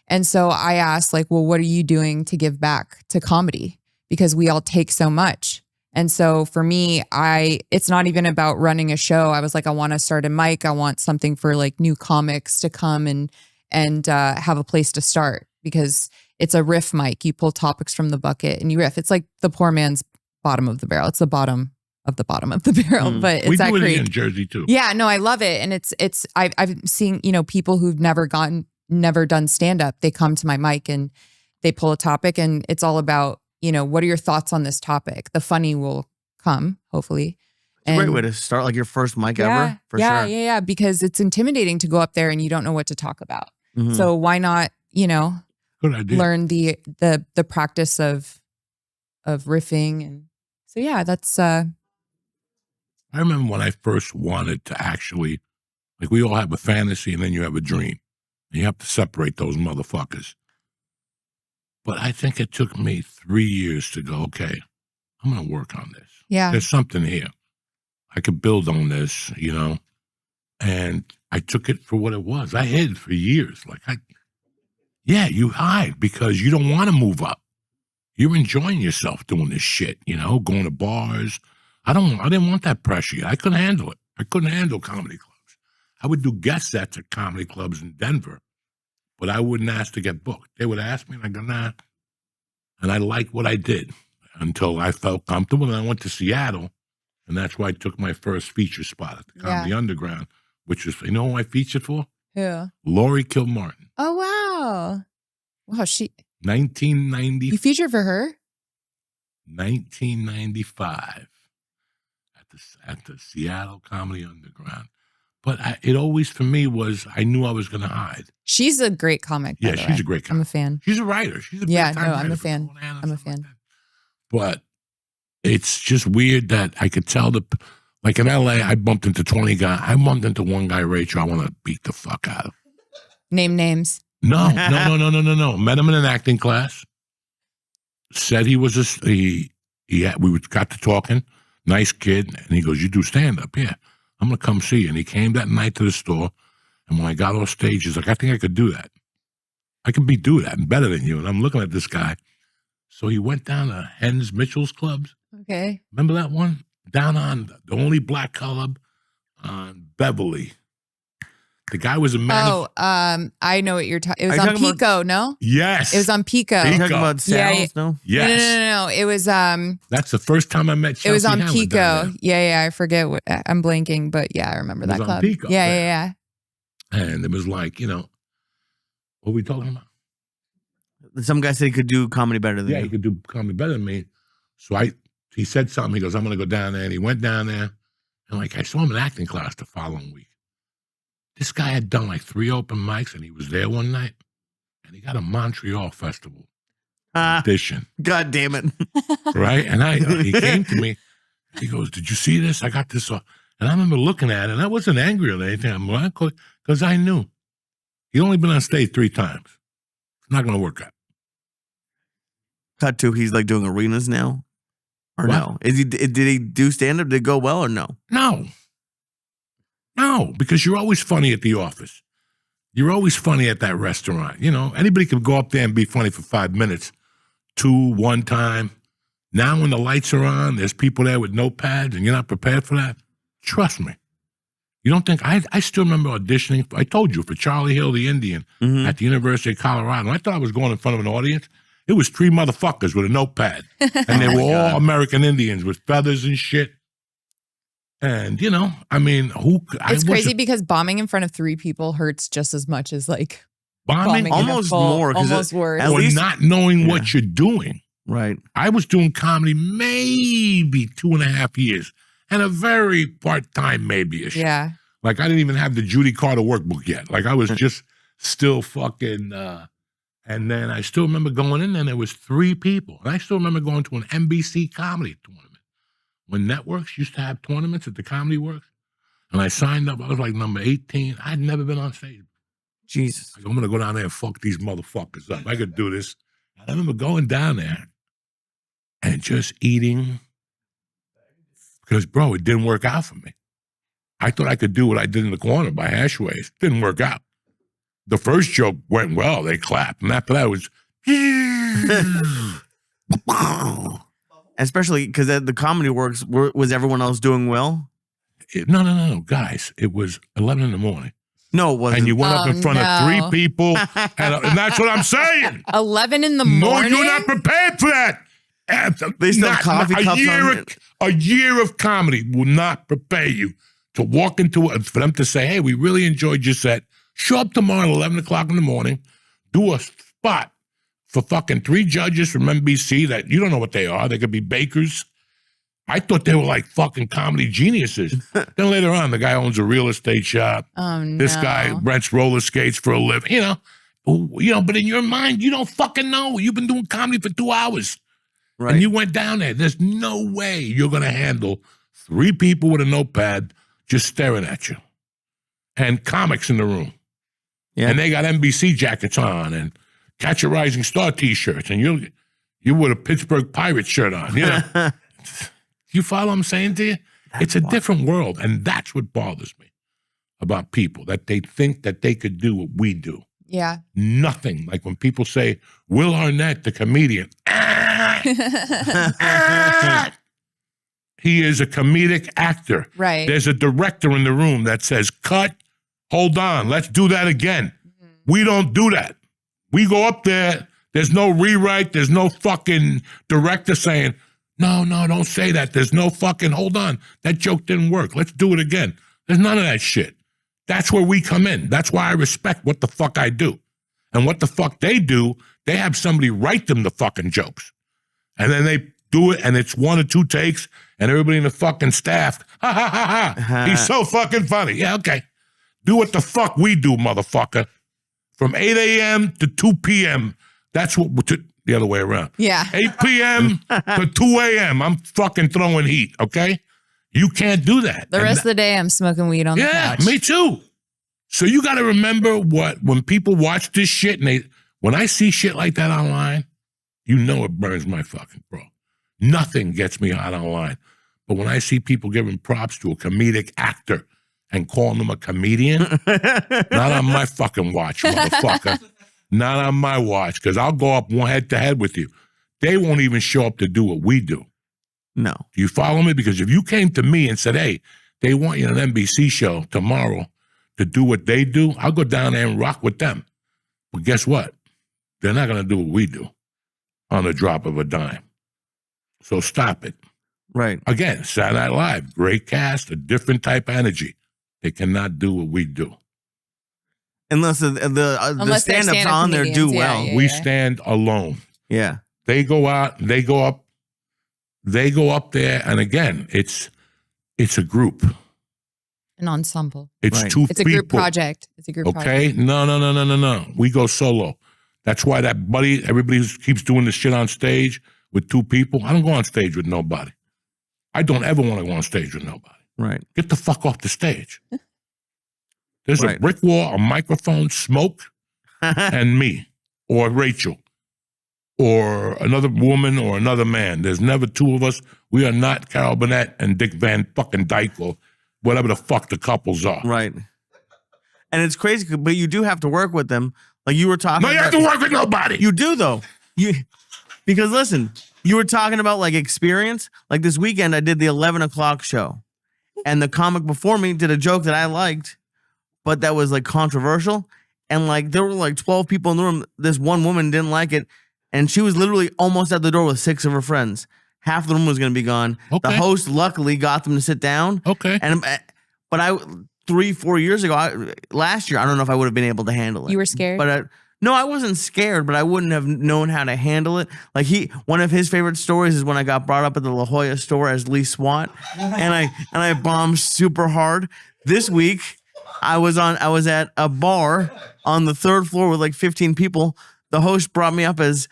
And so I asked like, well, what are you doing to give back to comedy? Because we all take so much. And so for me, it's not even about running a show. I was like, I want to start a mic. I want something for like new comics to come and have a place to start because it's a riff mic. You pull topics from the bucket and you riff. It's like the poor man's bottom of the barrel. It's the bottom of the barrel, but it's We that do it great. in Jersey too. Yeah, no, I love it. And I've seen, people who've never done stand up. They come to my mic and they pull a topic and it's all about, what are your thoughts on this topic? The funny will come, hopefully. It's a great way to start like your first mic ever, for sure. Yeah, because it's intimidating to go up there and you don't know what to talk about. Mhm. So why not, Good idea. learn the practice of riffing. And so, yeah, that's, I remember when I first wanted to actually, like we all have a fantasy and then you have a dream. And you have to separate those motherfuckers. But I think it took me 3 years to go, okay, I'm going to work on this. yeah. There's something here. I could build on this, And I took it for what it was. I hid for years. You hide because you don't want to move up. You're enjoying yourself doing this shit, going to bars. I didn't want that pressure. I couldn't handle it. I couldn't handle comedy clubs. I would do guest sets at comedy clubs in Denver, but I wouldn't ask to get booked. They would ask me, and I go, nah. And I liked what I did until I felt comfortable. And I went to Seattle, and that's where I took my first feature spot at the Comedy Underground, which is, who I featured for? Who? Laurie Kilmartin. Oh, wow. Oh. Wow, you 1990, featured for her? 1995 at the Seattle Comedy Underground. But it always, for me, was I knew I was going to hide. She's a great comic. By Yeah, the she's way. a great comic. I'm a fan. She's a writer. She's a Yeah, big-time no, I'm writer a for fan. Conan and I'm a stuff like fan. that. But it's just weird that I could tell like in LA, I bumped into 20 guys. I bumped into one guy, Rachel, I want to beat the fuck out of. Name names. No. Met him in an acting class. Said he was we got to talking. Nice kid. And he goes, you do stand-up? Yeah. I'm going to come see you. And he came that night to the store. And when I got off stage, he's like, I think I could do that. I can do that and better than you. And I'm looking at this guy. So he went down to Hens Mitchell's clubs. Okay. Remember that one? Down on the only black club on Beverly. The guy was a man. Oh, I know what you're talking. It was Are you on talking Pico, no? Yes. It was on Pico. Are you Pico. talking about Yeah, Sal's? No. Yes. No. It was That's the first time I met Chelsea it was on Handler Pico. down Yeah. I forget what I'm blanking, but yeah, I remember It that was on club. Pico, Yeah. there. And it was like, what are we talking about? Some guy said he could do comedy better than Yeah, he you. could do comedy better than me. So he said something. He goes, I'm going to go down there. And he went down there. And like, I saw him in acting class the following week. This guy had done like 3 open mics and he was there one night. And he got a Montreal festival audition. God damn it. Right? And he came to me. He goes, did you see this? I got this. And I remember looking at it. And I wasn't angry or anything. I'm like, because I knew. He'd only been on stage 3 times. It's not going to work out. Cut to he's like doing arenas now, or What? no? Did he do stand up? Did it go well or no? No, because you're always funny at the office. You're always funny at that restaurant. Anybody can go up there and be funny for 5 minutes, 2, 1 time. Now when the lights are on, there's people there with notepads and you're not prepared for that. Trust me. You don't think, I still remember auditioning, I told you, for Charlie Hill, the Indian, at the University of Colorado. And I thought I was going in front of an audience. It was 3 motherfuckers with a notepad. And they were all American Indians with feathers and shit. And, It's crazy because bombing in front of 3 people hurts just as much as like bombing in a almost full- more, 'cause almost worse. at or least- not knowing what you're doing. Right. I was doing comedy maybe 2.5 years and a very part-time maybe-ish. Yeah. Like I didn't even have the Judy Carter workbook yet. Like I was just still fucking, and then I still remember going in there and there was 3 people. And I still remember going to an NBC comedy tournament when networks used to have tournaments at the Comedy Works. And I signed up. I was like number 18. I'd never been on stage. Jesus. Like, I'm going to go down there and fuck these motherfuckers up. I could do this. And I remember going down there and just eating because, bro, it didn't work out for me. I thought I could do what I did in the corner by Hashways. Didn't work out. The first joke went well. They clapped. And after that, it was... Especially because at the Comedy Works, was everyone else doing well? No, guys. It was 11 in the morning. No, it wasn't. And you went up in front of 3 people. And that's what I'm saying. 11 in the No, morning. you're not prepared for that. They still have coffee cups on it. A year of comedy will not prepare you to walk into it, for them to say, hey, we really enjoyed your set. Show up tomorrow at 11 o'clock in the morning, do a spot for fucking 3 judges from NBC that you don't know what they are. They could be bakers. I thought they were like fucking comedy geniuses. Then later on, the guy owns a real estate shop. Oh, no. This guy rents roller skates for a living, but in your mind, you don't fucking know. You've been doing comedy for 2 hours. Right. And you went down there. There's no way you're going to handle 3 people with a notepad just staring at you. And comics in the room. Yeah. And they got NBC jackets on and Catch a Rising Star t-shirts. And you with a Pittsburgh Pirates shirt on. You follow what I'm saying to you? It's a different world. And that's what bothers me about people, that they think that they could do what we do. Yeah. Nothing. Like when people say, Will Arnett, the comedian. He is a comedic actor. Right. There's a director in the room that says, cut, hold on, let's do that again. We don't do that. We go up there, there's no rewrite, there's no fucking director saying, no, don't say that. There's no fucking, hold on, that joke didn't work. Let's do it again. There's none of that shit. That's where we come in. That's why I respect what the fuck I do. And what the fuck they do, they have somebody write them the fucking jokes. And then they do it, and it's 1 or 2 takes, and everybody in the fucking staff, ha, ha, ha, ha. He's so fucking funny. Yeah, okay. Do what the fuck we do, motherfucker. From 8 a.m. to 2 p.m., that's what, the other way around. Yeah. 8 p.m. to 2 a.m., I'm fucking throwing heat, okay? You can't do that. The rest of the day, I'm smoking weed on the couch. Yeah, me too. So you got to remember when people watch this shit, and when I see shit like that online, you know it burns my fucking bro. Nothing gets me hot online. But when I see people giving props to a comedic actor and calling them a comedian, not on my fucking watch, motherfucker. Not on my watch, because I'll go up one head to head with you. They won't even show up to do what we do. No. Do you follow me? Because if you came to me and said, hey, they want you on an NBC show tomorrow to do what they do, I'll go down there and rock with them. But guess what? They're not going to do what we do on the drop of a dime. So stop it. Right. Again, Saturday Night Live, great cast, a different type of energy. They cannot do what we do. Unless the Unless they're stand-ups stand-up on there do comedians, well. yeah. We stand alone. Yeah. They go out, they go up there, and again, it's a group. An ensemble. It's Right. 2 It's a people. group project. It's a group Okay? project. No. We go solo. That's why everybody keeps doing this shit on stage with 2 people. I don't go on stage with nobody. I don't ever want to go on stage with nobody. Right. Get the fuck off the stage. There's a Right. brick wall, a microphone, smoke, and me, or Rachel, or another woman, or another man. There's never 2 of us. We are not Carol Burnett and Dick Van fucking Dyke, or whatever the fuck the couples are. Right. And it's crazy, but you do have to work with them. Like you were talking No, you have to work with nobody. You do, though. Because listen, you were talking about like experience. Like this weekend, I did the 11 o'clock show. And the comic before me did a joke that I liked, but that was like controversial. And like there were like 12 people in the room. This one woman didn't like it. And she was literally almost at the door with 6 of her friends. Half the room was going to be gone. Okay. The host luckily got them to sit down. Okay. But 3-4 years ago, last year, I don't know if I would have been able to handle it. You were scared? But no, I wasn't scared, but I wouldn't have known how to handle it. Like one of his favorite stories is when I got brought up at the La Jolla store as Lee Swat, and I bombed super hard. This week, I was at a bar on the 3rd floor with like 15 people. The host brought me up as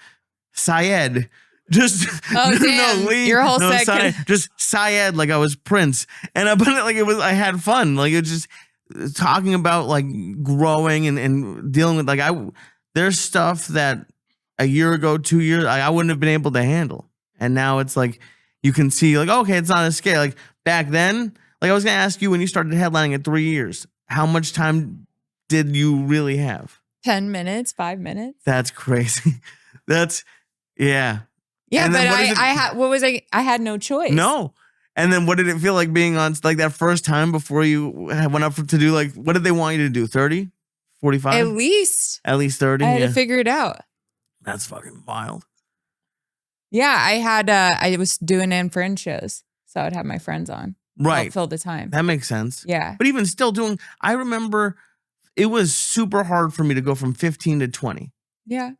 Syed. Just damn. Lee, Your whole set Syed, just Syed, like I was Prince, and I had fun. Like it was just talking about like growing and dealing with there's stuff that a year ago, 2 years, I wouldn't have been able to handle, and now it's like you can see like okay, it's not a scale. Like back then, like I was gonna ask you when you started headlining at 3 years, how much time did you really have? 10 minutes, 5 minutes. That's crazy. Yeah. Yeah, And but then I had no choice. No. And then what did it feel like being on like that first time before you went up to do like, what did they want you to do? 30, 45? At least. At least 30. I had Yeah. to figure it out. That's fucking wild. Yeah, I was doing unfriend shows. So I'd have my friends on. Right. Help fill the time. That makes sense. Yeah. But even still I remember it was super hard for me to go from 15 to 20. Yeah.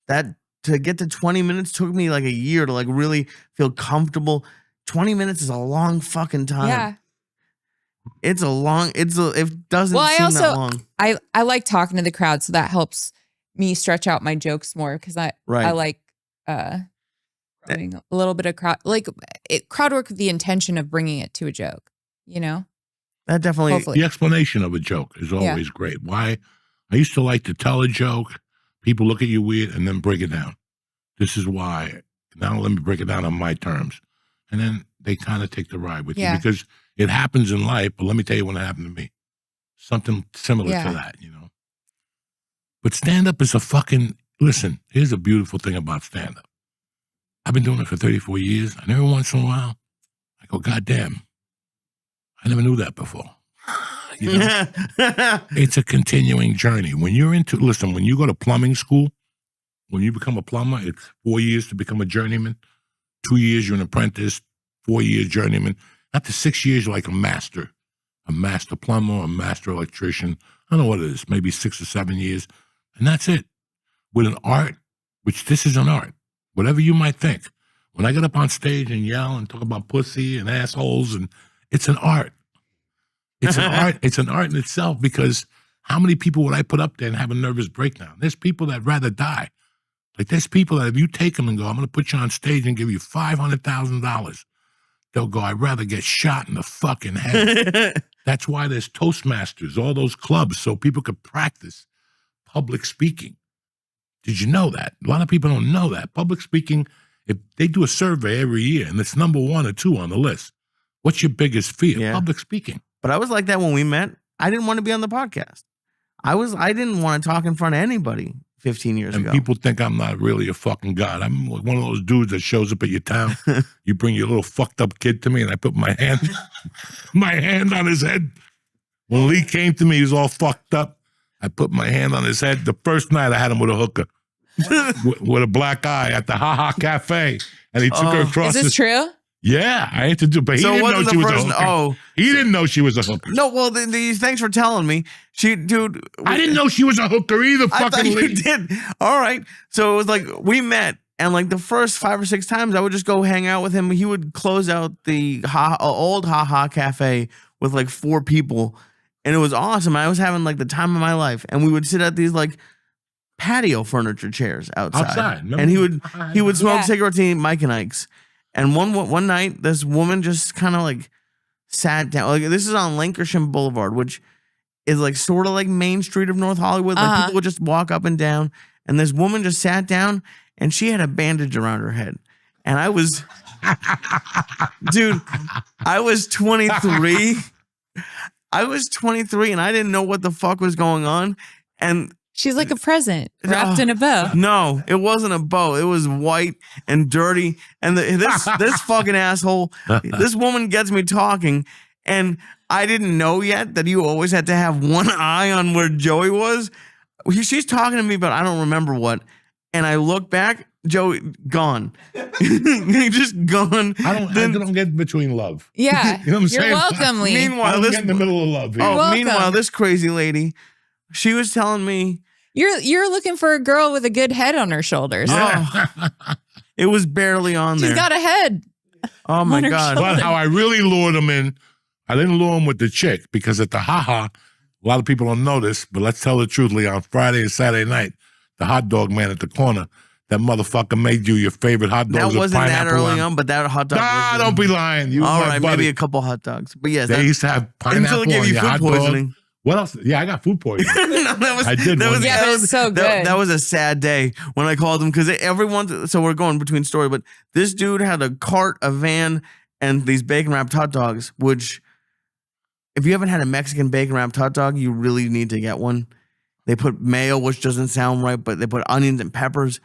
That to get to 20 minutes took me like a year to like really feel comfortable. 20 minutes is a long fucking time. Yeah. It doesn't Well, seem that long. I like talking to the crowd, so that helps me stretch out my jokes more because I like doing a little bit of crowd work with the intention of bringing it to a joke, you know? That definitely Hopefully. The explanation of a joke is always great. Why? I used to like to tell a joke. People look at you weird and then break it down. This is why. Now let me break it down on my terms. And then they kind of take the ride with you because it happens in life. But let me tell you when it happened to me. Something similar to that, you know. But stand-up is listen, here's a beautiful thing about stand-up. I've been doing it for 34 years, and every once in a while, I go, God damn, I never knew that before. You know? It's a continuing journey. When you go to plumbing school, when you become a plumber, it's 4 years to become a journeyman. 2 years, you're an apprentice. 4 years, journeyman. After 6 years, you're like a master plumber, a master electrician. I don't know what it is, maybe 6 or 7 years. And that's it. with an art, which this is an art, whatever you might think. When I get up on stage and yell and talk about pussy and assholes, and it's an art. It's an art. It's an art in itself, because how many people would I put up there and have a nervous breakdown? There's people that'd rather die. Like, there's people that if you take them and go, I'm going to put you on stage and give you $500,000, they'll go, I'd rather get shot in the fucking head. That's why there's Toastmasters, all those clubs, so people could practice public speaking. Did you know that? A lot of people don't know that. Public speaking, if they do a survey every year, and it's number 1 or 2 on the list. What's your biggest fear? Yeah. Public speaking. But I was like that when we met. I didn't want to be on the podcast. I didn't want to talk in front of anybody 15 years And ago. people think I'm not really a fucking god. I'm like one of those dudes that shows up at your town. You bring your little fucked up kid to me, and I put my hand on his head. When Lee came to me, he was all fucked up. I put my hand on his head. The first night I had him with a hooker, with a black eye at the Ha Ha Cafe, and he took her across. Is this true? Yeah, I introduced, but he So it didn't know wasn't she the was a first. hooker. Oh, He didn't know she was a hooker. no. Well, thanks for telling me. Dude. I didn't know she was a hooker either. I thought Fucking you Lee. did. All right. So it was like we met, and like the first 5 or 6 times, I would just go hang out with him. He would close out the old Ha Ha Cafe with like 4 people, and it was awesome. I was having like the time of my life, and we would sit at these like patio furniture chairs outside. Remember? And he would smoke Yeah. cigarettes and eat Mike and Ike's. And one night, this woman just kind of like sat down. Like, this is on Lancashire Boulevard, which is like sort of like Main Street of North Hollywood. Like people would just walk up and down. And this woman just sat down, and she had a bandage around her head. And I was, dude, I was 23. I was 23, and I didn't know what the fuck was going on. And She's like a present wrapped in a bow. no, it wasn't a bow. It was white and dirty. And this fucking asshole, this woman gets me talking, and I didn't know yet that you always had to have one eye on where Joey was. She's talking to me, but I don't remember what. And I look back, Joey gone. He just gone. I don't get between love. Yeah. You know what I'm You're saying? welcome, Lee. I Meanwhile, don't this get in the middle of love. Here. oh, welcome. meanwhile, this crazy lady, she was telling me, You're looking for a girl with a good head on her shoulders. it was barely on there. She's got a head. Oh my on her God. shoulder. But how I really lured him in, I didn't lure him with the chick, because at the Ha-Ha, a lot of people don't know this, but let's tell the truth, Lee, on Friday and Saturday night, the hot dog man at the corner, that motherfucker made you your favorite hot dogs That with wasn't that pineapple early on. on, but that hot dog. Nah, was don't be lying. You all my right, buddy. maybe a couple hot dogs. But yes, They used to have pineapple until it gave on you your food hot poisoning. dog. What else? Yeah, I got food poisoning. No, that was, I did that one was, day. Yeah, that but was it's so that- good. That was a sad day when I called him, because everyone. So we're going between story, but this dude had a cart, a van, and these bacon wrapped hot dogs. Which, if you haven't had a Mexican bacon wrapped hot dog, you really need to get one. They put mayo, which doesn't sound right, but they put onions and peppers.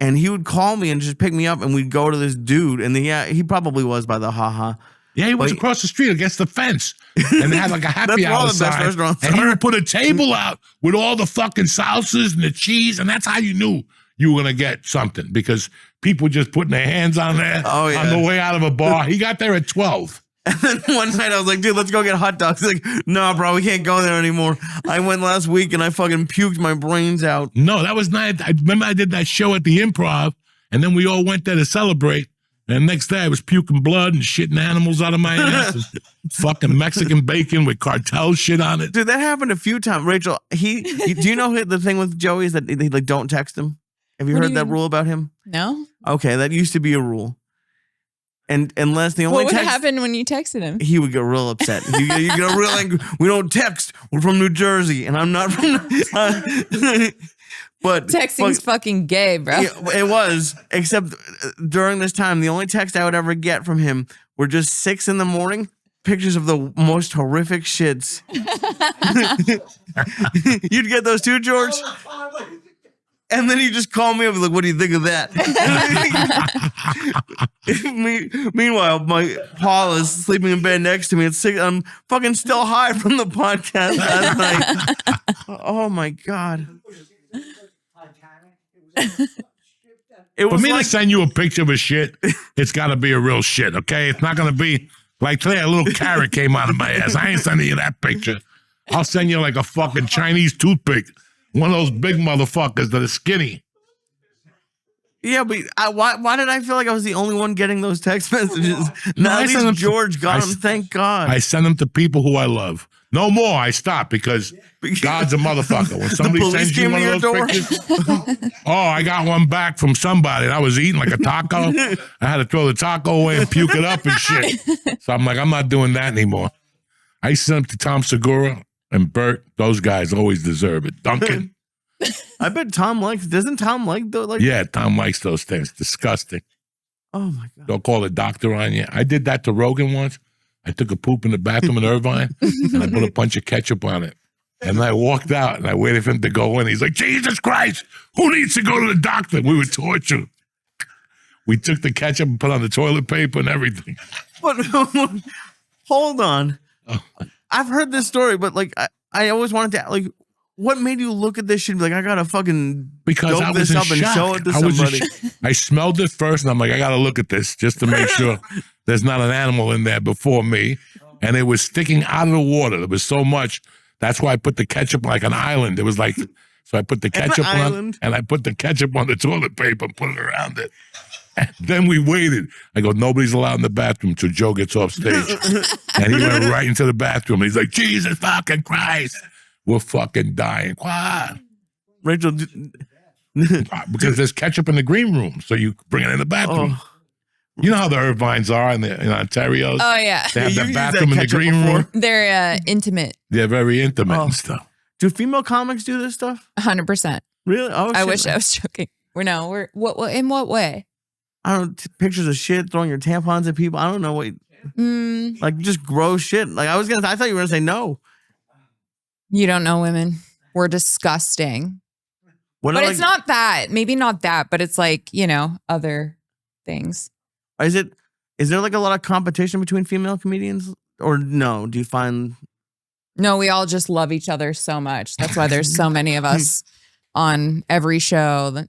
And he would call me and just pick me up, and we'd go to this dude, and he probably was by the Ha-Ha. Yeah, he was But- across the street against the fence. And they had like a happy That's where all hour the best sign. restaurants And he are. would put a table out with all the fucking salsas and the cheese. And that's how you knew you were going to get something, because people just putting their hands on there Oh, yeah. on the way out of a bar. He got there at 12. And then one night I was like, dude, let's go get hot dogs. He's like, no, bro, we can't go there anymore. I went last week and I fucking puked my brains out. No, that was not. I remember I did that show at the Improv, and then we all went there to celebrate. And the next day I was puking blood and shitting animals out of my ass. And fucking Mexican bacon with cartel shit on it. Dude, that happened a few times. Rachel, do you know the thing with Joey is that they like don't text him? Have you What do heard you that mean? rule about him? No? Okay, that used to be a rule. And unless the only What would text, happen when you texted him? he would get real upset. You get real angry. We don't text. We're from New Jersey, and I'm not from. But Texting's fucking gay, bro. yeah, it was, except during this time, the only text I would ever get from him were just 6 a.m, pictures of the most horrific shits. You'd get those too, George? And then you just call me up and like, what do you think of that? Meanwhile, my Paul is sleeping in bed next to me at 6. I'm fucking still high from the podcast last night. Oh my God. It For was me like, to send you a picture of a shit, it's got to be a real shit, okay? It's not going to be like today, a little carrot came out of my ass. I ain't sending you that picture. I'll send you like a fucking Chinese toothpick One of those big motherfuckers that are skinny. Yeah, but why did I feel like I was the only one getting those text messages? No, Now I at sent them least to- George got I them. s- Thank God. I send them to people who I love. No more. I stop because God's a motherfucker. When somebody police sends you came one to of your those door? pictures, I got one back from somebody. And I was eating like a taco. I had to throw the taco away and puke it up and shit. So I'm like, I'm not doing that anymore. I sent them to Tom Segura and Bert. Those guys always deserve it. Duncan. I bet Tom likes. Doesn't Tom like though? Like, Yeah, Tom likes those things. Disgusting. oh my God. They'll call the doctor on you. I did that to Rogan once. I took a poop in the bathroom in Irvine and I put a bunch of ketchup on it. And I walked out and I waited for him to go in. He's like, Jesus Christ, who needs to go to the doctor? We were tortured. We took the ketchup and put on the toilet paper and everything. But hold on. Oh. I've heard this story, but like I always wanted to like, what made you look at this shit and be like, I gotta fucking Because dope I was this in up and shock. show it to I was in somebody? I smelled it first and I'm like, I got to look at this just to make sure there's not an animal in there before me. And it was sticking out of the water. There was so much. That's why I put the ketchup like an island. It was like, so I put the ketchup on island. and I put the ketchup on the toilet paper and put it around it. And then we waited. I go, nobody's allowed in the bathroom until Joe gets off stage. And he went right into the bathroom. He's like, Jesus fucking Christ. We're fucking dying. Why? Rachel, Because there's ketchup in the green room. So you bring it in the bathroom. oh, You know how the Irvines are in Ontario? Oh yeah, They have You the used bathroom that in the ketchup green before. room. they're intimate, They're very intimate Oh. and stuff. do female comics do this stuff? 100%. Really? Oh, I shit. wish I was joking. We're what in what way? I don't pictures of shit throwing your tampons at people. I don't know what like just gross shit. Like I thought you were gonna say no. You don't know women. We're disgusting. What But are, it's like, not that. Maybe not that, but it's like, other things. Is there like a lot of competition between female comedians or no? Do you find No, we all just love each other so much. That's why there's so many of us on every show.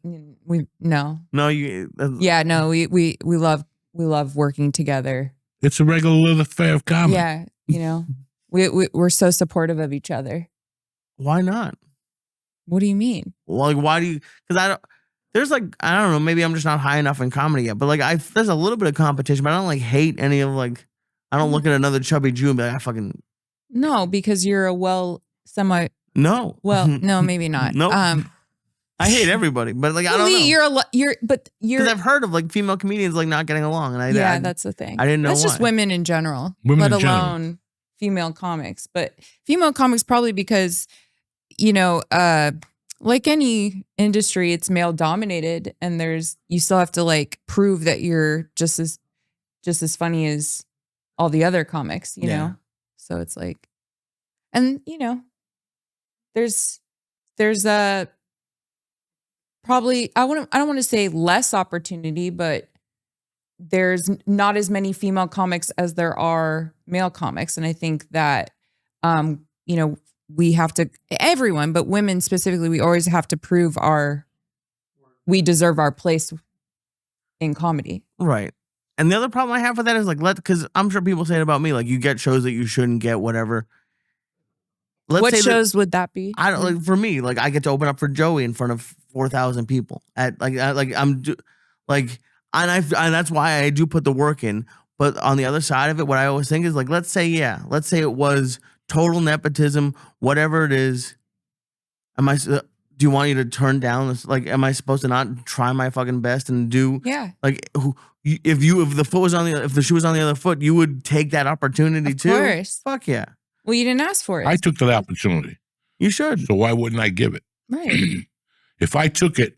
We no? You yeah, no, we love working together. It's a regular little affair of comedy. Yeah, we're so supportive of each other. Why not? What do you mean? Well, like why do you? Because I don't. There's like I don't know. Maybe I'm just not high enough in comedy yet. But like there's a little bit of competition. But I don't like hate any of like. I don't look at another chubby Jew and be like I fucking No, because you're no, maybe not. Nope. I hate everybody, but like I don't know. You're Because I've heard of like female comedians like not getting along, and that's the thing. I didn't know That's just why. women in general, Women let in general. alone female comics. But female comics probably because, like any industry, it's male dominated, and you still have to like prove that you're just as funny as all the other comics, you Yeah. know. So it's like, and there's a probably I don't want to say less opportunity, but there's not as many female comics as there are male comics. And I think that, we have to, everyone, but women specifically, we always have to prove we deserve our place in comedy. Right. And the other problem I have with that is like, because I'm sure people say it about me, like you get shows that you shouldn't get, whatever. What say that- shows would that be? I don't like for me, like I get to open up for Joey in front of 4,000 people and that's why I do put the work in. But on the other side of it, what I always think is like, let's say it was total nepotism, whatever it is. Do you want you to turn down this? Like, am I supposed to not try my fucking best and do Yeah. like if the shoe was on the other foot, you would take that opportunity Of too? course. Fuck yeah. Well, you didn't ask for it. I took the opportunity. You should. So why wouldn't I give it? Right. If I took it,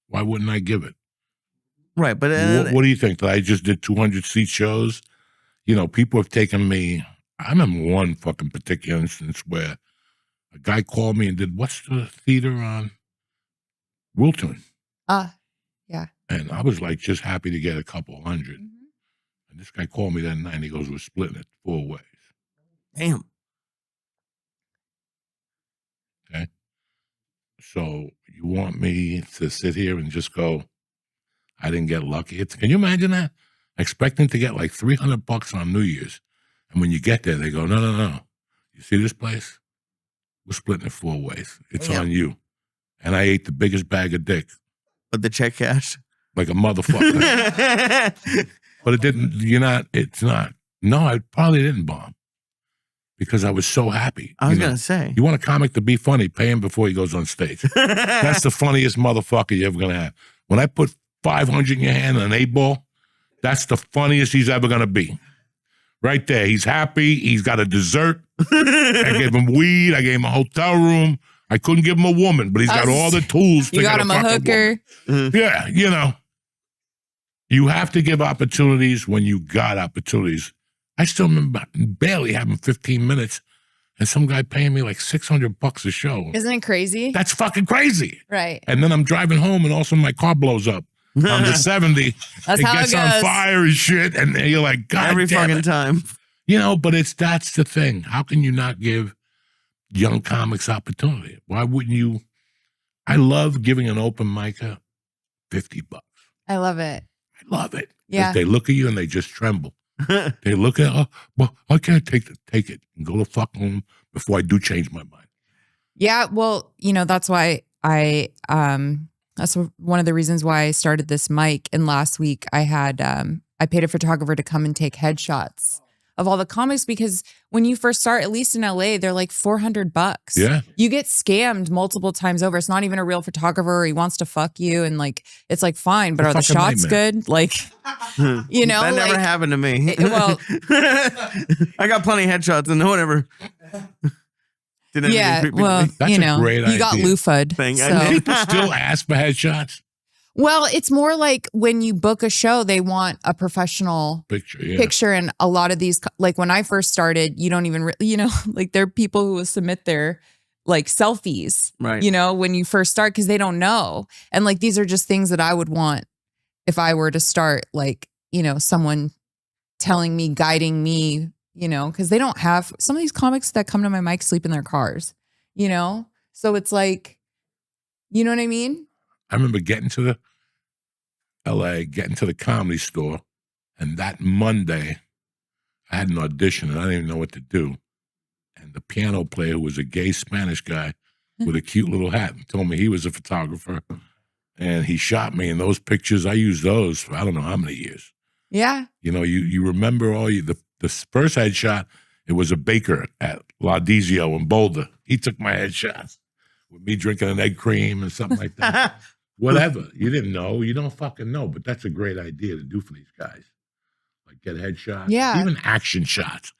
why wouldn't I give it? Right. But What do you think? That I just did 200 seat shows? People have taken me. I remember one fucking particular instance where a guy called me and did, what's the theater on Wilton? Yeah. And I was like just happy to get a couple hundred. Mhm. And this guy called me that night and he goes, we're splitting it 4 ways. damn. Okay. So you want me to sit here and just go, I didn't get lucky? Can you imagine that? Expecting to get like $300 on New Year's. And when you get there, they go, no. You see this place? We're splitting it 4 ways. It's Yeah. on you. And I ate the biggest bag of dick But the check cash. like a motherfucker. But it's not. No, I probably didn't bomb because I was so happy. I was going to say. You want a comic to be funny, pay him before he goes on stage. That's the funniest motherfucker you're ever going to have. When I put 500 in your hand and an 8-ball, that's the funniest he's ever going to be. Right there. He's happy. He's got a dessert. I gave him weed. I gave him a hotel room. I couldn't give him a woman, but he's got all the tools to You get got him a fucking hooker. woman. Yeah, you have to give opportunities when you got opportunities. I still remember barely having 15 minutes and some guy paying me like $600 a show. Isn't it crazy? That's fucking crazy. Right. And then I'm driving home and all of a sudden my car blows up on the 70. That's it how gets it on goes. fire and shit. And you're like, God Every damn fucking it. time. But that's the thing. How can you not give young comics opportunity? Why wouldn't you? I love giving an open micer $50. I love it. I love it. 'Cause Yeah. They look at you and they just tremble. They look at, well, I can't take it and go to fuck home before I do change my mind. Yeah. Well, that's why that's one of the reasons why I started this mic. And last week I had, I paid a photographer to come and take headshots of all the comics because when you first start, at least in LA, they're like $400. Yeah. You get scammed multiple times over. It's not even a real photographer. He wants to fuck you. And it's like, fine, but It's a are the fucking shots nightmare. good? Like, That never happened to me. well- I got plenty of headshots and no one ever did anything yeah, creepy to well, me. That's a great you got idea. loofah'd. Thing. I So. did. People still ask for headshots. Well, it's more like when you book a show, they want a professional Picture, yeah. picture. And a lot of these, like when I first started, you don't even, like there are people who will submit their like selfies, Right. when you first start because they don't know. And like these are just things that I would want if I were to start, like, someone telling me, guiding me, because they don't have some of these comics that come to my mic sleep in their cars, So it's like, you know what I mean? I remember getting to the LA, getting to the Comedy Store, and that Monday, I had an audition and I didn't even know what to do. And the piano player, who was a gay Spanish guy with a cute little hat, told me he was a photographer. And he shot me in those pictures. I used those for I don't know how many years. Yeah. You remember the first headshot, it was a baker at La Dizio in Boulder. He took my headshots with me drinking an egg cream and something like that. Whatever. You didn't know. You don't fucking know. But that's a great idea to do for these guys. Like get headshots. Yeah. Even action shots.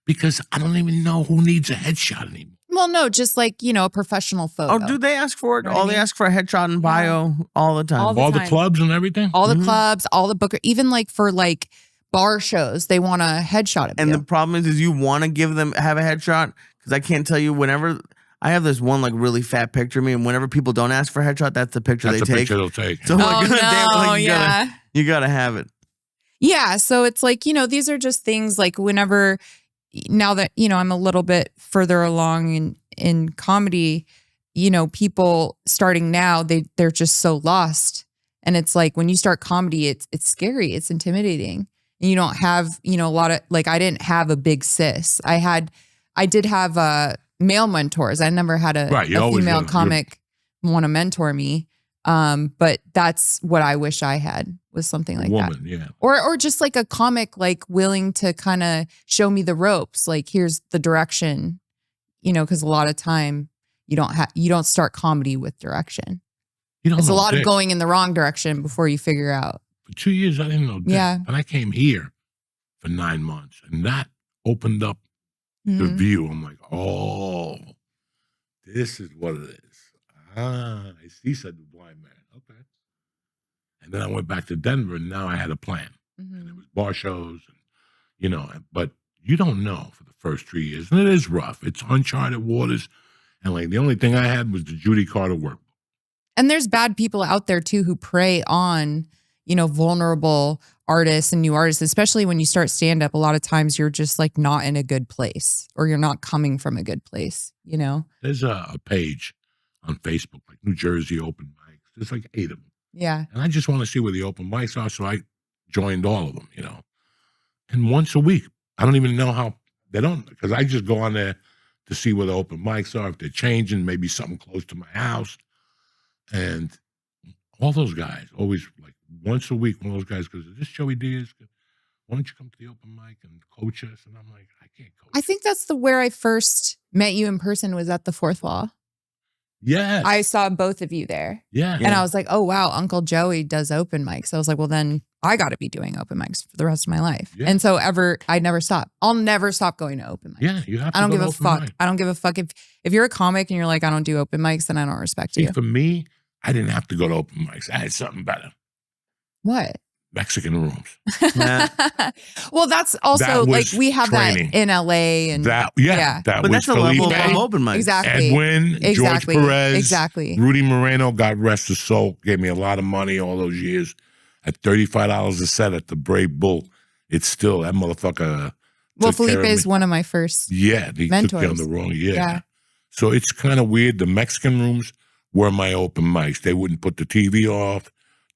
Because I don't even know who needs a headshot anymore. Well, no, just like, a professional photo. Oh, do they ask for it? Know what I They mean? ask for a headshot and bio all the time. All the All the time. clubs and everything? All the Mhm. clubs, all the booker, even like for like bar shows, they want a headshot of And you. the problem is you want to have a headshot because I can't tell you whenever I have this one like really fat picture of me, and whenever people don't ask for a headshot, that's the picture That's they the take. picture they'll take. So I'm like, no, God damn it, like, yeah. you gotta have it. Yeah. So it's like, these are just things like whenever, now that, I'm a little bit further along in comedy, people starting now, they're just so lost. And it's like when you start comedy, it's scary. It's intimidating. And you don't have, a lot of, like, I didn't have a big sis. I did have male mentors. I never had a Right, you always female gotta- comic want to mentor me. But that's what I wish I had, was something like that. Woman, yeah. Or just like a comic, like willing to kind of show me the ropes. Like, here's the direction, because a lot of time you don't start comedy with direction. You don't It's a know lot of dick. going in the wrong direction before you figure out. For 2 years, I didn't know dick. Yeah. And I came here for 9 months. And that opened up the Mhm. view. I'm like, oh, this is what it is. He said the blind man. Okay. And then I went back to Denver, and now I had a plan. And it Mhm. was bar shows, and, but you don't know for the first 3 years. And it is rough. It's uncharted waters. And like the only thing I had was the Judy Carter workbook. And there's bad people out there too who prey on, vulnerable artists and new artists, especially when you start stand up. A lot of times you're just like not in a good place, or you're not coming from a good place, There's a page on Facebook, like New Jersey open mics. There's like 8 of them. Yeah. And I just want to see where the open mics are. So I joined all of them, And once a week, I don't even know how they don't, because I just go on there to see where the open mics are, if they're changing, maybe something close to my house. And all those guys, always like once a week, one of those guys goes, "Is this Joey Diaz? Why don't you come to the open mic and coach us?" And I'm like, I can't coach. I think that's where I first met you in person was at the Fourth Wall. Yes. I saw both of you there. Yeah. And I was like, oh, wow, Uncle Joey does open mics. I was like, well, then I got to be doing open mics for the rest of my life. Yeah. And so I never stop. I'll never stop going to open mics. Yeah, you have to I don't go give to a open fuck. mic. I don't give a fuck. If you're a comic and you're like, I don't do open mics, then I don't respect See, you. for me, I didn't have to go to open mics. I had something better. What? Mexican rooms. Yeah. Well, that's also That like was we have training. that in LA and That But was that's a level Felipe, above open mics. exactly. Edwin, Exactly. George Perez, Exactly. Rudy Moreno, God rest his soul, gave me a lot of money all those years. At $35 a set at the Brave Bull, it's still that motherfucker. Well, took care Felipe of is me. one of my first. Yeah, he took you on mentors. the wrong. Yeah. Yeah. So it's kind of weird. The Mexican rooms were my open mics. They wouldn't put the TV off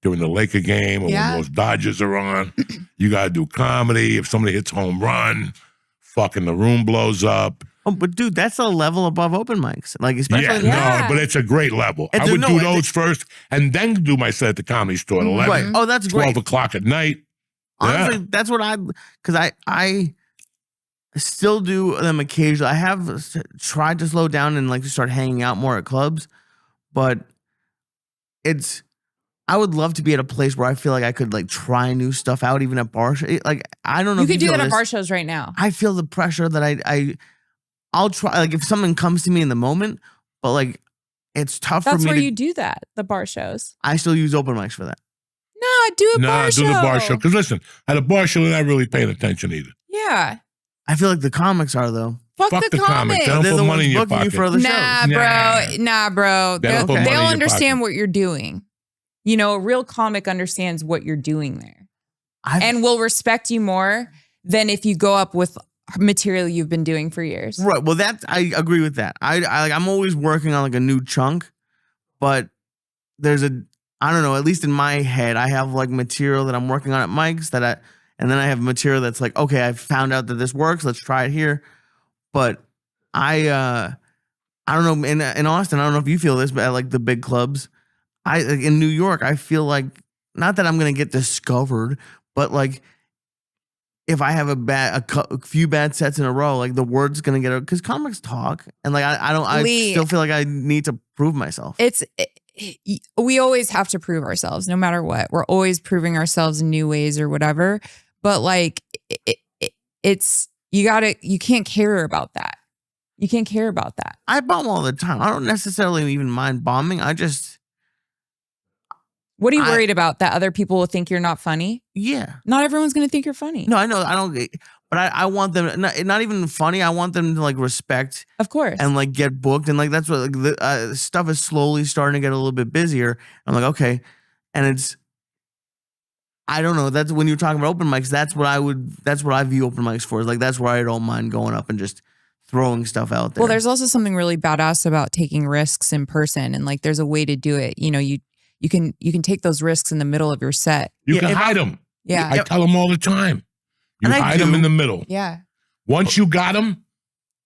during the Laker game or Yeah. when those Dodgers are on. You got to do comedy. If somebody hits home run, fucking the room blows up. Oh, but dude, that's a level above open mics. Like especially Yeah. No, but it's a great level. And I would no, do and those first and then do my set at the Comedy Store at 11, right. Oh, that's 12 great. o'clock at night. Honestly, Yeah. that's what because I still do them occasionally. I have tried to slow down and like to start hanging out more at clubs, but I would love to be at a place where I feel like I could like try new stuff out, even at bar shows. Like I don't know. You if could do feel that at this. bar shows right now. I feel the pressure that I'll try. Like if something comes to me in the moment, but like it's tough That's for where me you do that, the bar shows. I still use open mics for that. No, do a Nah, bar do show. the bar show. Because listen, at a bar show, they're not really paying attention either. Yeah. I feel like the comics are though. Fuck Fuck the the comic. comic. They don't They're put the money ones in your booking you pocket. for other Nah, shows. bro. They don't put money in They'll your understand pocket. what you're doing. You know, a real comic understands what you're doing there and will respect you more than if you go up with material you've been doing for years. Right. Well, I agree with that. I'm always working on like a new chunk, but there's I don't know, at least in my head, I have like material that I'm working on at mics and then I have material that's like, okay, I found out that this works. Let's try it here. But I don't know. In Austin, I don't know if you feel this, but at like the big clubs, in New York, I feel like not that I'm gonna get discovered, but like if I have a few bad sets in a row, like the word's gonna get out because comics talk, and like I Lee, still feel like I need to prove myself. We always have to prove ourselves, no matter what. We're always proving ourselves in new ways or whatever. But like, you can't care about that. You can't care about that. I bomb all the time. I don't necessarily even mind bombing. What are you worried about? That other people will think you're not funny? Yeah. Not everyone's going to think you're funny. No, I know. I don't. But I want them not even funny. I want them to like respect Of course. and like get booked, and like that's what like, the stuff is slowly starting to get a little bit busier. I'm like, okay, and I don't know. That's when you're talking about open mics. That's what I view open mics for. Is like that's where I don't mind going up and just throwing stuff out there. Well, there's also something really badass about taking risks in person, and like there's a way to do it. You know, you can take those risks in the middle of your set. You can hide them. Yeah. I tell them all the time. You And I hide them do. in the middle. Yeah. Once you got them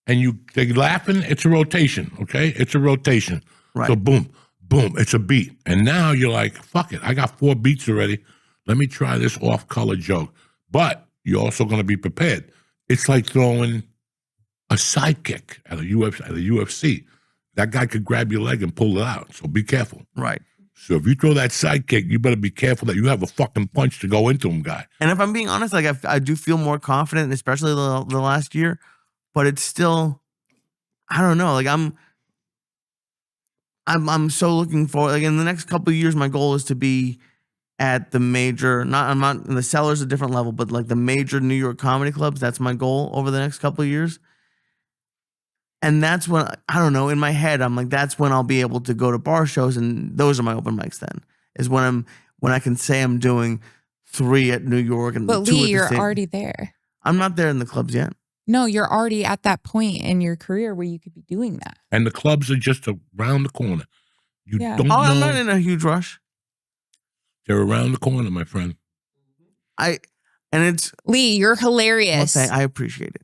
and they're laughing, it's a rotation, okay? It's a rotation. Right. So boom, boom, it's a beat. And now you're like, fuck it. I got 4 beats already. Let me try this off-color joke. But you're also going to be prepared. It's like throwing a sidekick at a UFC. That guy could grab your leg and pull it out. So be careful. right. So if you throw that sidekick, you better be careful that you have a fucking punch to go into him, guy. And if I'm being honest, like I do feel more confident, especially the last year. But it's still, I don't know. Like I'm so looking forward. Like in the next couple of years, my goal is to be at the major. I'm not in the Cellar's a different level, but like the major New York comedy clubs. That's my goal over the next couple of years. And that's when, I don't know, in my head, I'm like, that's when I'll be able to go to bar shows, and those are my open mics then. Is when I can say I'm doing 3 at New York and But 2 Lee, at the you're state. already there. I'm not there in the clubs yet. No, you're already at that point in your career where you could be doing that. And the clubs are just around the corner. You Yeah. don't Oh, know. I'm not in a huge rush. They're around the corner, my friend. And it's Lee, you're hilarious. I appreciate it.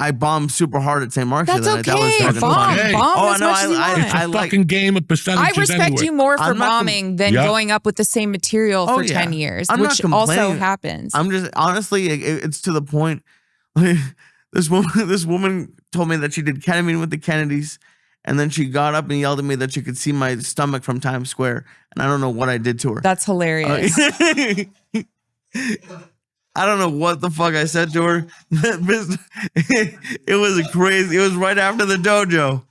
I bombed super hard at St. Mark's. That's the other night. That was okay. fucking Bomb, funny. bomb Oh, as no, much as you I- want. It's a I like- fucking game of percentages I respect anyway. you more for I'm not bombing than Yep. going up with the same material for Oh, yeah. 10 years, I'm not which also complaining. happens. I'm just honestly, it's to the point. This woman told me that she did ketamine with the Kennedys, and then she got up and yelled at me that she could see my stomach from Times Square, and I don't know what I did to her. That's hilarious. I don't know what the fuck I said to her. It was crazy. It was right after the dojo,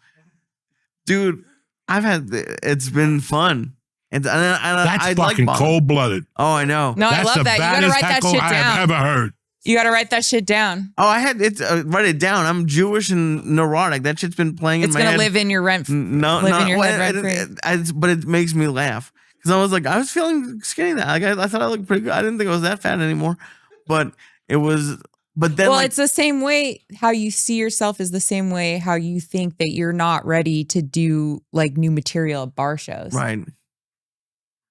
dude. It's been fun. And That's I fucking like cold blooded. Oh, I know. No, I That's love the that. You gotta baddest write that heckle shit I have down. ever heard. You gotta write that shit down. Oh, I had it. Write it down. I'm Jewish and neurotic. That shit's been playing It's in my gonna head. live in your rent. No, live no, in your well, head rent free. but it makes me laugh because I was like, I was feeling skinny. That like I thought I looked pretty good. I didn't think I was that fat anymore, but it was. But then, Well, like, it's the same way how you see yourself is the same way how you think that you're not ready to do like new material at bar shows. right.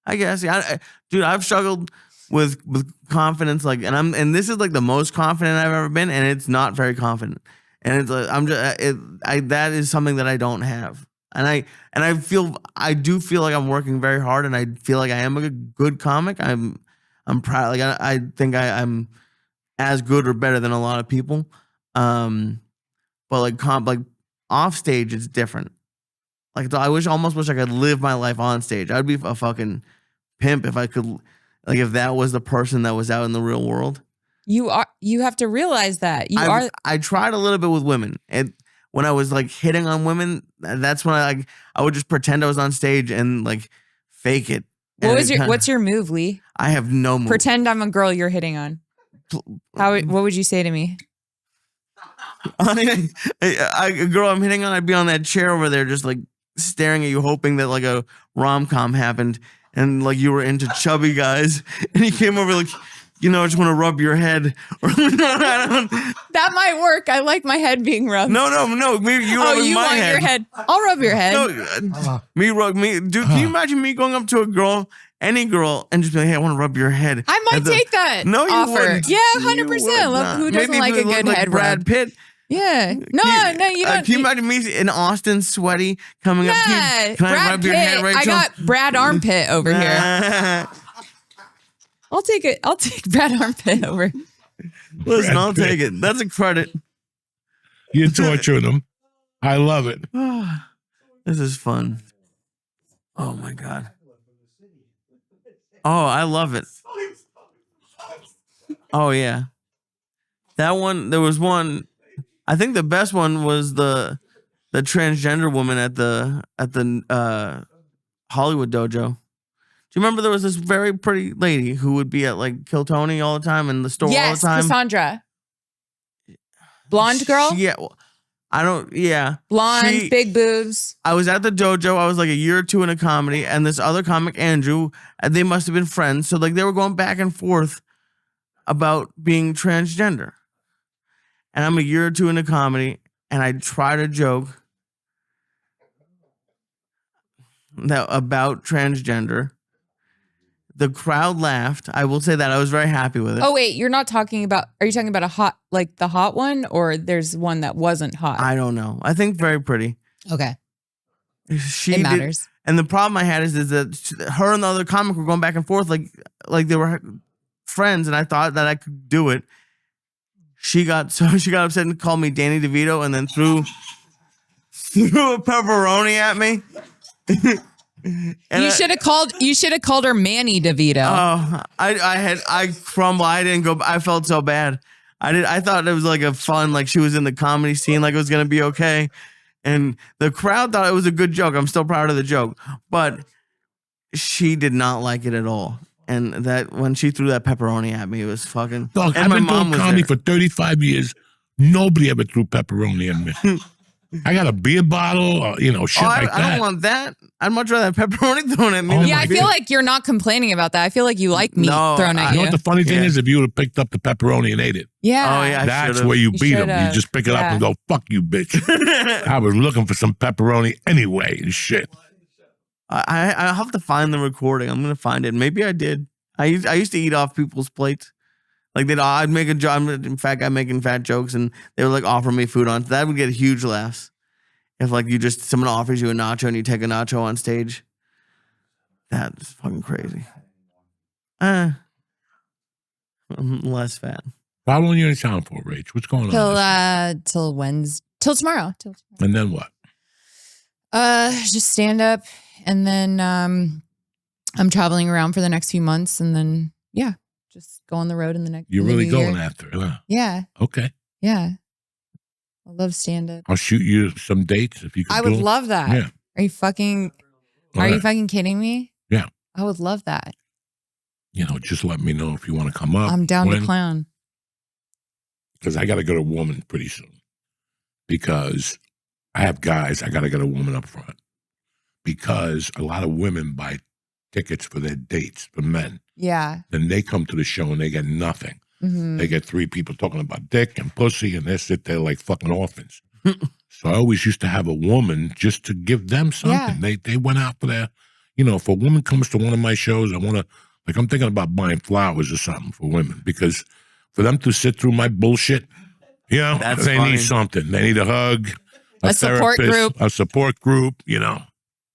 I guess, yeah, dude. I've struggled with confidence, like, and this is like the most confident I've ever been, and it's not very confident, and it's that is something that I don't have, and I do feel like I'm working very hard, and I feel like I am a good comic. I'm proud. Like I think I'm as good or better than a lot of people, but like off stage, it's different. Like I almost wish I could live my life on stage. I'd be a fucking pimp if I could, like if that was the person that was out in the real world. You have to realize that I tried a little bit with women, and when I was like hitting on women, that's when I would just pretend I was on stage and like fake it. What's your move, Lee? I have no move. Pretend I'm a girl you're hitting on. What would you say to me? A girl I'm hitting on, I'd be on that chair over there just like staring at you, hoping that like a rom-com happened and like you were into chubby guys and he came over like, I just want to rub your head. Or That might work. I like my head being rubbed. No. You rubbing my want head. your head? I'll rub your head. No, dude. Can you imagine me going up to a girl, any girl, and just be like, "Hey, I want to rub your head." I might take that. No, you offer. wouldn't. Yeah, You 100%. would Look, not. who doesn't Maybe like if a it looked good like head Brad rub? Pitt. Yeah. No, you don't. Can you imagine me in Austin, sweaty, coming up to you? Yeah, Can I Brad rub Pitt. your head, Rachel? I got Brad Armpit over here. I'll take it. I'll take Brad Armpit over. Listen, Brad I'll Pitt. take it. That's a credit. You're torturing them. I love it. This is fun. Oh my God. Oh, I love it. Oh yeah. That one, there was one, I think the best one was the transgender woman at the Hollywood dojo. Do you remember there was this very pretty lady who would be at like Kill Tony all the time in the store all Yes, the time? Cassandra. Blonde girl? Yeah. Blonde, big boobs. I was at the dojo. I was like a year or two in a comedy, and this other comic, Andrew, and they must have been friends. So like they were going back and forth about being transgender. And I'm a year or two in a comedy, and I tried a joke about transgender. The crowd laughed. I will say that I was very happy with it. Oh wait, you're not talking about. Are you talking about the hot one, or there's one that wasn't hot? I don't know. I think very pretty. Okay, She it did- matters. And the problem I had is that her and the other comic were going back and forth like they were friends, and I thought that I could do it. She got upset and called me Danny DeVito, and then threw a pepperoni at me. And You should have called her Manny DeVito. Oh, I crumbled. I didn't go. I felt so bad. I thought it was like a fun, like she was in the comedy scene, like it was gonna be okay. And the crowd thought it was a good joke. I'm still proud of the joke, but she did not like it at all. And that when she threw that pepperoni at me, it was fucking. Dog, and I've my been mom doing was comedy there. for 35 years. Nobody ever threw pepperoni at me. I got a beer bottle, or, shit like I that. don't want that. I'd much rather have pepperoni thrown at me. Oh than yeah, my I feel like you're not complaining about that. I feel like you like meat No, thrown at You know you. what the funny thing Yeah. is? If you would have picked up the pepperoni and ate it, Yeah. Oh, yeah. I that's should've. where you You beat them. You should've. just pick it up Yeah. and go, fuck you, bitch. I was looking for some pepperoni anyway and shit. I'll have to find the recording. I'm gonna find it. Maybe I did. I used to eat off people's plates. Like I'd make a joke. I'm a fat guy making fat jokes, and they would like offer me food on. That would get huge laughs. If like someone offers you a nacho and you take a nacho on stage, that's fucking crazy. I'm less fat. How long are you in town for, Rach? What's going on? Till Wednesday, till tomorrow. And then what? Just stand up, and then I'm traveling around for the next few months, and then just go on the road in the next. You're really going year. after it, huh? Yeah. Okay. Yeah. I love stand up. I'll shoot you some dates if you can. I would love that. Yeah. Are you fucking kidding me? Yeah. I would love that. Just let me know if you want to come up. I'm down to clown. Because I got to go to a woman pretty soon. Because I have guys, I got to get a woman up front. Because a lot of women buy tickets for their dates, for men. Yeah. Then they come to the show and they get nothing. Mm-hmm. They get 3 people talking about dick and pussy, and they sit there like fucking orphans. So I always used to have a woman just to give them something. Yeah. They went out for their, if a woman comes to one of my shows, I want to, I'm thinking about buying flowers or something for women, because for them to sit through my bullshit, That's they funny. need something. They need a hug, A support therapist, group. a support group, You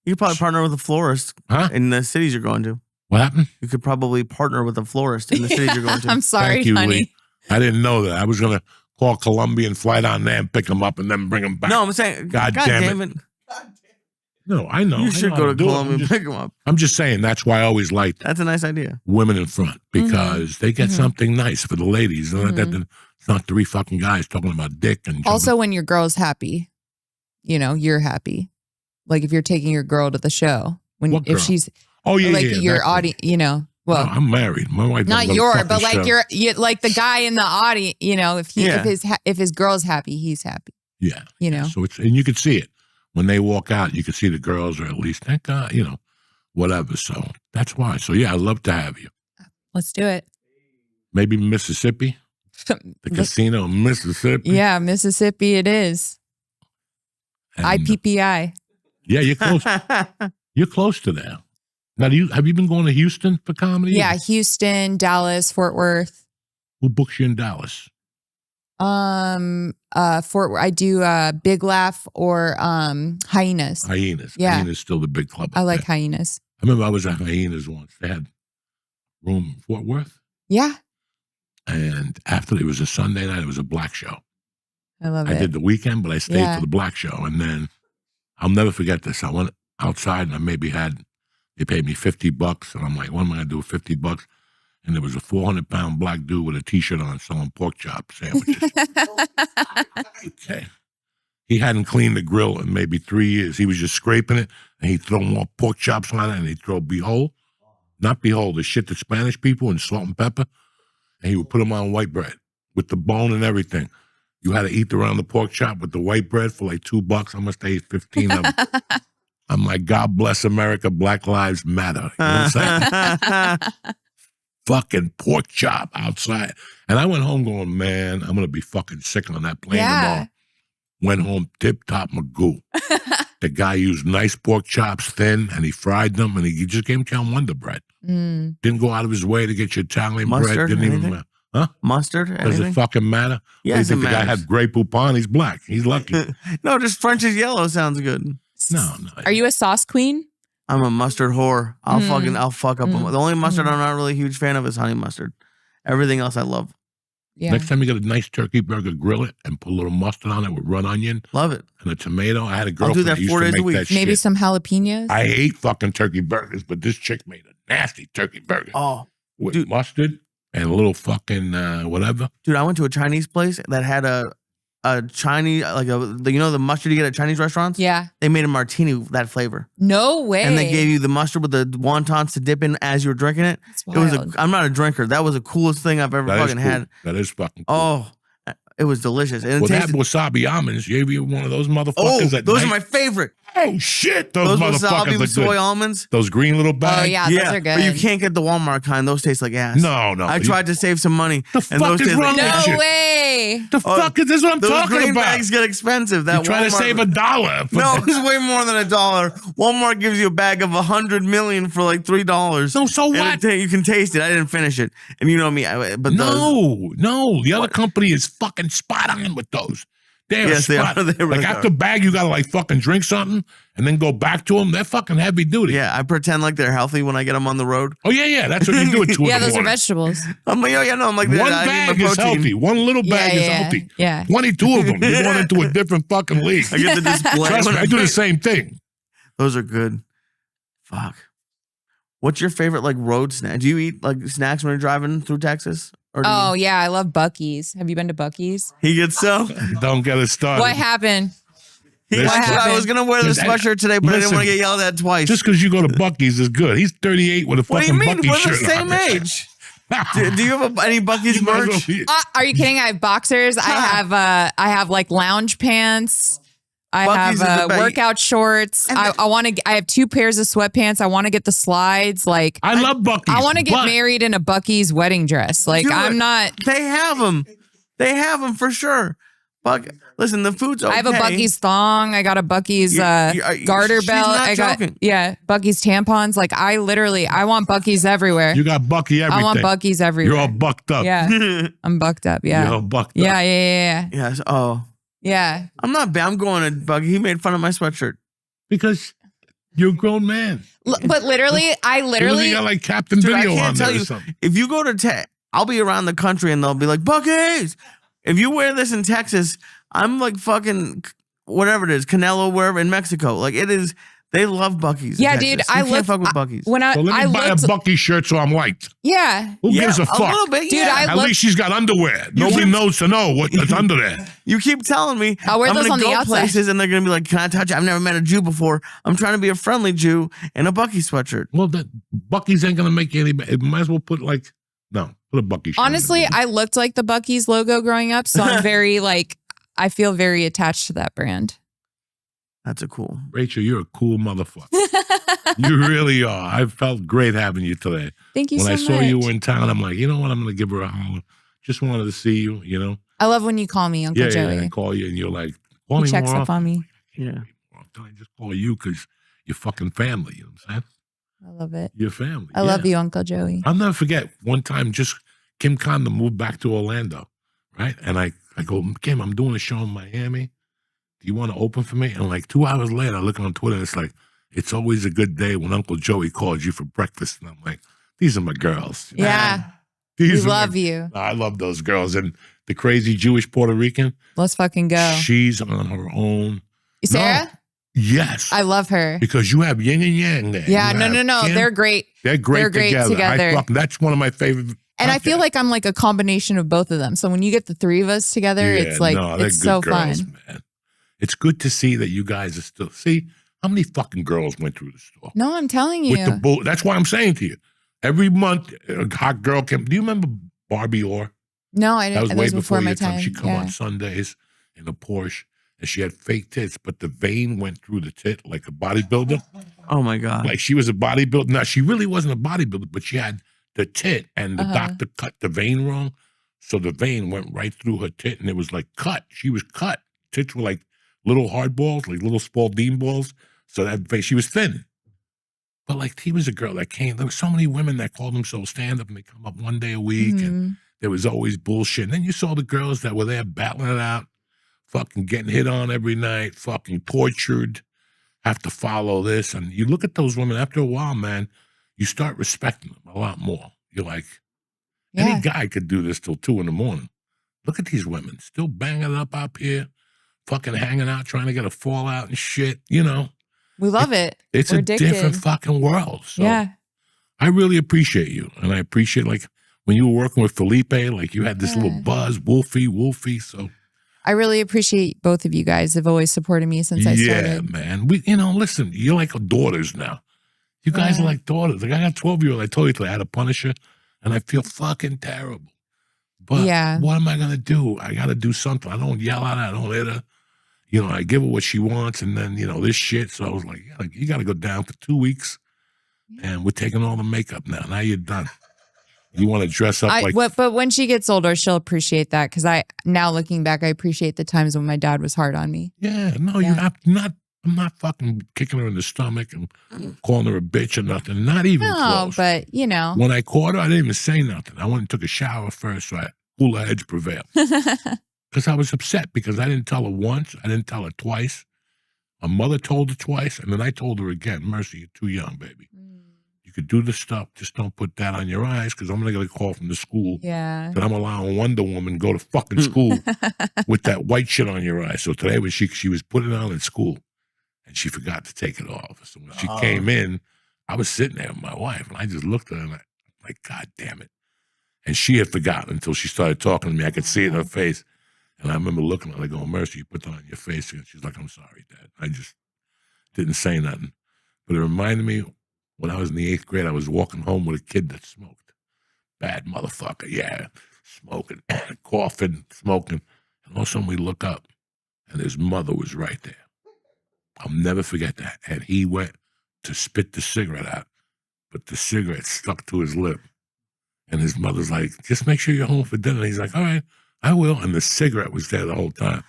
could probably partner with a florist in the cities you're going to. What happened? You could probably partner with a florist in the cities you're going to. I'm sorry, Thank you, honey. Lee. I didn't know that. I was going to call Columbia and fly down there and pick them up and then bring them back. No, I'm saying, God damn it. No, I know. You I should know go how to do it. Columbia and pick them up. I'm just saying that's why I always liked That's a nice idea. women in front, because they get something nice for the ladies. It's not 3 fucking guys talking about dick and Also, when your girl's happy, you're happy. Like if you're taking your girl to the show, What girl? if she's your that's audience, it. well, No, I'm married. My wife not doesn't go to your, fucking but like show. you like the guy in the audience. If his girl's happy, he's happy. Yeah. So and you could see it when they walk out. You could see the girls, or at least thank God, whatever. So that's why. So yeah, I'd love to have you. Let's do it. Maybe Mississippi, the casino in Mississippi. Yeah, Mississippi. It is. And, IPPI. Yeah, you're close. You're close to there. Now, have you been going to Houston for comedy? Yeah, Houston, Dallas, Fort Worth. Who books you in Dallas? I do Big Laugh or Hyenas. Hyenas. Yeah. Hyenas still the big club. I up like there. Hyenas. I remember I was at Hyenas once. They had room in Fort Worth. Yeah, And after it was a Sunday night, it was a black show. I love I it. did the weekend, but I stayed Yeah. for the black show. And then I'll never forget this. I went outside and they paid me $50. And I'm like, what am I going to do with $50? And there was a 400-pound black dude with a T-shirt on selling pork chop sandwiches. Okay. He hadn't cleaned the grill in maybe 3 years. He was just scraping it, and he'd throw more pork chops on it, and he'd throw not behold, the shit that Spanish people and salt and pepper, and he would put them on white bread with the bone and everything. You had to eat around the pork chop with the white bread for like $2. I must have ate 15 of them. I'm like, God bless America, Black Lives Matter. You know what I'm saying? Fucking pork chop outside. And I went home going, man, I'm going to be fucking sick on that plane tomorrow. Went home tip-top magoo. The guy used nice pork chops, thin, and he fried them, and he just gave him Count Wonder bread. Didn't go out of his way to get you Italian Mustard, bread. Didn't anything? even matter. Huh? Mustard? Does Anything? it fucking matter? Yes, What do you think it the guy matters. had Grey Poupon? He's black. He's lucky. No, just French is yellow sounds good. No. Are you a sauce queen? I'm a mustard whore. I'll fuck up. The only mustard I'm not really a huge fan of is honey mustard. Everything else I love. Yeah. Next time you get a nice turkey burger, grill it and put a little mustard on it with red onion Love it. and a tomato. I had a I'll do girlfriend that that used 4 to days a make week. that Maybe shit. some jalapenos. I hate fucking turkey burgers, but this chick made a nasty turkey burger Oh, with dude. mustard and a little fucking whatever. dude, I went to a Chinese place that had a Chinese, the mustard you get at Chinese restaurants? Yeah. They made a martini with that flavor. No way. And they gave you the mustard with the wontons to dip in as you were drinking it. That's It was wild. I'm not a drinker. That was the coolest thing I've ever That is fucking cool. had. That is fucking cool. Oh, It was delicious. And it Well, that tasted, wasabi almonds, you ever one of those motherfuckers at those night? are my favorite. Oh, shit. Those motherfuckers wasabi are soy good. almonds. Those green little Oh bags. yeah, those are good. But you can't get the Walmart kind. Those taste like ass. No. I tried to save some money. The and fuck those is taste wrong like with ass. you? No way. The fuck is this what I'm Those talking green about? bags get expensive. That You're trying to Walmart- save $1. No, it's way more than $1. Walmart gives you a bag of 100 million for like $3. No, so And what? you can taste it. I didn't finish it, and you know me. But those, No. The other company is fucking spot on with those. They're Yes, they spot. are. They really like after are. bag, you gotta like fucking drink something and then go back to them. They're fucking heavy duty. yeah, I pretend like they're healthy when I get them on the road. Oh yeah. That's what you do at 2 Yeah, in the those are morning. vegetables. I'm like, I'm like, One I need bag my is protein. healthy. One little bag is healthy. Yeah. 22 of them. You're going into a different fucking league. I get the display. Trust me, I do the same thing. Those are good. Fuck. What's your favorite like road snack? Do you eat like snacks when you're driving through Texas? Or do Oh you, yeah, I love Buc-ee's. Have you been to Buc-ee's? he gets so. Don't get us started. What happened? Listen. I was gonna wear the sweatshirt today, but I didn't want to get yelled at twice. Just because you go to Buc-ee's is good. He's 38 with a What do you fucking mean? Buc-ee's We're the shirt same on. age. Do you have any Buc-ee's You might as well merch? be- Are you kidding? I have boxers. I have like lounge pants. I Buc-ee's is the have best. workout shorts. And I want to. I have 2 pairs of sweatpants. I want to get the slides. Like I love Buc-ee's. I want to get but married in a Buc-ee's wedding dress. Like Do it. I'm not. They have them. They have them for sure. Listen, the food's okay. I have a Buc-ee's thong. I got a Buc-ee's garter she's belt. not I got joking. Buc-ee's tampons. Like I want Buc-ee's everywhere. You got Bucky everything. I want Buc-ee's everywhere. You're all bucked up. Yeah, I'm bucked up. Yeah, You're all bucked up. yeah. Yes. Oh, Yeah. I'm not bad. I'm going to Buggy. He made fun of my sweatshirt. Because you're a grown man. But literally, You got like Captain Dude, I Video can't on tell there or you. something. If you go to I'll be around the country and they'll be like, Buc-ee's. If you wear this in Texas, I'm like fucking whatever it is, Canelo, wherever in Mexico. Like it is, they love Buc-ee's. in Yeah, Texas. dude. You I can't looked fuck with Buc-ee's. when I So let I me buy looked. a Bucky shirt so I'm liked. Yeah, Who gives a a fuck? little bit, Dude, yeah. I At look- least she's got underwear. Nobody knows to know what's under there. You keep telling me I'll wear I'm those gonna on the go outside. places and they're gonna be like, "Can I touch it? I've never met a Jew before. I'm trying to be a friendly Jew in a Bucky sweatshirt." Well, Bucky's ain't gonna make you any. It might as well put put a Bucky shirt. honestly, I looked like the Buc-ee's logo growing up, so I'm very like I feel very attached to that brand. That's a cool. Rachel, you're a cool motherfucker. You really are. I felt great having you today. Thank you When so I saw much. you in town, I'm like, you know what? I'm gonna give her a holler. Just wanted to see you. You know. I love when you call me Uncle Yeah, Joey. I call you and you're like, call He me checks more up often. on me. Yeah. I just call you because you're fucking family. You know what I'm saying? I love it. You're family. I love you, Uncle Joey. I'll never forget one time just Kim Condon moved back to Orlando, right? And I go, Kim, I'm doing a show in Miami. Do you want to open for me? And like 2 hours later, I look on Twitter and it's like, it's always a good day when Uncle Joey calls you for breakfast. And I'm like, these are my girls. Yeah, These we are my- love you. I love those girls. And the crazy Jewish Puerto Rican, Let's fucking go. she's on her own. Sarah, Yes. I love her. Because you have yin and yang there. Yeah, You no. have Kim. They're great. They're great they're great together. together. That's one of my favorite. And I feel like I'm like a combination of both of them. So when you get the 3 of us together, it's like they're it's so good girls, fun. man. It's good to see that you guys are still. See how many fucking girls went through the store No, I'm telling you. with the bull. That's why I'm saying to you, every month a hot girl came. Do you remember Barbie Orr? No, I That didn't. was That way was before my your time. time. She'd come Yeah. on Sundays in a Porsche, and she had fake tits, but the vein went through the tit like a bodybuilder. Oh my God. Like she was a bodybuilder. Now she really wasn't a bodybuilder, but she had the tit, and the doctor cut the vein wrong, so the vein went right through her tit, and it was like cut. She was cut. Tits were like little hard balls, like little Spalding balls. So that face, she was thin. But like he was a girl that came. There were so many women that called themselves stand up, and they come up one day a week, and there was always bullshit. And then you saw the girls that were there battling it out, fucking getting hit on every night, fucking tortured, have to follow this. And you look at those women after a while, man, you start respecting them a lot more. You're like, Yeah. any guy could do this till 2 a.m. Look at these women still banging it up up here, fucking hanging out, trying to get a fallout and shit. You know, We love it. it's We're a addicted. different fucking world. So Yeah. I really appreciate you. And I appreciate like when you were working with Felipe, like you had this little Yeah. buzz, Wolfie. So I really appreciate both of you guys. Have always supported me since I yeah, started. man. Listen, you're like daughters now. You guys are like daughters. Like I got 12-year-old. I told you today I had a Punisher, and I feel fucking terrible. But Yeah. what am I going to do? I got to do something. I don't yell at her. I don't hit her. I give her what she wants, and then, this shit. So I was like, you got to go down for 2 weeks, and we're taking all the makeup now. Now you're done. You want to dress up But when she gets older, she'll appreciate that, because now looking back, I appreciate the times when my dad was hard on me. Yeah, no, you have not. I'm not fucking kicking her in the stomach and calling her a bitch or nothing. Not even close. But When I caught her, I didn't even say nothing. I went and took a shower first, so cooler heads prevailed. Because I was upset because I didn't tell her once. I didn't tell her twice. My mother told her twice, and then I told her again, Mercy, you're too young, baby. You could do this stuff. Just don't put that on your eyes, because I'm going to get a call from the school that I'm allowing Wonder Woman to go to fucking school with that white shit on your eyes. So today when she was putting it on in school, and she forgot to take it off. So when she came in, I was sitting there with my wife, and I just looked at her, and I'm like, God damn it. And she had forgotten until she started talking to me. I could see it in her face. And I remember looking at her, going, Mercy, you put that on your face. And she's like, I'm sorry, Dad. I just didn't say nothing. But it reminded me, when I was in the 8th grade, I was walking home with a kid that smoked. Bad motherfucker, yeah. Smoking, coughing, smoking. And all of a sudden we look up, and his mother was right there. I'll never forget that. And he went to spit the cigarette out, but the cigarette stuck to his lip. And his mother's like, just make sure you're home for dinner. And he's like, all right, I will. And the cigarette was there the whole time.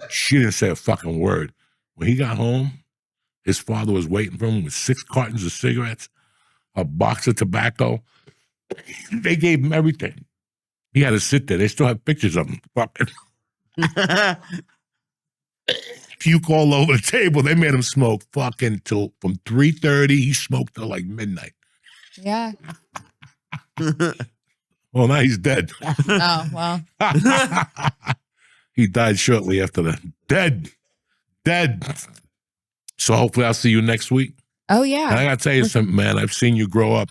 She didn't say a fucking word. When he got home, his father was waiting for him with 6 cartons of cigarettes, a box of tobacco. They gave him everything. He had to sit there. They still have pictures of him. Fucking. Puke all over the table. They made him smoke fucking till from 3:30. He smoked till like midnight. Yeah. Well, now he's dead. Oh, well. He died shortly after that. Dead. So hopefully I'll see you next week. Oh, yeah. And I got to tell you something, man. I've seen you grow up.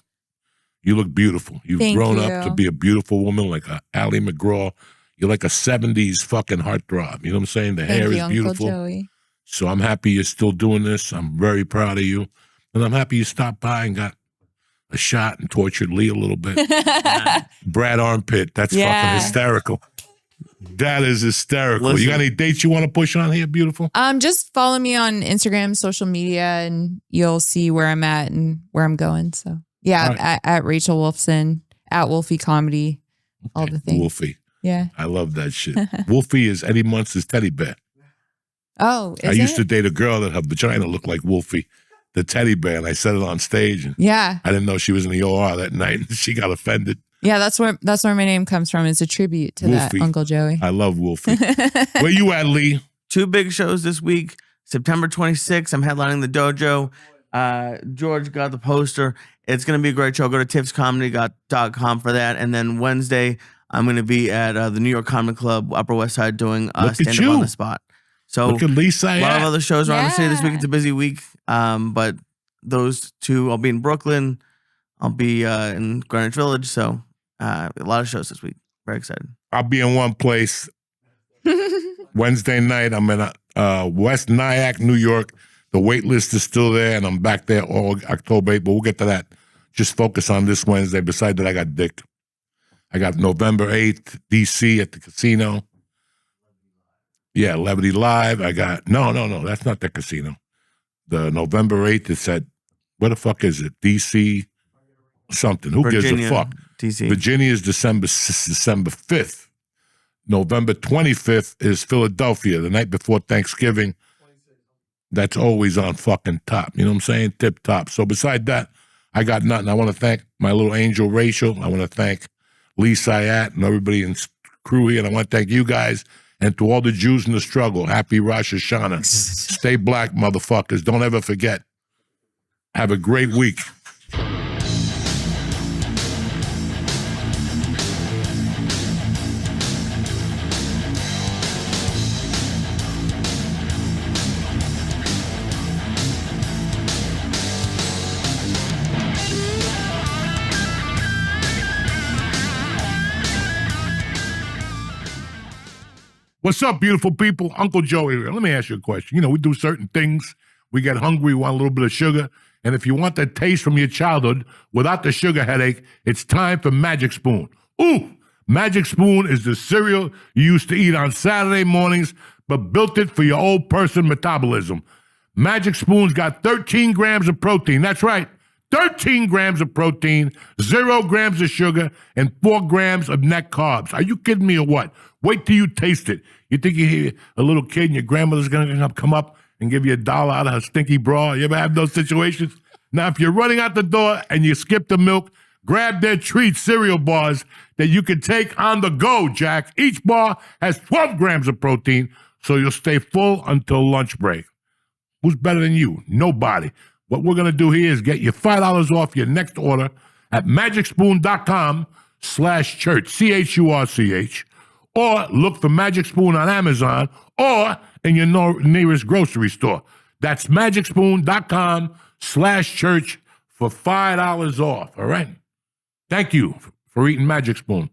You look beautiful. You've grown up to be a beautiful woman, like a Ally McGraw. You're like a 70s fucking heartthrob. You know what I'm saying? The hair is beautiful. Uncle Joey. So I'm happy you're still doing this. I'm very proud of you. And I'm happy you stopped by and got a shot and tortured Lee a little bit. Brad Armpit, that's fucking hysterical. That is hysterical. Listen. You got any dates you want to push on here, beautiful? Just follow me on Instagram, social media, and you'll see where I'm at and where I'm going. So yeah, Right. at Rachel Wolfson, at Wolfie Comedy, all the things. Wolfie. Yeah. I love that shit. Wolfie is Eddie Munster's teddy bear. Oh, I used to date a girl that her vagina looked like Wolfie, the teddy bear, and I said it on stage. And Yeah. I didn't know she was in the OR that night. She got offended. Yeah, that's where my name comes from. It's a tribute to Wolfie. that Uncle Joey. I love Wolfie. Where you at, Lee? 2 big shows this week. September 26th, I'm headlining the dojo. George got the poster. It's going to be a great show. Go to tiffscomedy.com for that. And then Wednesday, I'm going to be at the New York Comedy Club, Upper West Side, doing stand-up you. on the spot. So Look at Lisa. a lot of other shows around the city this week. It's a busy week. But those 2, I'll be in Brooklyn. I'll be in Greenwich Village. So a lot of shows this week. Very excited. I'll be in one place. Wednesday night, I'm in West Nyack, New York. The wait list is still there, and I'm back there all October 8th, but we'll get to that. Just focus on this Wednesday. Besides that, I got Dick. I got November 8th, D.C. at the casino. Yeah, Levity Live. I got, no, that's not the casino. The November 8th, it's at, where the fuck is it? D.C. something. Who gives a fuck? DC. Virginia is December 5th. November 25th is Philadelphia, the night before Thanksgiving. That's always on fucking top. You know what I'm saying? Tip top. So beside that, I got nothing. I want to thank my little angel, Rachel. I want to thank Lee Sayat and everybody in crew here. And I want to thank you guys. And to all the Jews in the struggle, happy Rosh Hashanah. Stay black, motherfuckers. Don't ever forget. Have a great week. What's up, beautiful people? Uncle Joey here. Let me ask you a question. You know, we do certain things. We get hungry, we want a little bit of sugar. And if you want that taste from your childhood without the sugar headache, it's time for Magic Spoon. Ooh, Magic Spoon is the cereal you used to eat on Saturday mornings, but built it for your old person metabolism. Magic Spoon's got 13 grams of protein. That's right, 13 grams of protein, 0 grams of sugar, and 4 grams of net carbs. Are you kidding me or what? Wait till you taste it. You think you're a little kid and your grandmother's going to come up and give you $1 out of her stinky bra? You ever have those situations? Now, if you're running out the door and you skip the milk, grab their treat cereal bars that you can take on the go, Jack. Each bar has 12 grams of protein, so you'll stay full until lunch break. Who's better than you? Nobody. What we're going to do here is get you $5 off your next order at magicspoon.com/church, CHURCH, or look for Magic Spoon on Amazon or in your nearest grocery store. That's magicspoon.com/church for $5 off, all right? Thank you for eating Magic Spoon.